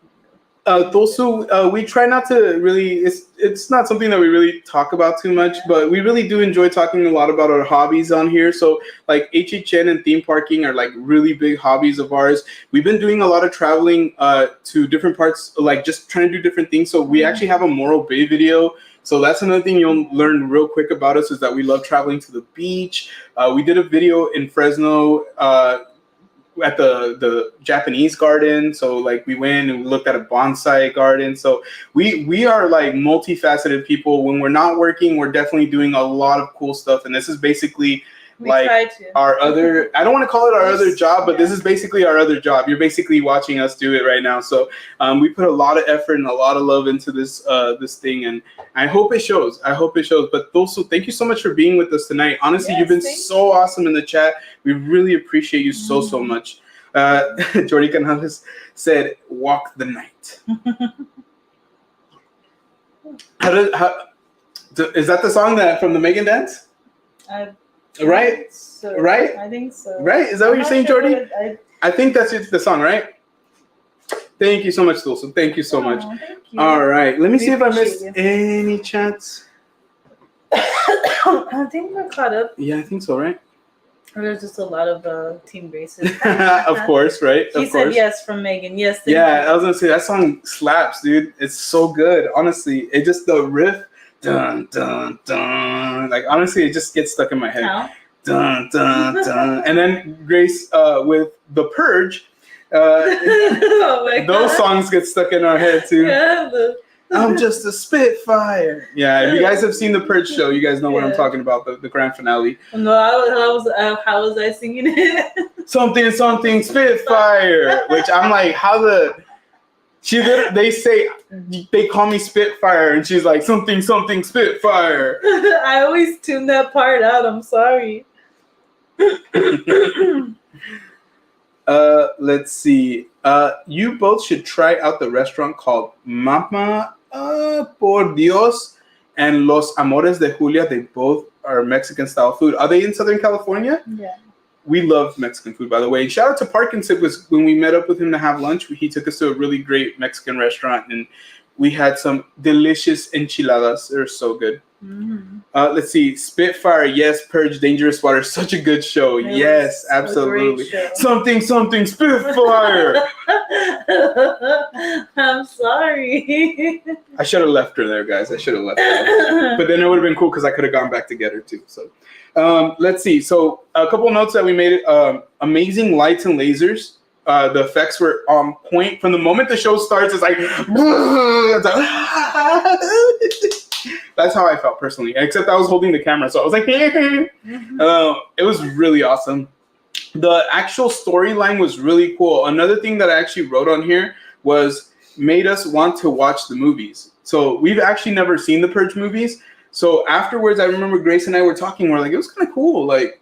mango. Also, we try not to really, it's not something that we really talk about too much, but we really do enjoy talking a lot about our hobbies on here. So like HHN and theme parking are like really big hobbies of ours. We've been doing a lot of traveling to different parts, like just trying to do different things. So we actually have a Morro Bay video. So that's another thing you'll learn real quick about us is that we love traveling to the beach. We did a video in Fresno at the Japanese garden. So like we went and we looked at a bonsai garden. So we are like multifaceted people. When we're not working, we're definitely doing a lot of cool stuff. And this is basically our other, I don't want to call it our other job, but this is basically our other job. You're basically watching us do it right now. So we put a lot of effort and a lot of love into this this thing, and I hope it shows. But also, thank you so much for being with us tonight. Honestly, you've been so awesome in the chat. We really appreciate you so much. Jordi Canales said, "Walk the night." Is that the song from the Megan dance? Right? So, right? I think so. Right? Is that what you're saying, Jordi? I think that's the song, right? Thank you so much, Dulce. Thank you so much. Thank you. All right. Let me see if I missed any chats. I think we're caught up. Yeah, I think so, right? There's just a lot of Team Graces. Of course, right? He said yes from Megan. Yes. Yeah, I was going to say, that song slaps, dude. It's so good. Honestly, it just, the riff, dun, dun, dun. Like, honestly, it just gets stuck in my head. How? Dun, dun, dun. And then Grace with The Purge, those songs get stuck in our head too. Yeah, I'm just a Spitfire. Yeah, if you guys have seen The Purge show, you guys know what I'm talking about, the grand finale. No, how was I singing it? Something Spitfire, which I'm like, they call me Spitfire, and she's like, something Spitfire. I always tune that part out. I'm sorry. Let's see. You both should try out the restaurant called Mama Por Dios and Los Amores de Julia. They both are Mexican style food. Are they in Southern California? Yeah. We love Mexican food, by the way. Shout out to Parkinson. Was when we met up with him to have lunch. He took us to a really great Mexican restaurant, and we had some delicious enchiladas. They're so good. Mm-hmm. Let's see. Spitfire, yes. Purge, Dangerous Water. Such a good show. Yes, absolutely. Something Spitfire. I'm sorry. I should have left her there, guys. I should have left her. But then it would have been cool because I could have gone back to get her too. So let's see. So a couple notes that we made. Amazing lights and lasers. The effects were on point from the moment the show starts. It's like, that's how I felt personally. Except I was holding the camera, so I was like, it was really awesome. The actual storyline was really cool. Another thing that I actually wrote on here was made us want to watch the movies. So we've actually never seen the Purge movies. So afterwards, I remember Grace and I were talking. We're like, it was kind of cool. Like,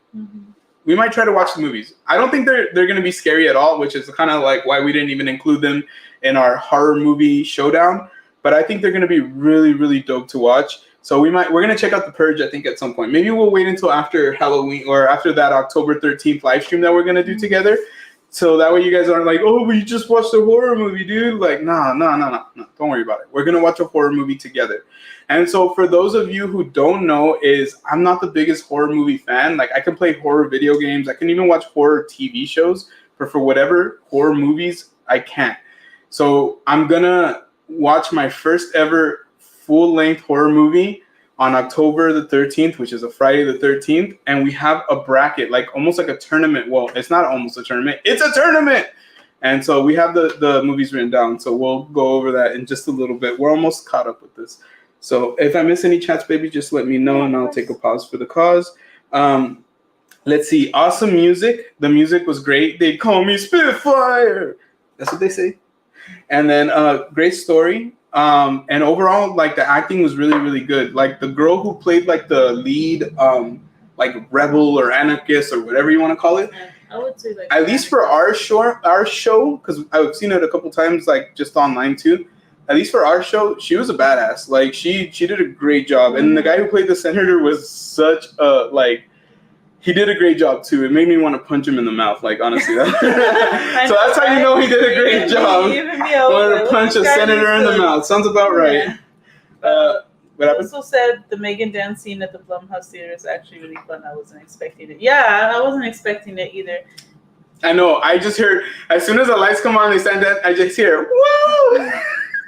we might try to watch the movies. I don't think they're going to be scary at all, which is kind of like why we didn't even include them in our horror movie showdown. But I think they're going to be really, really dope to watch. So we're going to check out the Purge, I think, at some point. Maybe we'll wait until after Halloween or after that October 13th live stream that we're going to do together. So that way you guys aren't like, oh, we just watched a horror movie, dude. Like, nah. Don't worry about it. We're going to watch a horror movie together. And so for those of you who don't know, I'm not the biggest horror movie fan. Like, I can play horror video games. I can even watch horror TV shows. But for whatever horror movies, I can't. So I'm going to watch my first ever full-length horror movie on October the 13th, which is a Friday the 13th. And we have a bracket, like almost like a tournament. Well, it's not almost a tournament. It's a tournament. And so we have the movies written down. So we'll go over that in just a little bit. We're almost caught up with this. So if I miss any chats, baby, just let me know and I'll take a pause for the cause. Let's see. Awesome music. The music was great. They call me Spitfire. That's what they say. And then great story. And overall, like, the acting was really, really good. Like, the girl who played like the lead, like rebel or anarchist or whatever you want to call it. I would say like at least for our show, because I've seen it a couple times, like just online too. At least for our show, she was a badass. Like, she did a great job. And the guy who played the senator was such a, like, he did a great job too. It made me want to punch him in the mouth, like, honestly. So that's how you know he did a great job. Want to punch a senator in the mouth. Sounds about right. What happened? Also said the Megan dance scene at the Blumhouse Theater is actually really fun. I wasn't expecting it. Yeah, I wasn't expecting it either. I know. I just heard, as soon as the lights come on, they stand up, I just hear, woo!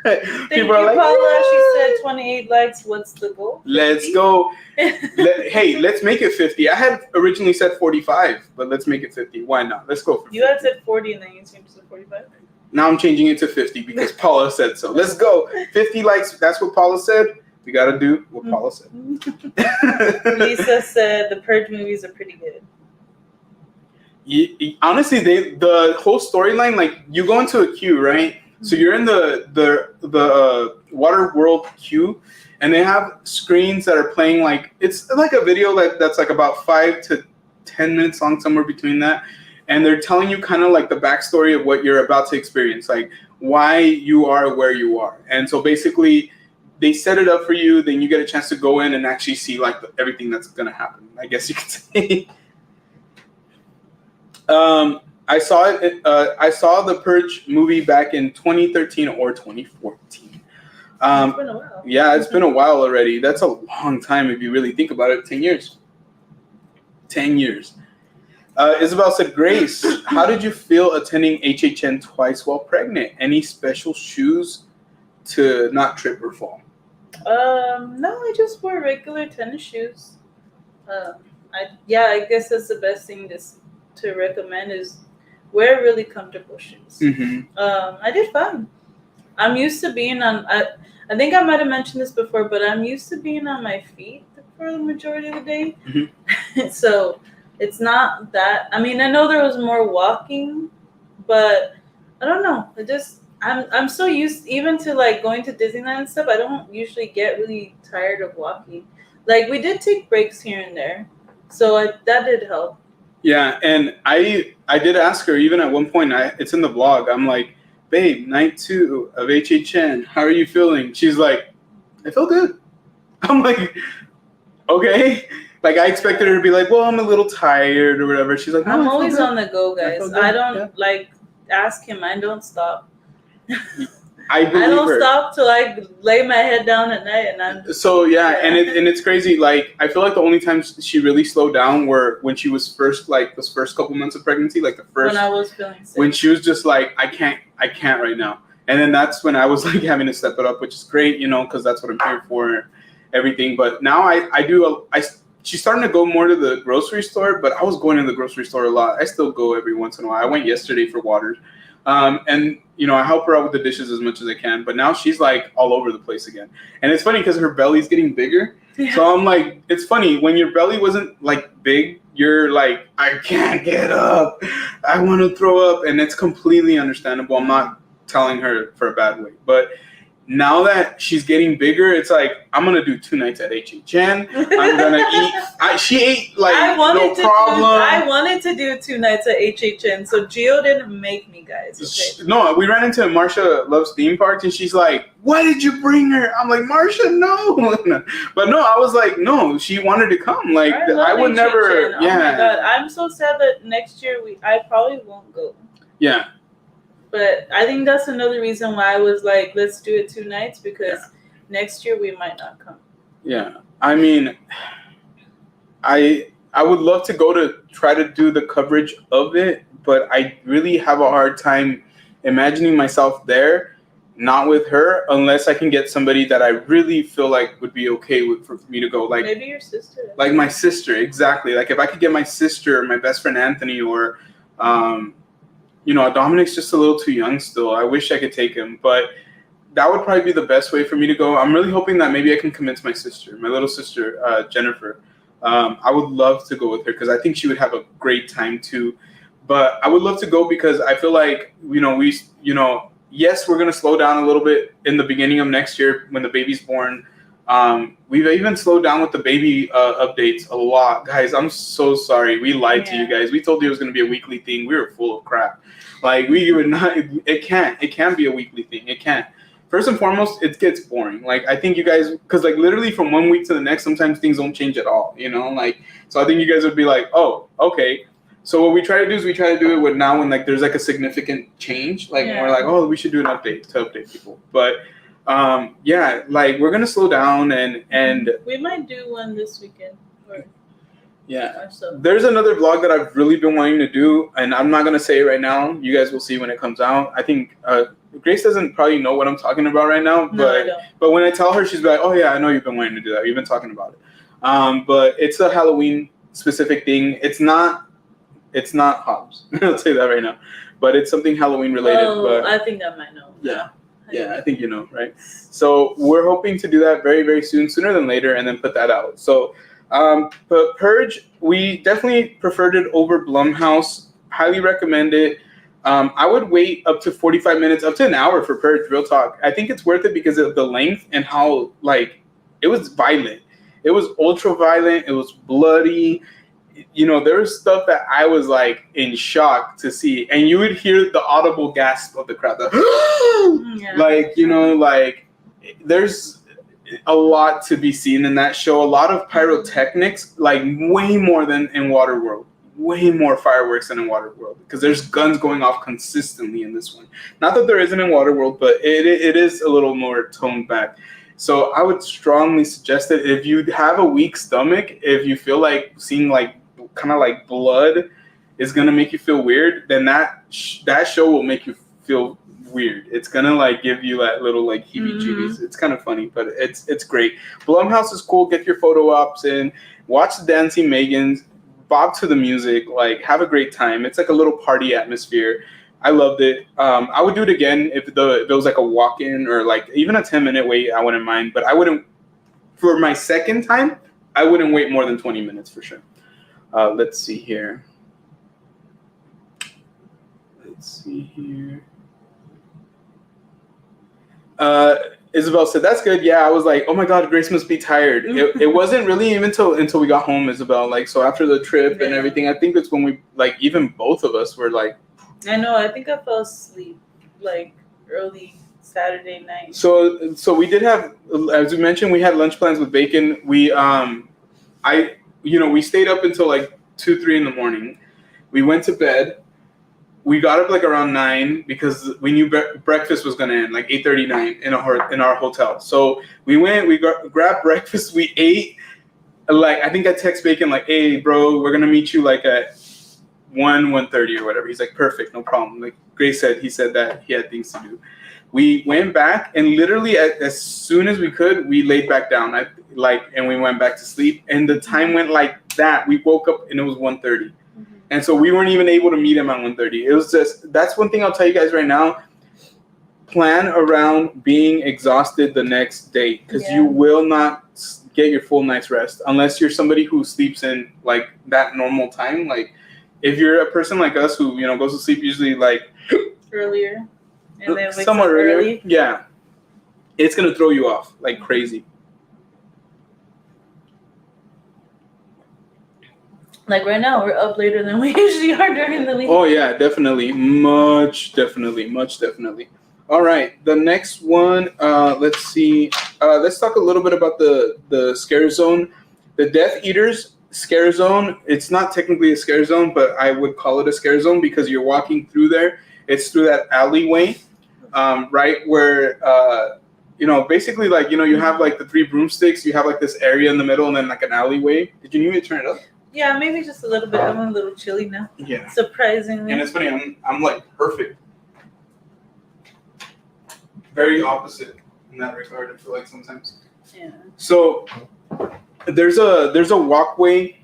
Thank you, Paula. She said 28 likes. What's the goal? Let's go. Hey, let's make it 50. I had originally said 45, but let's make it 50. Why not? Let's go for 50. You had said 40 and then you changed to 45? Now I'm changing it to 50 because Paula said so. Let's go. 50 likes. That's what Paula said. We got to do what Paula said. Lisa said the Purge movies are pretty good. Honestly, the whole storyline, like, you go into a queue, right? So you're in the water world queue, and they have screens that are playing, like, it's like a video that's like about 5 to 10 minutes long, somewhere between that. And they're telling you kind of like the backstory of what you're about to experience, like why you are where you are. And so basically they set it up for you. Then you get a chance to go in and actually see like everything that's going to happen, I guess you could say. I saw it. I saw the Purge movie back in 2013 or 2014. It's been a while. Yeah, it's been a while already. That's a long time if you really think about it. 10 years. 10 years. Isabel said, Grace, how did you feel attending HHN twice while pregnant? Any special shoes to not trip or fall? No, I just wore regular tennis shoes. I guess that's the best thing to recommend is wear really comfortable shoes. Mm-hmm. I did fun. I'm used to being on. I think I might have mentioned this before, but I'm used to being on my feet for the majority of the day. Mm-hmm. So it's not that. I mean, I know there was more walking, but I don't know. I'm so used even to like going to Disneyland and stuff. I don't usually get really tired of walking. Like, we did take breaks here and there, so that did help. Yeah, and I did ask her even at one point. It's in the vlog. I'm like, babe, night 2 of HHN. How are you feeling? She's like, I feel good. I'm like, okay. Like, I expected her to be like, well, I'm a little tired or whatever. She's like, no, I'm always on the go, guys. I don't like ask him. I don't stop. I don't stop till I lay my head down at night, and I'm. So yeah, and it's crazy. Like, I feel like the only times she really slowed down were when she was first, like, those first couple months of pregnancy, like the first. When I was feeling sick. When she was just like, I can't right now, and then that's when I was like having to step it up, which is great, because that's what I'm here for, everything. But now she's starting to go more to the grocery store, but I was going to the grocery store a lot. I still go every once in a while. I went yesterday for water. And I help her out with the dishes as much as I can, but now she's like all over the place again. And it's funny because her belly's getting bigger. Yeah. So I'm like, it's funny when your belly wasn't like big, you're like, I can't get up. I want to throw up. And it's completely understandable. I'm not telling her for a bad way. But now that she's getting bigger, it's like, I'm gonna do 2 nights at HHN. I'm gonna eat. She ate like no problem. I wanted to do 2 nights at HHN, so Gio didn't make me, guys. Okay? No, we ran into Marsha loves theme parks, and she's like, "Why did you bring her?" I'm like, "Marsha, no." But no, I was like, no, she wanted to come. Like, I would HHN. never. Oh my god, I'm so sad that next year I probably won't go. Yeah. But I think that's another reason why I was like, let's do it 2 nights, because next year we might not come. Yeah. I mean, I would love to go to try to do the coverage of it, but I really have a hard time imagining myself there, not with her, unless I can get somebody that I really feel like would be okay for me to go. Like maybe your sister. Like my sister, exactly. Like if I could get my sister, my best friend Anthony, or Dominic's just a little too young still. I wish I could take him, but that would probably be the best way for me to go. I'm really hoping that maybe I can convince my sister, my little sister, Jennifer. I would love to go with her because I think she would have a great time too. But I would love to go because I feel like, yes, we're going to slow down a little bit in the beginning of next year when the baby's born. We've even slowed down with the baby updates a lot. Guys, I'm so sorry. We lied to you guys. We told you it was going to be a weekly thing. We were full of crap. Like, we would not, it can't be a weekly thing. It can't. First and foremost, it gets boring. Like, I think you guys, because like literally from one week to the next, sometimes things don't change at all, so I think you guys would be like, oh, okay. So what we try to do is we try to do it when like there's like a significant change, like we're like, oh, we should do an update to update people. But like we're gonna slow down and we might do one this weekend. There's another vlog that I've really been wanting to do, and I'm not gonna say it right now. You guys will see when it comes out. I think Grace doesn't probably know what I'm talking about right now, but when I tell her, she's like, oh yeah, I know you've been wanting to do that. You've been talking about it. But it's a Halloween specific thing. It's not Hobbs. I'll say that right now. But it's something Halloween related. Oh, I think I might know. Yeah, I think you know, right? So we're hoping to do that very, very soon, sooner than later, and then put that out. So, but Purge, we definitely preferred it over Blumhouse. Highly recommend it. I would wait up to 45 minutes, up to an hour for Purge, real talk. I think it's worth it because of the length and how, like, it was violent. It was ultra violent. It was bloody. There was stuff that I was like in shock to see, and you would hear the audible gasp of the crowd. Like there's a lot to be seen in that show. A lot of pyrotechnics, like way more than in Waterworld. Way more fireworks than in Waterworld because there's guns going off consistently in this one. Not that there isn't in Waterworld, but it is a little more toned back. So I would strongly suggest that if you have a weak stomach, if you feel like seeing like kind of like blood is gonna make you feel weird, then that show will make you feel weird. It's gonna like give you that little like heebie-jeebies. It's kind of funny, but it's great. Blumhouse is cool. Get your photo ops in. Watch the Dancing Megans. Bob to the music. Like, have a great time. It's like a little party atmosphere. I loved it. I would do it again if it was like a walk-in or like even a 10-minute wait. I wouldn't mind, but I wouldn't. For my second time, I wouldn't wait more than 20 minutes for sure. Let's see here. Isabel said, that's good. Yeah, I was like, oh my God, Grace must be tired. It wasn't really even until we got home, Isabel. Like, so after the trip and everything, I think it's when we, like, even both of us were like. I know, I think I fell asleep, like, early Saturday night. So we did have, as we mentioned, we had lunch plans with Bacon. We, we stayed up until like 2-3 in the morning. We went to bed. We got up like around 9 because we knew breakfast was gonna end like 8:39 in our hotel. So we went. We grabbed breakfast. We ate. Like, I think I text Bacon like, "Hey, bro, we're gonna meet you like at 1:30 or whatever." He's like, "Perfect, no problem." Like Grace said, he said that he had things to do. We went back and literally as soon as we could, we laid back down. And we went back to sleep. And the time went like that. We woke up and it was 1:30. And so we weren't even able to meet him at 1:30. It was just, that's one thing I'll tell you guys right now. Plan around being exhausted the next day because you will not get your full night's rest unless you're somebody who sleeps in like that normal time. Like if you're a person like us who, goes to sleep usually like earlier. And then wakes somewhat up early. Yeah, it's gonna throw you off like crazy. Like right now, we're up later than we usually are during the week. Oh yeah, definitely, much definitely. All right, the next one. Let's see. Let's talk a little bit about the scare zone, the Death Eaters scare zone. It's not technically a scare zone, but I would call it a scare zone because you're walking through there. It's through that alleyway, right where basically like you have like the 3 broomsticks. You have like this area in the middle, and then like an alleyway. Did you need me to turn it up? Yeah, maybe just a little bit. I'm a little chilly now. Yeah. Surprisingly. And it's funny. I'm like perfect. Very opposite in that regard. I feel like sometimes. Yeah. So there's a walkway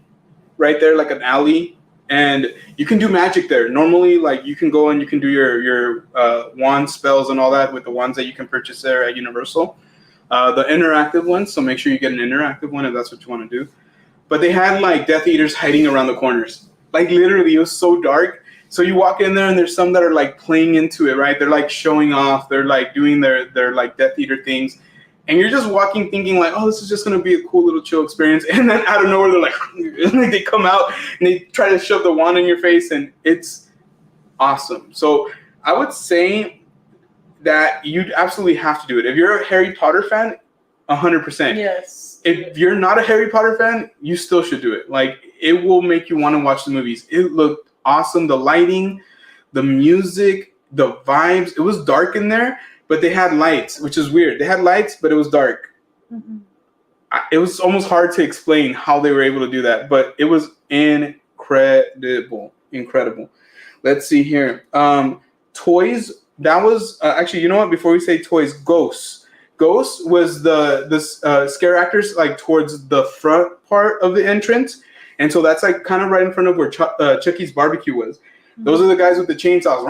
right there, like an alley, and you can do magic there. Normally, like you can go and you can do your wand spells and all that with the wands that you can purchase there at Universal. The interactive ones. So make sure you get an interactive one if that's what you want to do. But they had like Death Eaters hiding around the corners. Like literally, it was so dark. So you walk in there and there's some that are like playing into it, right? They're like showing off. They're like doing their like Death Eater things. And you're just walking thinking like, oh, this is just going to be a cool little chill experience. And then out of nowhere, they're like, they come out and they try to shove the wand in your face. And it's awesome. So I would say that you'd absolutely have to do it. If you're a Harry Potter fan, 100%. Yes. If you're not a Harry Potter fan, you still should do it. Like, it will make you want to watch the movies. It looked awesome. The lighting, the music, the vibes. It was dark in there, but they had lights, which is weird. They had lights, but it was dark. Mm-hmm. It was almost hard to explain how they were able to do that, but it was incredible. Let's see here. Toys. That was actually, you know what? Before we say toys, Ghosts. Ghost was the scare actors like towards the front part of the entrance, and so that's like kind of right in front of where Chucky's barbecue was. Those are the guys with the chainsaws.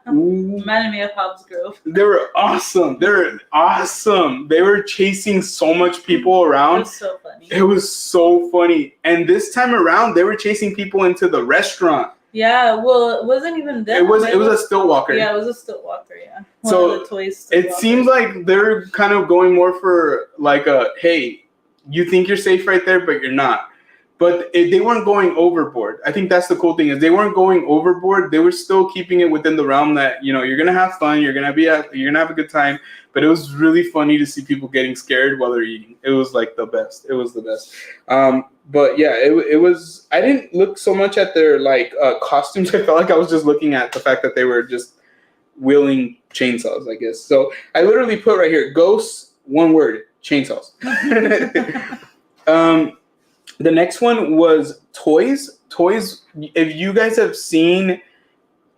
Reminded me of Hobbs Grove. They were awesome. They were chasing so much people around. It was so funny. It was so funny. And this time around, they were chasing people into the restaurant. Yeah, well, it wasn't even them. It was a stilt walker. Yeah, it was a stilt walker. Yeah. So of the toys. It seems like they're kind of going more for like a, hey, you think you're safe right there, but you're not. But they weren't going overboard. I think that's the cool thing is they weren't going overboard. They were still keeping it within the realm that you're gonna have fun. You're gonna have a good time. But it was really funny to see people getting scared while they're eating. It was like the best. It was the best. But yeah, it was. I didn't look so much at their like costumes. I felt like I was just looking at the fact that they were just wielding chainsaws, I guess. So I literally put right here, ghosts, one word, chainsaws. The next one was toys. Toys, if you guys have seen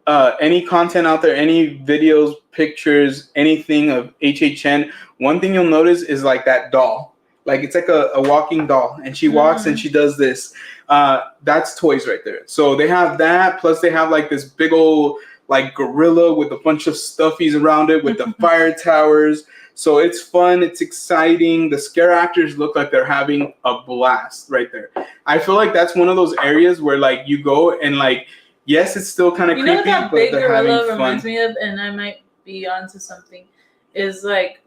any content out there, any videos, pictures, anything of HHN, one thing you'll notice is like that doll. Like it's like a walking doll, and she walks and she does this. That's toys right there. So they have that, plus they have like this big old like gorilla with a bunch of stuffies around it with the fire towers. So it's fun, it's exciting. The scare actors look like they're having a blast right there. I feel like that's one of those areas where like you go and like, yes, it's still kind of creepy, what that but big they're having gorilla fun. reminds me of, and I might be onto something, is like,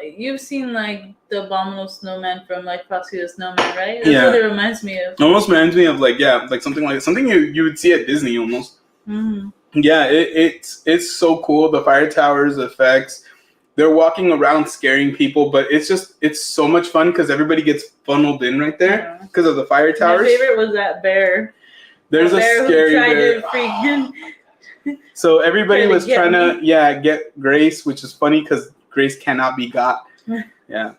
you've seen like the Abominable Snowman from like Frosty the Snowman, right? That's what it reminds me of. Almost reminds me of like, yeah, like something you would see at Disney almost. Mm-hmm. Yeah, it's so cool. The fire towers, the effects. They're walking around scaring people, but it's so much fun because everybody gets funneled in right there because of the fire towers. My favorite was that bear. There's a scary bear. So everybody was trying to get Grace, which is funny because Grace cannot be got. Yeah.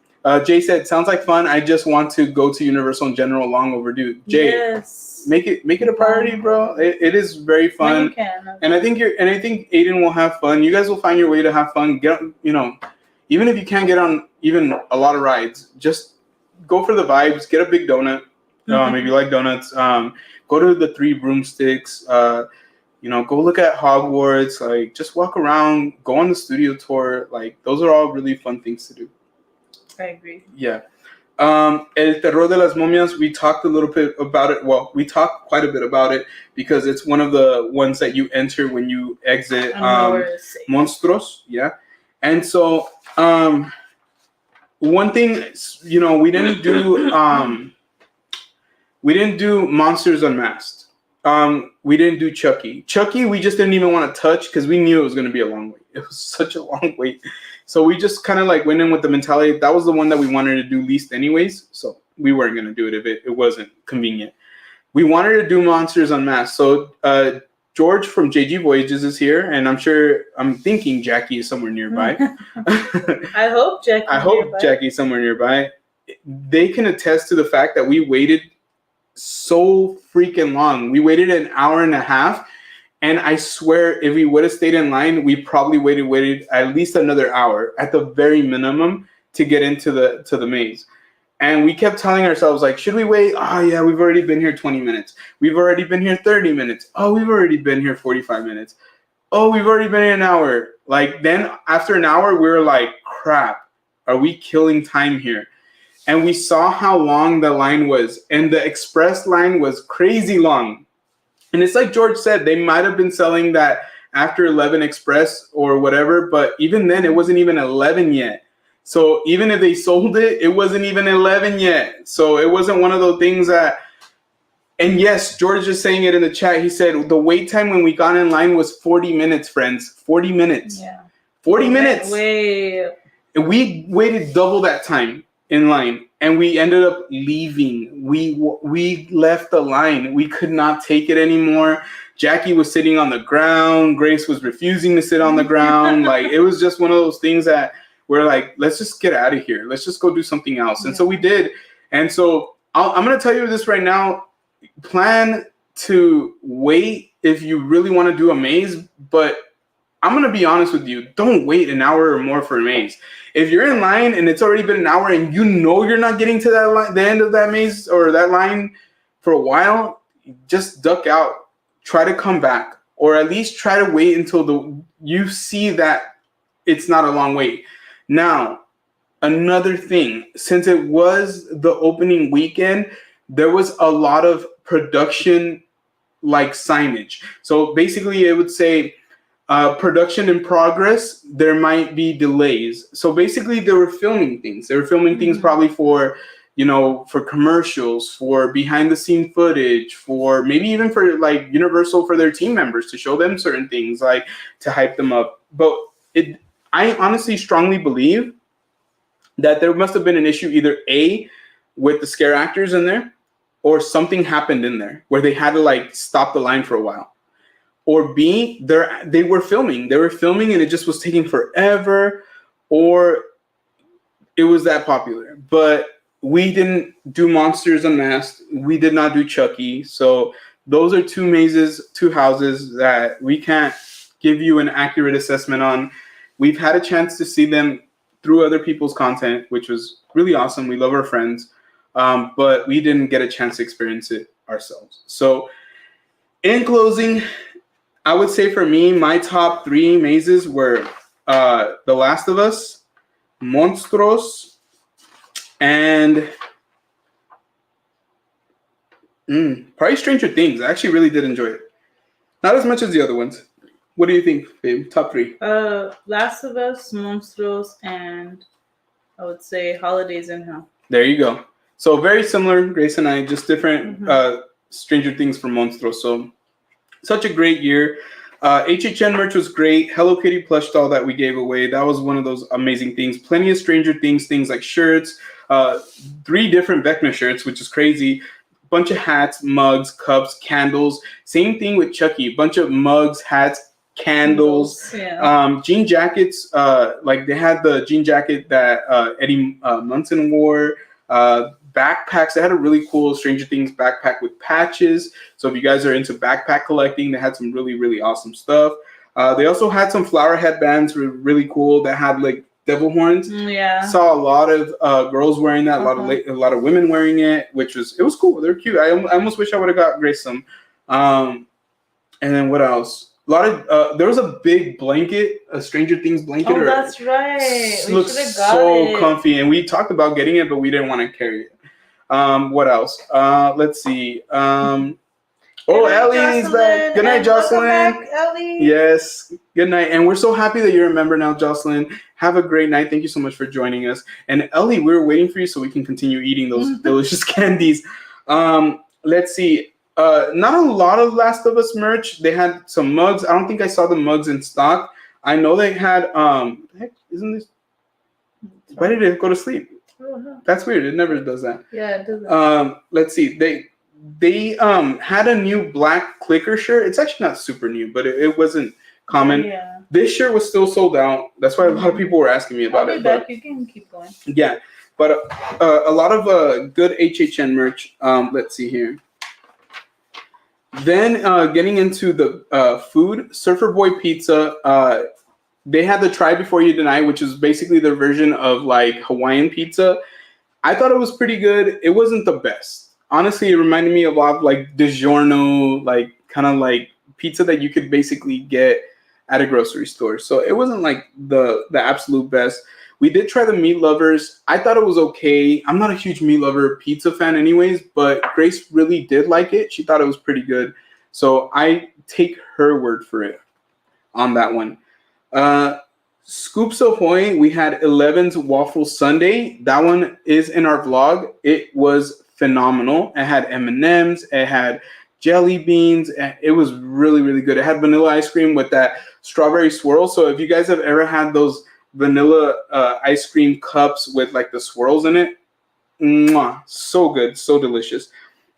Jay said, sounds like fun. I just want to go to Universal in general. Long overdue. Jay, make it a priority, bro. It is very fun. You can. And I think Aiden will have fun. You guys will find your way to have fun. Get, even if you can't get on even a lot of rides, just go for the vibes. Get a big donut. If you like donuts, go to the 3 broomsticks. Go look at Hogwarts. Like, just walk around. Go on the studio tour. Like, those are all really fun things to do. I agree. Yeah. El Terror de las Momias, we talked a little bit about it. Well, we talked quite a bit about it because it's one of the ones that you enter when you exit Monstros. Yeah. And so, one thing, you know, we didn't do Monsters Unmasked. We didn't do Chucky. Chucky, we just didn't even want to touch because we knew it was going to be a long wait. It was such a long wait. So we just kind of like went in with the mentality that was the one that we wanted to do least anyways. So we weren't going to do it if it wasn't convenient. We wanted to do Monsters Unmasked. So George from JG Voyages is here, and I'm thinking Jackie is somewhere nearby. I hope Jackie's somewhere nearby. They can attest to the fact that we waited so freaking long. We waited an hour and a half, and I swear if we would have stayed in line, we probably waited at least another hour at the very minimum to get into the maze. And we kept telling ourselves, like, should we wait? Oh yeah, we've already been here 20 minutes. We've already been here 30 minutes. Oh, we've already been here 45 minutes. Oh, we've already been here an hour. Like, then after an hour, we were like, crap, are we killing time here? And we saw how long the line was, and the express line was crazy long. And it's like George said, they might have been selling that after 11 express or whatever, but even then it wasn't even 11 yet. So even if they sold it, it wasn't even 11 yet. So it wasn't one of those things that, and yes, George is saying it in the chat. He said the wait time when we got in line was 40 minutes, friends. 40 minutes. Yeah. 40 minutes. Wait. We waited double that time in line, and we ended up leaving. We left the line. We could not take it anymore. Jackie was sitting on the ground. Grace was refusing to sit on the ground. Like, it was just one of those things that we're like, let's just get out of here. Let's just go do something else. And so we did. And so I'm going to tell you this right now. Plan to wait if you really want to do a maze, but I'm going to be honest with you. Don't wait an hour or more for a maze. If you're in line and it's already been an hour and you know you're not getting to that line, the end of that maze or that line for a while, just duck out. Try to come back, or at least try to wait until you see that it's not a long wait. Now, another thing, since it was the opening weekend, there was a lot of production like signage. So basically it would say production in progress, there might be delays. So basically they were filming things. They were filming things probably for, you know, for commercials, for behind the scene footage, for maybe even for like Universal for their team members to show them certain things, like to hype them up. But I honestly strongly believe that there must have been an issue either A, with the scare actors in there, or something happened in there where they had to like stop the line for a while. Or B, they were filming. They were filming and it just was taking forever, or it was that popular. But we didn't do Monsters Unmasked. We did not do Chucky. So those are two mazes, two houses that we can't give you an accurate assessment on. We've had a chance to see them through other people's content, which was really awesome. We love our friends, but we didn't get a chance to experience it ourselves. So in closing, I would say for me, my top three mazes were The Last of Us, Monstros, and probably Stranger Things. I actually really did enjoy it. Not as much as the other ones. What do you think, babe? Top three. Last of Us, Monstros, and I would say Holidays in Hell. There you go. So very similar, Grace and I, just different Stranger Things from Monstros. So such a great year. HHN merch was great. Hello Kitty plush doll that we gave away. That was one of those amazing things. Plenty of Stranger Things things like shirts, 3 different Vecna shirts, which is crazy. Bunch of hats, mugs, cups, candles. Same thing with Chucky. Bunch of mugs, hats, candles. Yeah. Jean jackets. Like they had the jean jacket that Eddie Munson wore. Backpacks. They had a really cool Stranger Things backpack with patches. So if you guys are into backpack collecting, they had some really, really awesome stuff. They also had some flower headbands, really cool, that had like devil horns. Yeah. Saw a lot of girls wearing that, a lot of women wearing it, it was cool. They're cute. I almost wish I would have got Grace some. And then what else? A lot of there was a big blanket, a Stranger Things blanket. Oh, that's right. We Looks should have got so it. comfy, and we talked about getting it, but we didn't want to carry it. What else? Let's see. Good night, Ellie's back. Good night, and Jocelyn. welcome back, Ellie. Yes. Good night. And we're so happy that you're a member now, Jocelyn. Have a great night. Thank you so much for joining us. And Ellie, we were waiting for you so we can continue eating those delicious candies. Let's see. Not a lot of Last of Us merch. They had some mugs. I don't think I saw the mugs in stock. I know they had heck, isn't this? Why did it go to sleep? That's weird. It never does that. Yeah, it doesn't. Let's see. They had a new black clicker shirt. It's actually not super new, but it wasn't common. Yeah. This shirt was still sold out. That's why a lot of people were asking me about it. Back. You can keep going. Yeah, but a lot of good HHN merch. Let's see here. Then getting into the food, Surfer Boy Pizza. They had the Try Before You Deny, which is basically their version of like Hawaiian pizza. I thought it was pretty good. It wasn't the best. Honestly, it reminded me a lot of like DiGiorno, like kind of like pizza that you could basically get at a grocery store. So it wasn't like the absolute best. We did try the Meat Lovers. I thought it was okay. I'm not a huge Meat Lover pizza fan anyways, but Grace really did like it. She thought it was pretty good. So I take her word for it on that one. Scoops Ahoy, we had 11's Waffle Sundae. That one is in our vlog. It was phenomenal. It had M&Ms. It had jelly beans. It was really, really good. It had vanilla ice cream with that strawberry swirl. So if you guys have ever had those vanilla ice cream cups with like the swirls in it, mwah, so good, so delicious.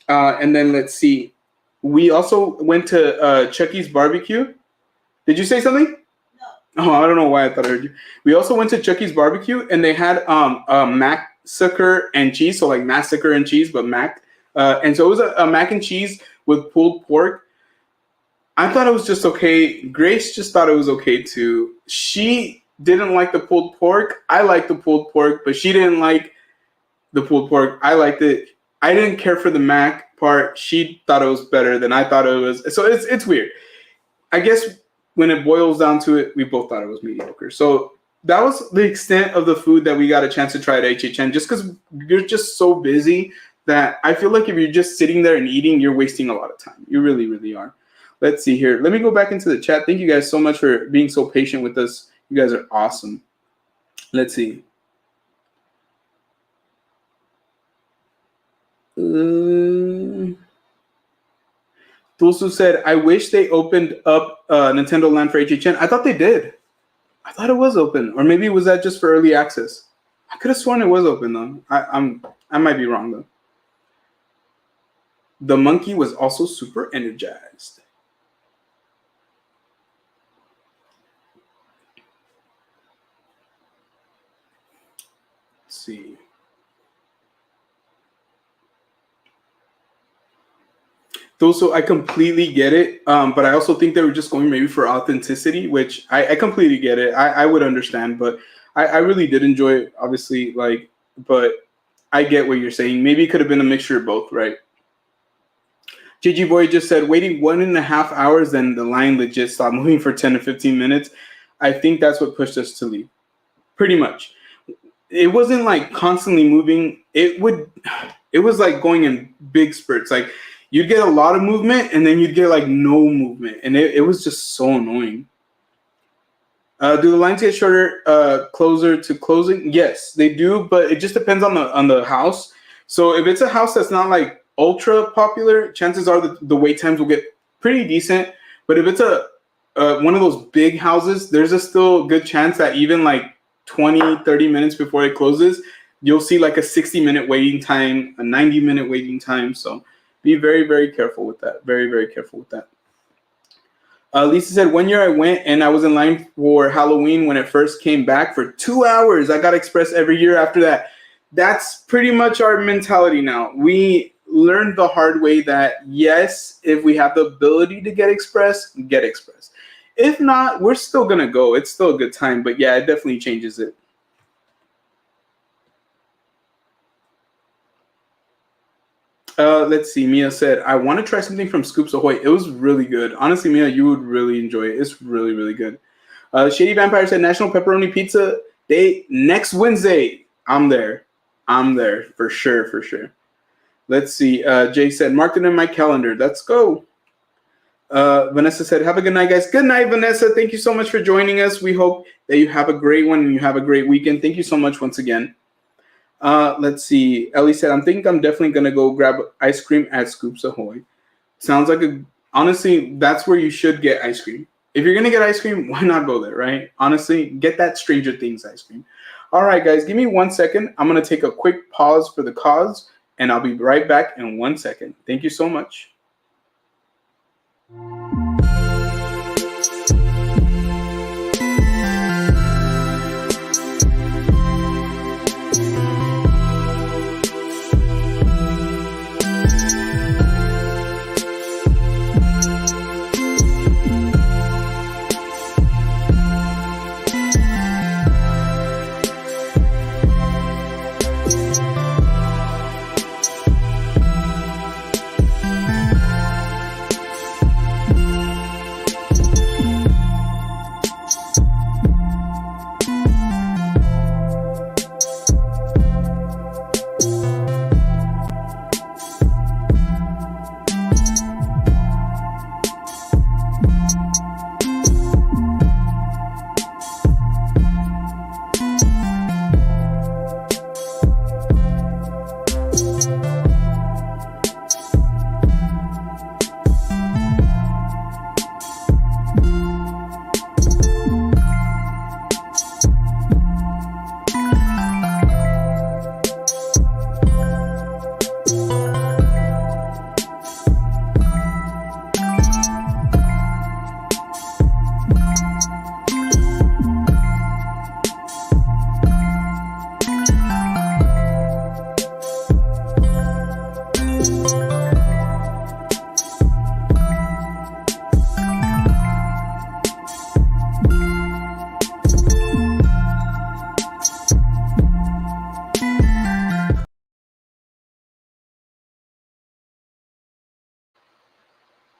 And then let's see. We also went to Chuck E. Barbecue. Did you say something? Oh, I don't know why I thought I heard you. We also went to Chuck E. Barbecue, and they had massacre and cheese, so like massacre and cheese, but mac. And so it was a mac and cheese with pulled pork. I thought it was just okay. Grace just thought it was okay too. She didn't like the pulled pork. I liked the pulled pork, but she didn't like the pulled pork. I liked it. I didn't care for the mac part. She thought it was better than I thought it was. So it's weird. I guess when it boils down to it, we both thought it was mediocre. So that was the extent of the food that we got a chance to try at HHN, just because you're just so busy that I feel like if you're just sitting there and eating, you're wasting a lot of time. You really, really are. Let's see here. Let me go back into the chat. Thank you guys so much for being so patient with us. You guys are awesome. Let's see. Tulsu said, I wish they opened up Nintendo Land for HHN. I thought they did. I thought it was open. Or maybe was that just for early access? I could have sworn it was open, though. I might be wrong, though. The monkey was also super energized. Let's see. So I completely get it, but I also think they were just going maybe for authenticity, which I completely get it. I would understand, but I really did enjoy it, obviously, like, but I get what you're saying. Maybe it could have been a mixture of both, right? JG Boy just said, waiting 1.5 hours, then the line legit stopped moving for 10 to 15 minutes. I think that's what pushed us to leave. Pretty much. It wasn't like constantly moving. It was like going in big spurts. Like, you'd get a lot of movement, and then you'd get like no movement, and it was just so annoying. Do the lines get shorter, closer to closing? Yes, they do, but it just depends on the house. So if it's a house that's not like ultra popular, chances are the wait times will get pretty decent. But if it's a one of those big houses, there's a still good chance that even like 20-30 minutes before it closes, you'll see like a 60-minute waiting time, a 90-minute waiting time. So be very, very careful with that. Very, very careful with that. Lisa said, 1 year I went and I was in line for Halloween when it first came back for 2 hours. I got Express every year after that. That's pretty much our mentality now. We learned the hard way that, yes, if we have the ability to get Express, get Express. If not, we're still going to go. It's still a good time. But yeah, it definitely changes it. Let's see. Mia said, I want to try something from Scoops Ahoy. It was really good. Honestly, Mia, you would really enjoy it. It's really, really good. Shady Vampire said, National Pepperoni Pizza Day next Wednesday. I'm there. For sure. Let's see. Jay said, mark it in my calendar. Let's go. Vanessa said, have a good night, guys. Good night, Vanessa. Thank you so much for joining us. We hope that you have a great one and you have a great weekend. Thank you so much once again. Let's see. Ellie said, I'm definitely going to go grab ice cream at Scoops Ahoy. Sounds like honestly, that's where you should get ice cream. If you're going to get ice cream, why not go there, right? Honestly, get that Stranger Things ice cream. All right, guys, give me 1 second. I'm going to take a quick pause for the cause, and I'll be right back in 1 second. Thank you so much.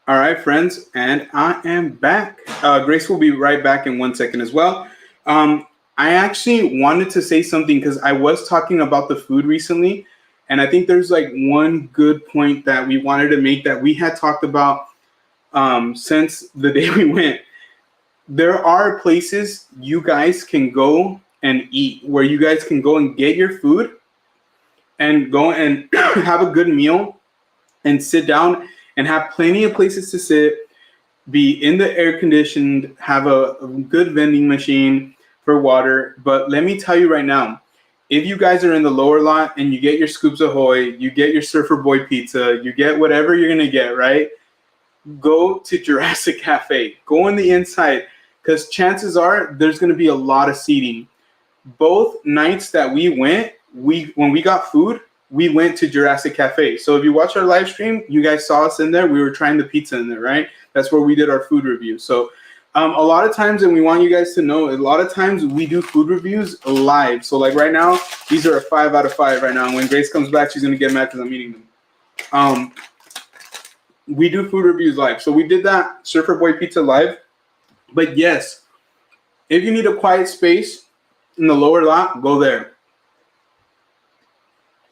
All right, friends, and I am back. Grace will be right back in 1 second as well. I actually wanted to say something because I was talking about the food recently, and I think there's like one good point that we wanted to make that we had talked about since the day we went. There are places you guys can go and eat, where you guys can go and get your food and go and have a good meal and sit down and have plenty of places to sit, be in the air conditioned, have a good vending machine for water. But let me tell you right now, if you guys are in the lower lot and you get your Scoops Ahoy, you get your Surfer Boy pizza, you get whatever you're gonna get, right? Go to Jurassic Cafe. Go on the inside, because chances are there's gonna be a lot of seating. Both nights that we went, when we got food, we went to Jurassic Cafe. So if you watch our live stream, you guys saw us in there. We were trying the pizza in there, right? That's where we did our food review. So a lot of times, and we want you guys to know, a lot of times we do food reviews live. So like right now, these are a 5 out of 5 right now. And when Grace comes back, she's going to get mad because I'm eating them. We do food reviews live. So we did that Surfer Boy Pizza live. But yes, if you need a quiet space in the lower lot, go there.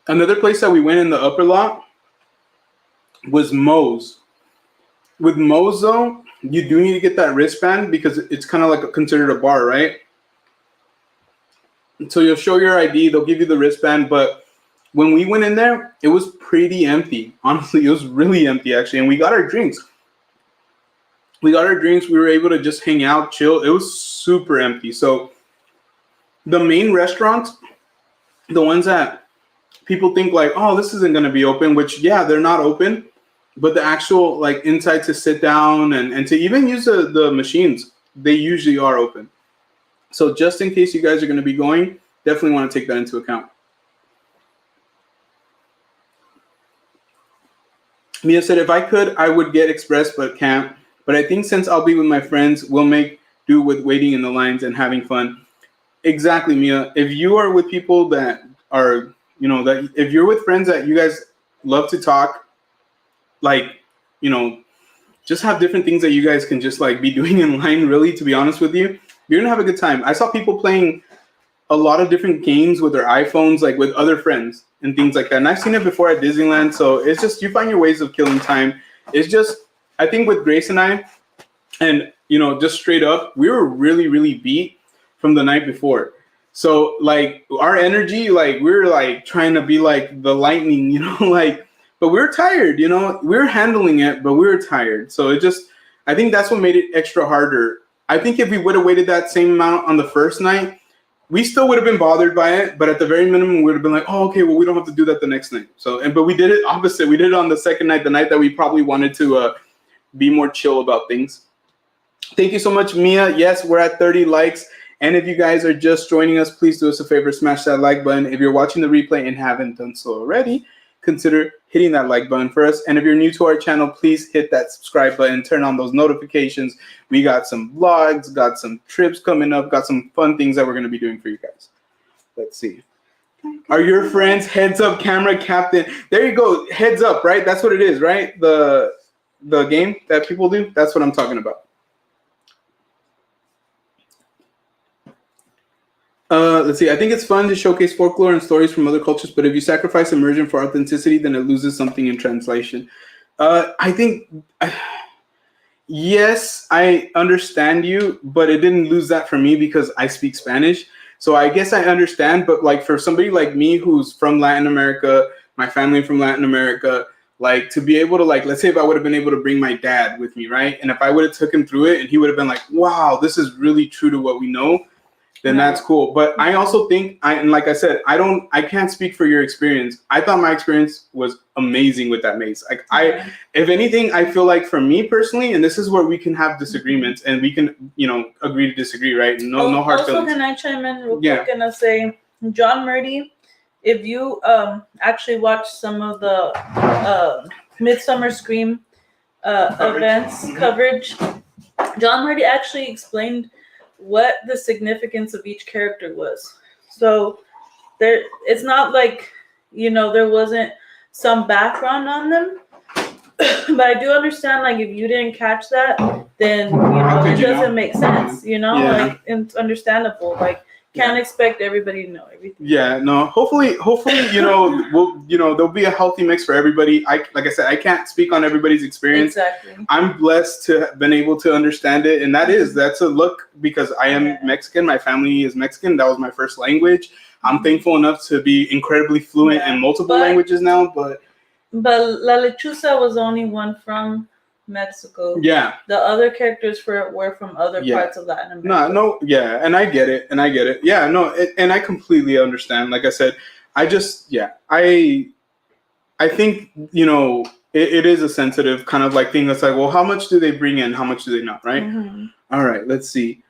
Another place that we went in the upper lot was Moe's. With Moe's, though, you do need to get that wristband because it's kind of like considered a bar, right? So you'll show your ID, they'll give you the wristband, but when we went in there, it was pretty empty. Honestly, it was really empty, actually, and we got our drinks. We were able to just hang out, chill. It was super empty. So the main restaurants, the ones that people think like, oh, this isn't going to be open, which, yeah, they're not open. But the actual like inside to sit down and to even use the machines, they usually are open. So just in case you guys are going to be going, definitely want to take that into account. Mia said, if I could, I would get express, but can't. But I think since I'll be with my friends, we'll make do with waiting in the lines and having fun. Exactly, Mia. If you are with people that are, that if you're with friends that you guys, love to talk. Like, you know, just have different things that you guys can just like be doing in line. Really, to be honest with you, you're gonna have a good time. I saw people playing a lot of different games with their iPhones, like with other friends and things like that. And I've seen it before at Disneyland. So it's just, you find your ways of killing time. It's just, I think with Grace and I, and, you know, just straight up, we were really, really beat from the night before. So like our energy, like we were like trying to be like the lightning, you know, like, but we were tired, you know, we were handling it, but we were tired. So it just, I think that's what made it extra harder. I think if we would have waited that same amount on the first night, we still would have been bothered by it, but at the very minimum, we would have been like, oh, okay, well, we don't have to do that the next night. So, but we did it opposite. We did it on the second night, the night that we probably wanted to be more chill about things. Thank you so much, Mia. Yes, we're at 30 likes. And if you guys are just joining us, please do us a favor, smash that like button. If you're watching the replay and haven't done so already, consider hitting that like button for us. And if you're new to our channel, please hit that subscribe button, turn on those notifications. We got some vlogs, got some trips coming up, got some fun things that we're going to be doing for you guys. Let's see. Are your friends heads up camera captain? There you go. Heads up, right? That's what it is, right? The game that people do. That's what I'm talking about. Let's see. I think it's fun to showcase folklore and stories from other cultures, but if you sacrifice immersion for authenticity, then it loses something in translation. I think, yes, I understand you, but it didn't lose that for me because I speak Spanish. So I guess I understand, but like for somebody like me who's from Latin America, my family from Latin America, like to be able to like, let's say if I would have been able to bring my dad with me, right? And if I would have took him through it and he would have been like, wow, this is really true to what we know, then that's cool. But I also think, and like I said, I can't speak for your experience. I thought my experience was amazing with that maze. Like if anything, I feel like for me personally, and this is where we can have disagreements and we can, you know, agree to disagree, right? No hard feelings. Also, can I chime in real quick and say, John Murdy, if you actually watch some of the Midsummer Scream events coverage, John Murdy actually explained what the significance of each character was. So it's not like, you know, there wasn't some background on them, but I do understand, like, if you didn't catch that, then, you know, it doesn't make sense, you know, like, it's understandable. Like, can't expect everybody to know everything. Yeah, no. Hopefully, you know, there'll be a healthy mix for everybody. Like I said, I can't speak on everybody's experience. Exactly. I'm blessed to have been able to understand it, and that's a look because I am Mexican. My family is Mexican. That was my first language. I'm thankful enough to be incredibly fluent in multiple languages now. But La Lechuza was only one from Mexico. Yeah. The other characters were from other parts of Latin America. No, and I get it. Yeah, no, and I completely understand. Like I said, I think, you know, it is a sensitive kind of like thing that's like, well, how much do they bring in? How much do they not, right? Mm-hmm. All right, let's see.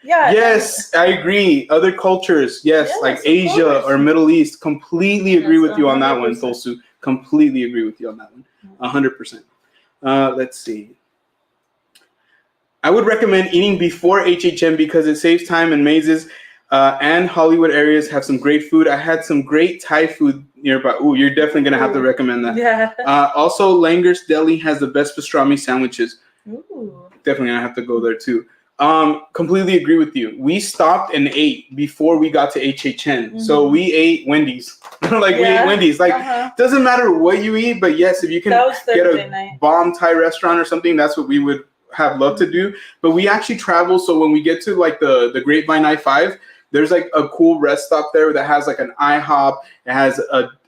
Yes, I agree. Other cultures, like Asia or Middle East, completely agree with you on that one, Tolsu. Completely agree with you on that one. 100%. Let's see. I would recommend eating before HHN because it saves time, and mazes and Hollywood areas have some great food. I had some great Thai food nearby. Ooh, you're definitely going to have to recommend that. Yeah. Also, Langer's Deli has the best pastrami sandwiches. Ooh. Definitely going to have to go there too. Completely agree with you. We stopped and ate before we got to HHN. Mm-hmm. So we ate Wendy's. We ate Wendy's. Like, doesn't matter what you eat, but yes, if you can get a bomb Thai restaurant or something, that's what we would have loved to do. But we actually travel. So when we get to like the Grapevine I-5, there's like a cool rest stop there that has like an IHOP. It has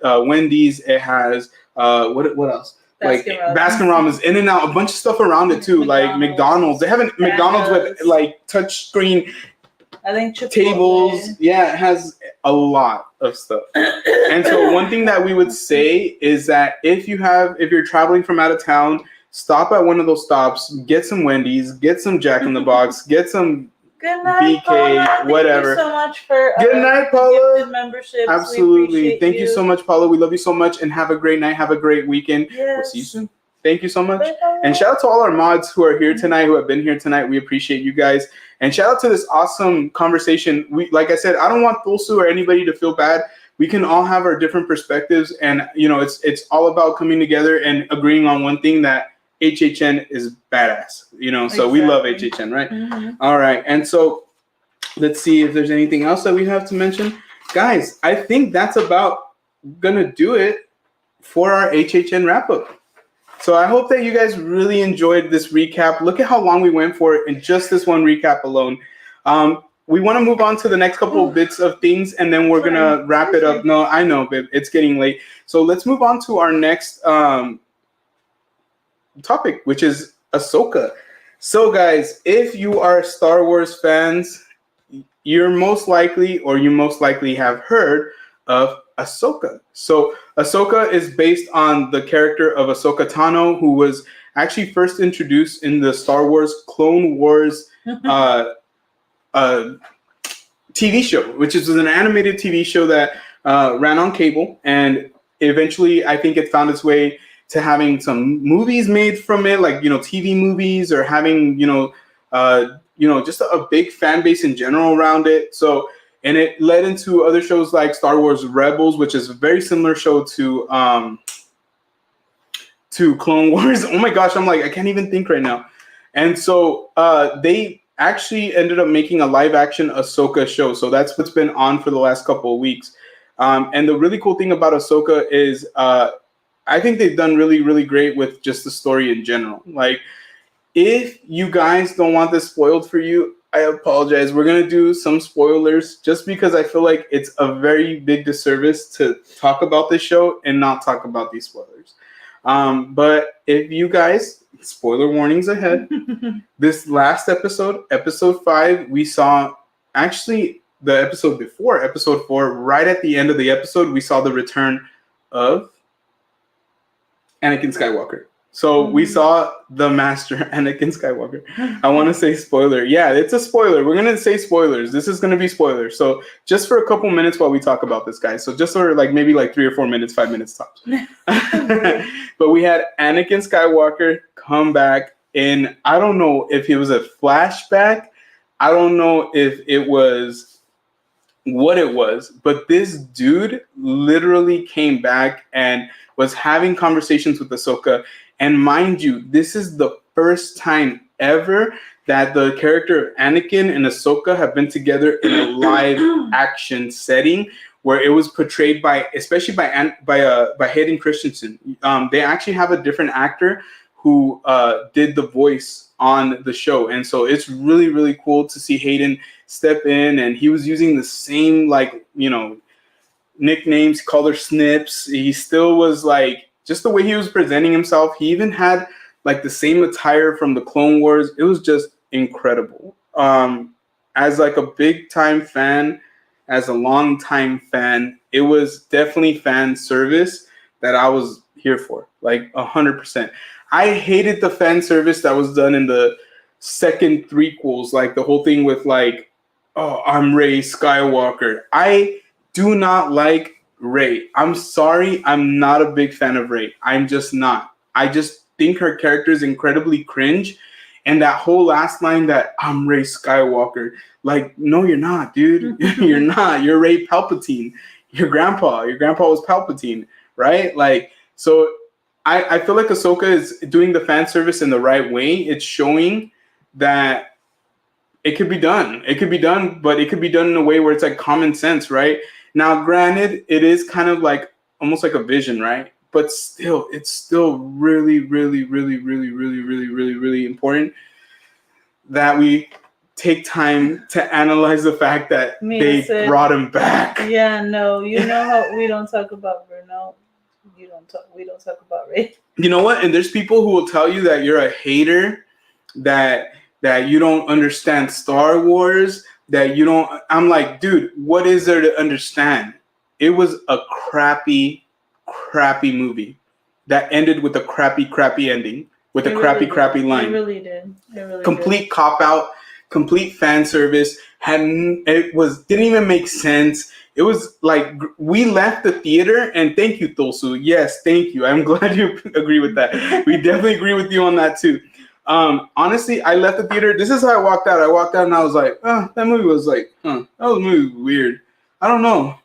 a Wendy's. It has, what else? Like Baskin Robbins, In-N-Out, a bunch of stuff around it too. Like McDonald's, they have a McDonald's with like touch screen tables. Yeah, it has a lot of stuff. And so one thing that we would say is that if you're traveling from out of town, stop at one of those stops, get some Wendy's, get some Jack in the Box, get some Good night, BK, Paula. Whatever. Thank you so much for good night, Paula. Memberships. Absolutely. Thank you so much, Paula. We love you so much, and have a great night. Have a great weekend. Yes. We'll see you soon. Thank you so much. Bye. And shout out to all our mods who are here tonight, who have been here tonight. We appreciate you guys. And shout out to this awesome conversation. Like I said, I don't want Tulsu or anybody to feel bad we can all have our different perspectives, and it's all about coming together and agreeing on one thing, that HHN is badass. So we love HHN, right? Mm-hmm. All right, and so let's see if there's anything else that we have to mention, guys. I think that's about gonna do it for our HHN wrap up. So I hope that you guys really enjoyed this recap. Look at how long we went for in just this one recap alone. We want to move on to the next couple of bits of things, and then we're going to wrap it up. No, I know, babe. It's getting late. So let's move on to our next topic, which is Ahsoka. So, guys, if you are Star Wars fans, you most likely have heard of Ahsoka. So Ahsoka is based on the character of Ahsoka Tano, who was actually first introduced in the Star Wars Clone Wars TV show, which is an animated TV show that ran on cable, and eventually I think it found its way to having some movies made from it, like TV movies, or having just a big fan base in general around it. So, and it led into other shows like Star Wars Rebels, which is a very similar show to Clone Wars. Oh my gosh, I can't even think right now. And so they actually ended up making a live action Ahsoka show. So that's what's been on for the last couple of weeks. And the really cool thing about Ahsoka is I think they've done really, really great with just the story in general. Like, if you guys don't want this spoiled for you, I apologize. We're going to do some spoilers just because I feel like it's a very big disservice to talk about this show and not talk about these spoilers. But if you guys, spoiler warnings ahead, this last episode 5, we saw actually the episode before, episode 4, right at the end of the episode, we saw the return of Anakin Skywalker. So we saw the master, Anakin Skywalker. I want to say spoiler. Yeah, it's a spoiler. We're going to say spoilers. This is going to be spoilers. So just for a couple minutes while we talk about this, guys. So just for maybe 3 or 4 minutes, 5 minutes tops. But we had Anakin Skywalker come back in, I don't know if it was a flashback. I don't know if it was what it was. But this dude literally came back and was having conversations with Ahsoka. And mind you, this is the first time ever that the character of Anakin and Ahsoka have been together in a live action setting, where it was portrayed especially by Hayden Christensen. They actually have a different actor who did the voice on the show, and so it's really, really cool to see Hayden step in, and he was using the same nicknames, color snips. He still was just the way he was presenting himself. He even had the same attire from the Clone Wars. It was just incredible. As a big time fan, as a long time fan, it was definitely fan service that I was here for, 100%. I hated the fan service that was done in the second threequels, the whole thing with oh, I'm Rey Skywalker. I do not like Rey. I'm sorry, I'm not a big fan of Rey. I'm just not. I just think her character is incredibly cringe, and that whole last line that I'm Rey Skywalker, no, you're not, dude. You're not. You're Rey Palpatine. Your grandpa was Palpatine, right? So I feel like Ahsoka is doing the fan service in the right way. It's showing that it could be done. It could be done, but it could be done in a way where it's common sense, right? Now, granted, it is kind of almost like a vision, right? But still, it's still really, really, really, really, really, really, really, really important that we take time to analyze the fact that they brought him back. Yeah, no, you know how we don't talk about Bruno. We don't talk about Rey. You know what? And there's people who will tell you that you're a hater, that you don't understand Star Wars, that you don't. I'm like, dude, what is there to understand? It was a crappy movie that ended with a crappy ending, with a crappy line. It really did. Complete cop out, complete fan service. Didn't even make sense. It was we left the theater, and thank you, Tulsu. Yes, thank you. I'm glad you agree with that. We definitely agree with you on that too. Honestly, I left the theater. This is how I walked out. I walked out and I was like, that movie was that movie was weird. I don't know.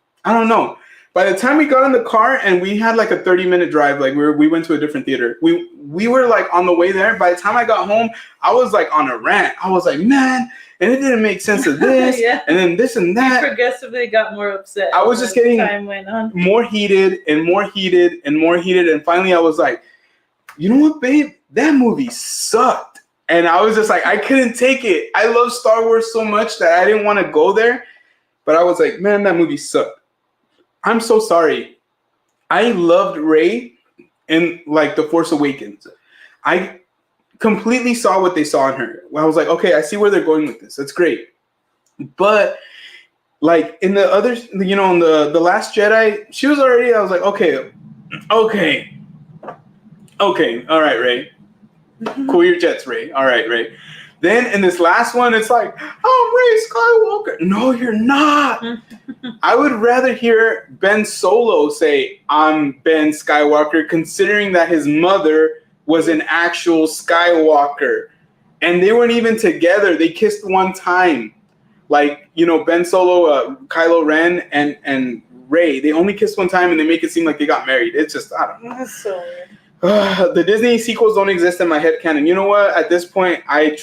By the time we got in the car and we had like a 30-minute drive, like we went to a different theater. We were like on the way there. By the time I got home, I was like on a rant. I was like, man, and it didn't make sense of this, Yeah. and then this and that. You progressively got more upset. I was just getting time went on. more heated and more heated and more heated, and finally I was like, you know what, babe? That movie sucked. And I was just like, I couldn't take it. I love Star Wars so much that I didn't want to go there. But I was like, man, that movie sucked. I'm so sorry. I loved Rey in like The Force Awakens. I completely saw what they saw in her. I was like, okay, I see where they're going with this. That's great. But like in the others, you know, in the Last Jedi, she was already, I was like, okay, all right, Rey. Cool your jets, Rey. All right, Rey. Then in this last one, it's like, oh, Rey Skywalker. No, you're not. I would rather hear Ben Solo say, I'm Ben Skywalker, considering that his mother was an actual Skywalker. And they weren't even together. They kissed one time. Like, you know, Ben Solo, Kylo Ren, and Rey, they only kissed one time and they make it seem like they got married. It's just, I don't know. That's so weird. The Disney sequels don't exist in my headcanon. You know what? At this point, I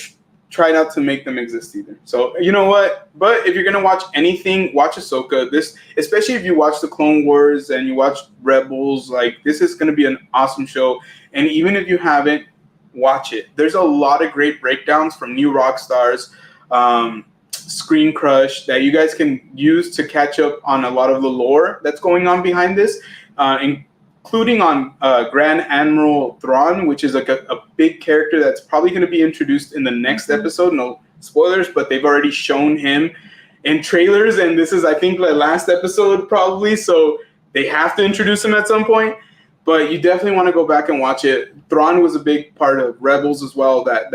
try not to make them exist either. So, you know what? But if you're going to watch anything, watch Ahsoka. This, especially if you watch the Clone Wars and you watch Rebels, like, this is going to be an awesome show. And even if you haven't, watch it. There's a lot of great breakdowns from New Rockstars, Screen Crush, that you guys can use to catch up on a lot of the lore that's going on behind this, including on Grand Admiral Thrawn, which is like a big character that's probably going to be introduced in the next episode. No spoilers, but they've already shown him in trailers, and this is, I think, the last episode probably, so they have to introduce him at some point. But you definitely want to go back and watch it. Thrawn was a big part of Rebels as well, that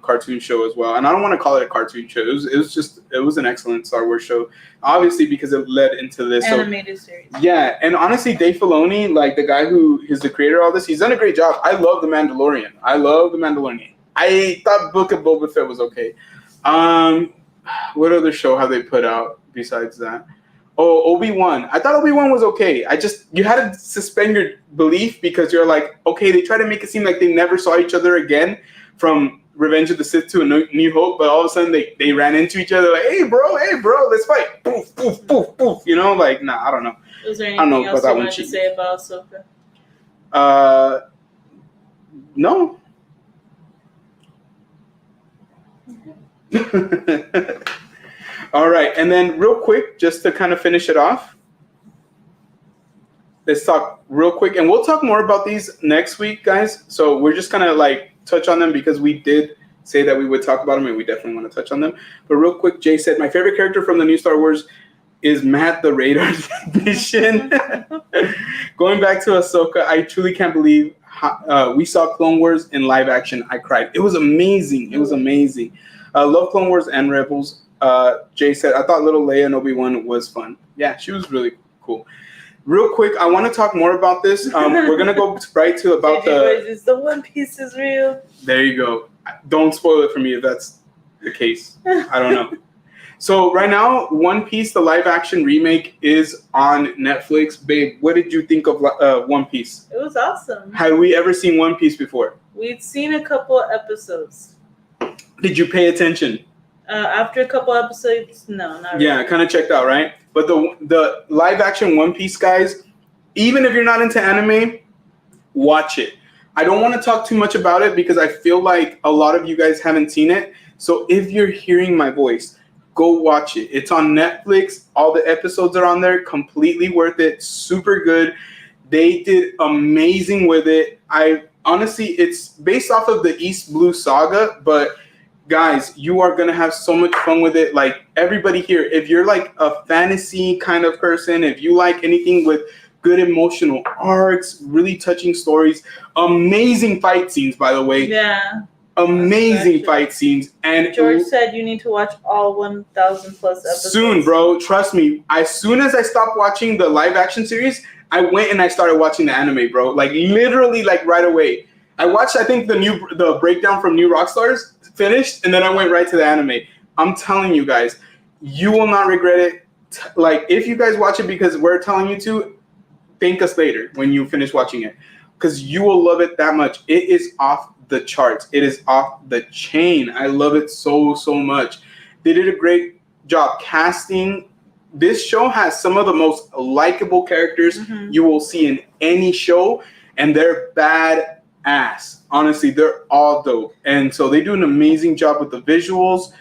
cartoon show as well. And I don't want to call it a cartoon show. It was an excellent Star Wars show, obviously, because it led into this Animated series. Yeah, and honestly, Dave Filoni, like the guy who is the creator of all this, he's done a great job. I love The Mandalorian. I thought Book of Boba Fett was okay. What other show have they put out besides that? Oh, Obi-Wan. I thought Obi-Wan was okay. You had to suspend your belief because you're like, okay, they try to make it seem like they never saw each other again from Revenge of the Sith to A New Hope, but all of a sudden they ran into each other like, hey bro, let's fight. Poof, poof, poof, poof. You know, like, nah, I don't know. Is there anything else you wanted to say about Ahsoka? No. All right, and then real quick, just to kind of finish it off, let's talk real quick, and we'll talk more about these next week, guys. So we're just gonna like touch on them because we did say that we would talk about them, and we definitely want to touch on them. But real quick, Jay said, my favorite character from the new Star Wars is Matt the Radar Technician. Going back to Ahsoka, I truly can't believe we saw Clone Wars in live action. I cried. It was amazing. Love Clone Wars and Rebels. Jay said, I thought little Leia and Obi-Wan was fun. Yeah, she was really cool. Real quick, I want to talk more about this. We're going to go right to about Is the One Piece is real? There you go. Don't spoil it for me if that's the case. I don't know. So right now, One Piece, the live action remake, is on Netflix. Babe, what did you think of One Piece? It was awesome. Had we ever seen One Piece before? We'd seen a couple episodes. Did you pay attention? After a couple episodes, no, not really. Yeah, kind of checked out, right? But the live action One Piece, guys, even if you're not into anime, watch it. I don't want to talk too much about it because I feel like a lot of you guys haven't seen it. So if you're hearing my voice, go watch it. It's on Netflix. All the episodes are on there. Completely worth it. Super good. They did amazing with it. Honestly, it's based off of the East Blue Saga, but guys, you are going to have so much fun with it. Like, everybody here, if you're like a fantasy kind of person, if you like anything with good emotional arcs, really touching stories, amazing fight scenes, by the way. Yeah. Amazing fight scenes. And George said you need to watch all 1,000 plus episodes. Soon, bro. Trust me. As soon as I stopped watching the live action series, I went and I started watching the anime, bro. Like, literally, like, right away. I watched, I think, the breakdown from New Rockstars, finished, and then I went right to the anime. I'm telling you guys, you will not regret it. like if you guys watch it because we're telling you to, thank us later when you finish watching it, because you will love it that much. It is off the charts. It is off the chain. I love it so much. They did a great job casting. This show has some of the most likable characters you will see in any show, and they're badass. Honestly, they're all dope, and so they do an amazing job with the visuals.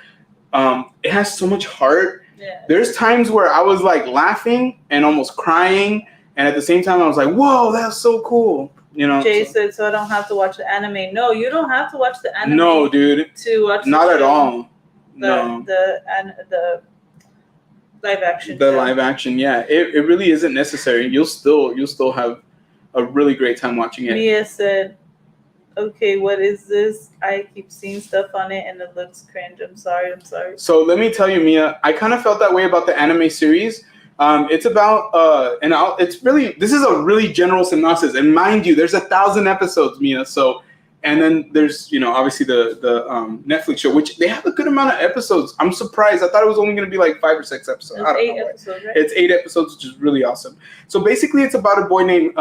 It has so much heart. Yeah. There's times where I was like laughing and almost crying, and at the same time I was like, "Whoa, that's so cool!" You know. Jay said, "So I don't have to watch the anime." No, you don't have to watch the anime. No, dude. To watch. Not the at show. all. The live action. The show. live action, yeah. It really isn't necessary. You'll still have a really great time watching it. Mia said, "Okay, what is this? I keep seeing stuff on it and it looks cringe. I'm sorry. So let me tell you, Mia, I kind of felt that way about the anime series. It's about this is a really general synopsis, and mind you, there's 1,000 episodes, Mia. So, and then there's obviously the Netflix show, which they have a good amount of episodes. I'm surprised. I thought it was only going to be like 5 or 6 episodes. It's 8 episodes, right? It's 8 episodes, which is really awesome. So basically, it's about a boy named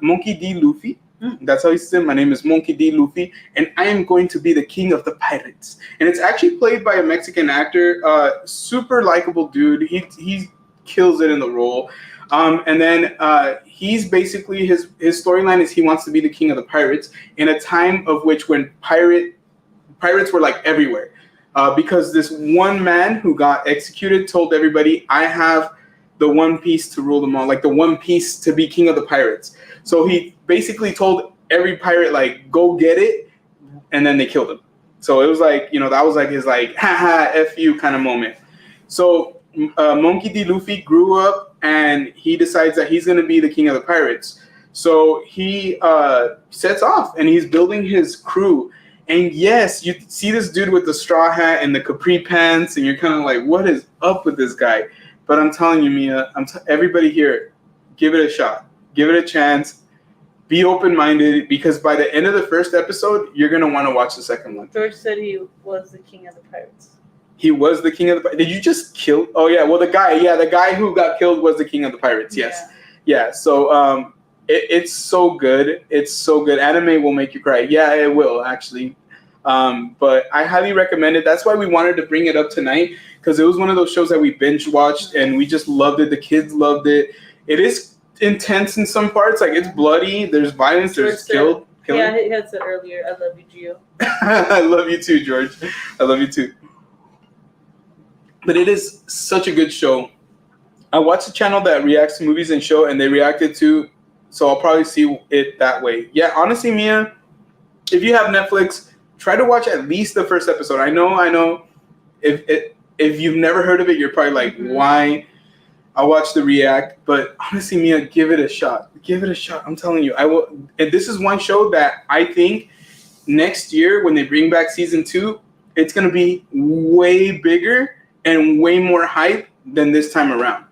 Monkey D. Luffy. That's how he says, "My name is Monkey D. Luffy, and I am going to be the king of the pirates." And it's actually played by a Mexican actor, super likable dude. He kills it in the role. And then he's basically his storyline is he wants to be the king of the pirates in a time of which when pirates were like everywhere, because this one man who got executed told everybody, "I have the One Piece to rule them all, like the One Piece to be king of the pirates." So he basically told every pirate, like, "Go get it," and then they killed him. So it was like, that was like his like, haha, F you kind of moment. So Monkey D. Luffy grew up and he decides that he's going to be the king of the pirates. So he sets off and he's building his crew. And yes, you see this dude with the straw hat and the capri pants, and you're kind of like, what is up with this guy? But I'm telling you, Mia, everybody here, give it a shot. Give it a chance. Be open-minded, because by the end of the first episode, you're going to want to watch the second one. George said he was the king of the pirates. He was the king of the pirates. Did you just kill? Oh, yeah. Well, the guy who got killed was the king of the pirates. Yes. Yeah. So it's so good. It's so good. Anime will make you cry. Yeah, it will, actually. But I highly recommend it. That's why we wanted to bring it up tonight, because it was one of those shows that we binge watched and we just loved it. The kids loved it. It is intense in some parts, like it's bloody, there's violence, there's killing. Yeah, he had said earlier, "I love you, Gio." I love you too, George. I love you too. But it is such a good show. I watched a channel that reacts to movies and show, and they reacted to, so I'll probably see it that way. Yeah, honestly, Mia, if you have Netflix, try to watch at least the first episode. I know. If you've never heard of it, you're probably like, why? I'll watch the react, but honestly, Mia, give it a shot. Give it a shot. I'm telling you, I will. And this is one show that I think next year, when they bring back season 2, it's going to be way bigger and way more hype than this time around.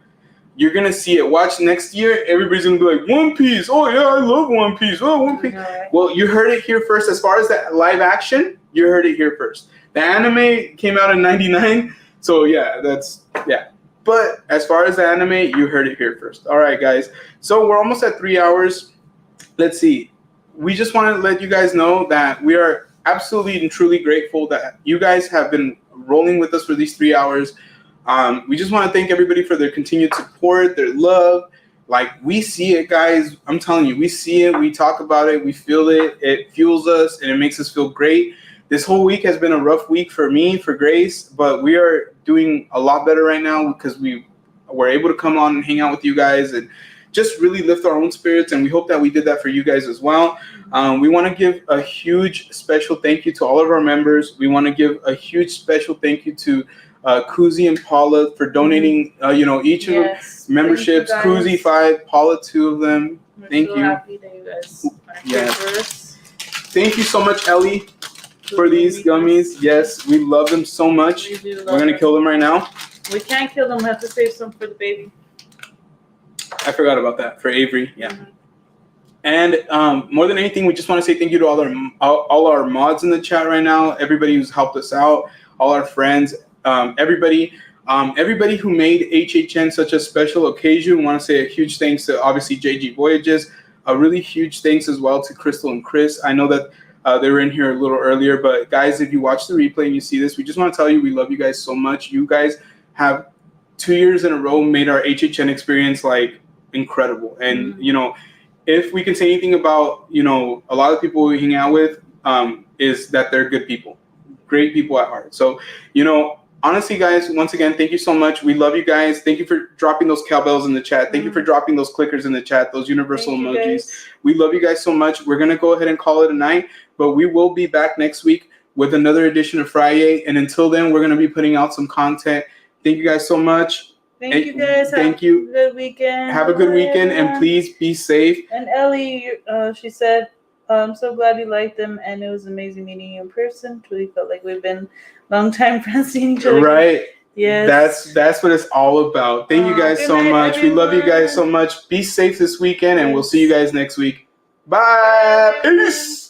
You're going to see it. Watch next year. Everybody's going to be like, One Piece. Oh, yeah, I love One Piece. Oh, One Piece. Right. Well, you heard it here first. As far as the live action, you heard it here first. The anime came out in 99. So, yeah. But as far as the anime, you heard it here first. All right, guys. So we're almost at 3 hours. Let's see. We just want to let you guys know that we are absolutely and truly grateful that you guys have been rolling with us for these 3 hours. We just want to thank everybody for their continued support, their love. Like, we see it, guys. I'm telling you, we see it. We talk about it. We feel it. It fuels us, and it makes us feel great. This whole week has been a rough week for me, for Grace, but we are doing a lot better right now because we were able to come on and hang out with you guys and just really lift our own spirits, and we hope that we did that for you guys as well. We want to give a huge special thank you to all of our members. We want to give a huge special thank you to Kuzi and Paula for donating, each of them memberships. Kuzi 5, Paula 2 of them. Thank you. Happy that you guys are here for us. Thank you so much, Ellie, for these gummies. Yes, we love them so much. We're going to kill them right now. We can't kill them. We have to save some for the baby. I forgot about that. For Avery, yeah. Mm-hmm. And more than anything, we just want to say thank you to all our mods in the chat right now, everybody who's helped us out, all our friends, everybody. Everybody who made HHN such a special occasion, want to say a huge thanks to obviously JG Voyages. A really huge thanks as well to Crystal and Chris. I know that they were in here a little earlier, but guys, if you watch the replay and you see this, we just want to tell you we love you guys so much. You guys have 2 years in a row made our HHN experience like incredible. And you know, if we can say anything about, you know, a lot of people we hang out with, is that they're good people, great people at heart. So, you know, honestly, guys, once again, thank you so much. We love you guys. Thank you for dropping those cowbells in the chat. Thank you for dropping those clickers in the chat, those universal emojis. We love you guys so much. We're going to go ahead and call it a night, but we will be back next week with another edition of FriYay. And until then, we're going to be putting out some content. Thank you guys so much. Thank you guys. Thank you. Have a good weekend. Have a good weekend, and please be safe. And Ellie, she said, I'm so glad you liked them, and it was amazing meeting you in person. Truly felt like we've been long time friends seeing each other. Right. Yes. That's what it's all about. Thank you guys so much. We love you guys so much. Be safe this weekend, and we'll see you guys next week. Bye. Peace.